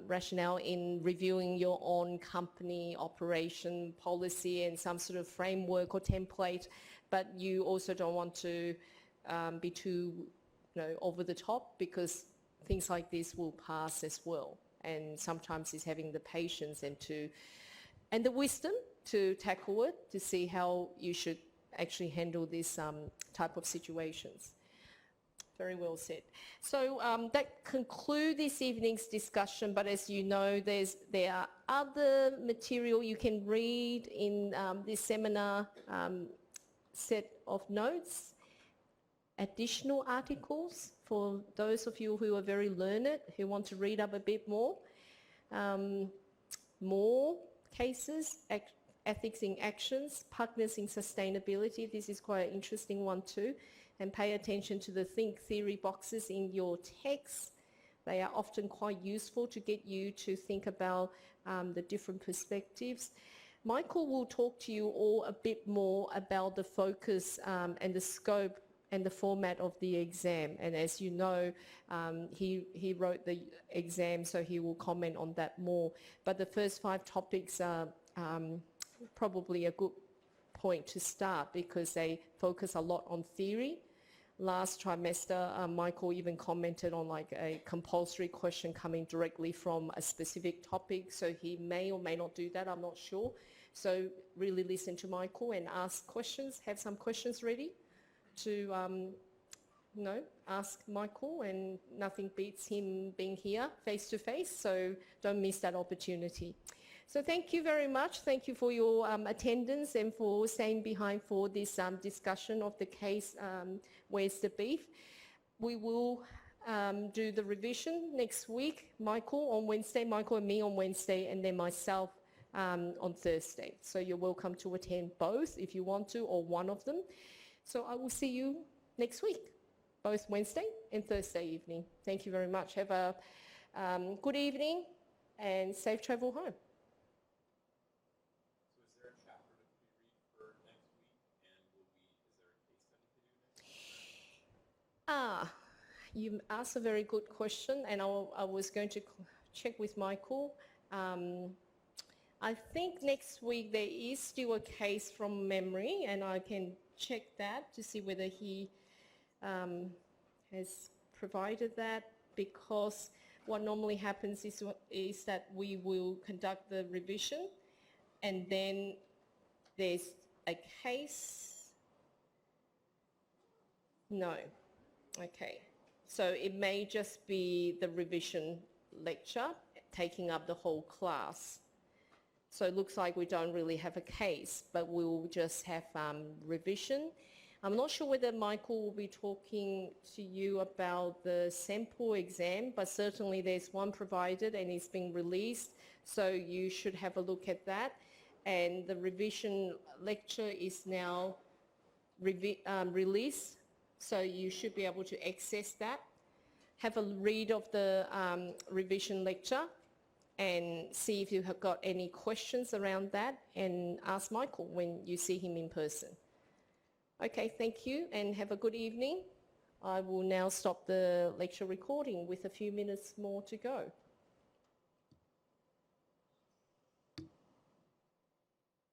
rationale in reviewing your own company operation policy and some sort of framework or template, but you also don't want to be too, you know, over the top, because things like this will pass as well. And sometimes it's having the patience and the wisdom to tackle it, to see how you should actually handle this type of situations. Very well said. So that concludes this evening's discussion, but as you know, there are other material you can read in this seminar set of notes, additional articles for those of you who are very learned, who want to read up a bit more. More cases, ethics in actions, partners in sustainability. This is quite an interesting one too. And pay attention to the think theory boxes in your text. They are often quite useful to get you to think about the different perspectives. Michael will talk to you all a bit more about the focus and the scope and the format of the exam. And as you know, he wrote the exam, so he will comment on that more. But the first 5 topics are probably a good point to start, because they focus a lot on theory. Last trimester, Michael even commented on like a compulsory question coming directly from a specific topic, so he may or may not do that, I'm not sure. So really listen to Michael and ask questions, have some questions ready to ask Michael, and nothing beats him being here face to face, so don't miss that opportunity. So thank you very much. Thank you for your attendance and for staying behind for this discussion of the case, Where's the Beef? We will do the revision next week. Michael on Wednesday, Michael and me on Wednesday, and then myself on Thursday. So you're welcome to attend both if you want to, or one of them. So I will see you next week, both Wednesday and Thursday evening. Thank you very much. Have a good evening and safe travel home. You asked a very good question, and I was going to check with Michael. I think next week there is still a case from memory, and I can check that to see whether he has provided that, because what normally happens is that we will conduct the revision and then there's a case. No. Okay. So it may just be the revision lecture taking up the whole class. So it looks like we don't really have a case, but we'll just have revision. I'm not sure whether Michael will be talking to you about the sample exam, but certainly there's one provided and it's being released, so you should have a look at that. And the revision lecture is now released, so you should be able to access that. Have a read of the revision lecture and see if you have got any questions around that, and ask Michael when you see him in person. Okay, thank you and have a good evening. I will now stop the lecture recording with a few minutes more to go.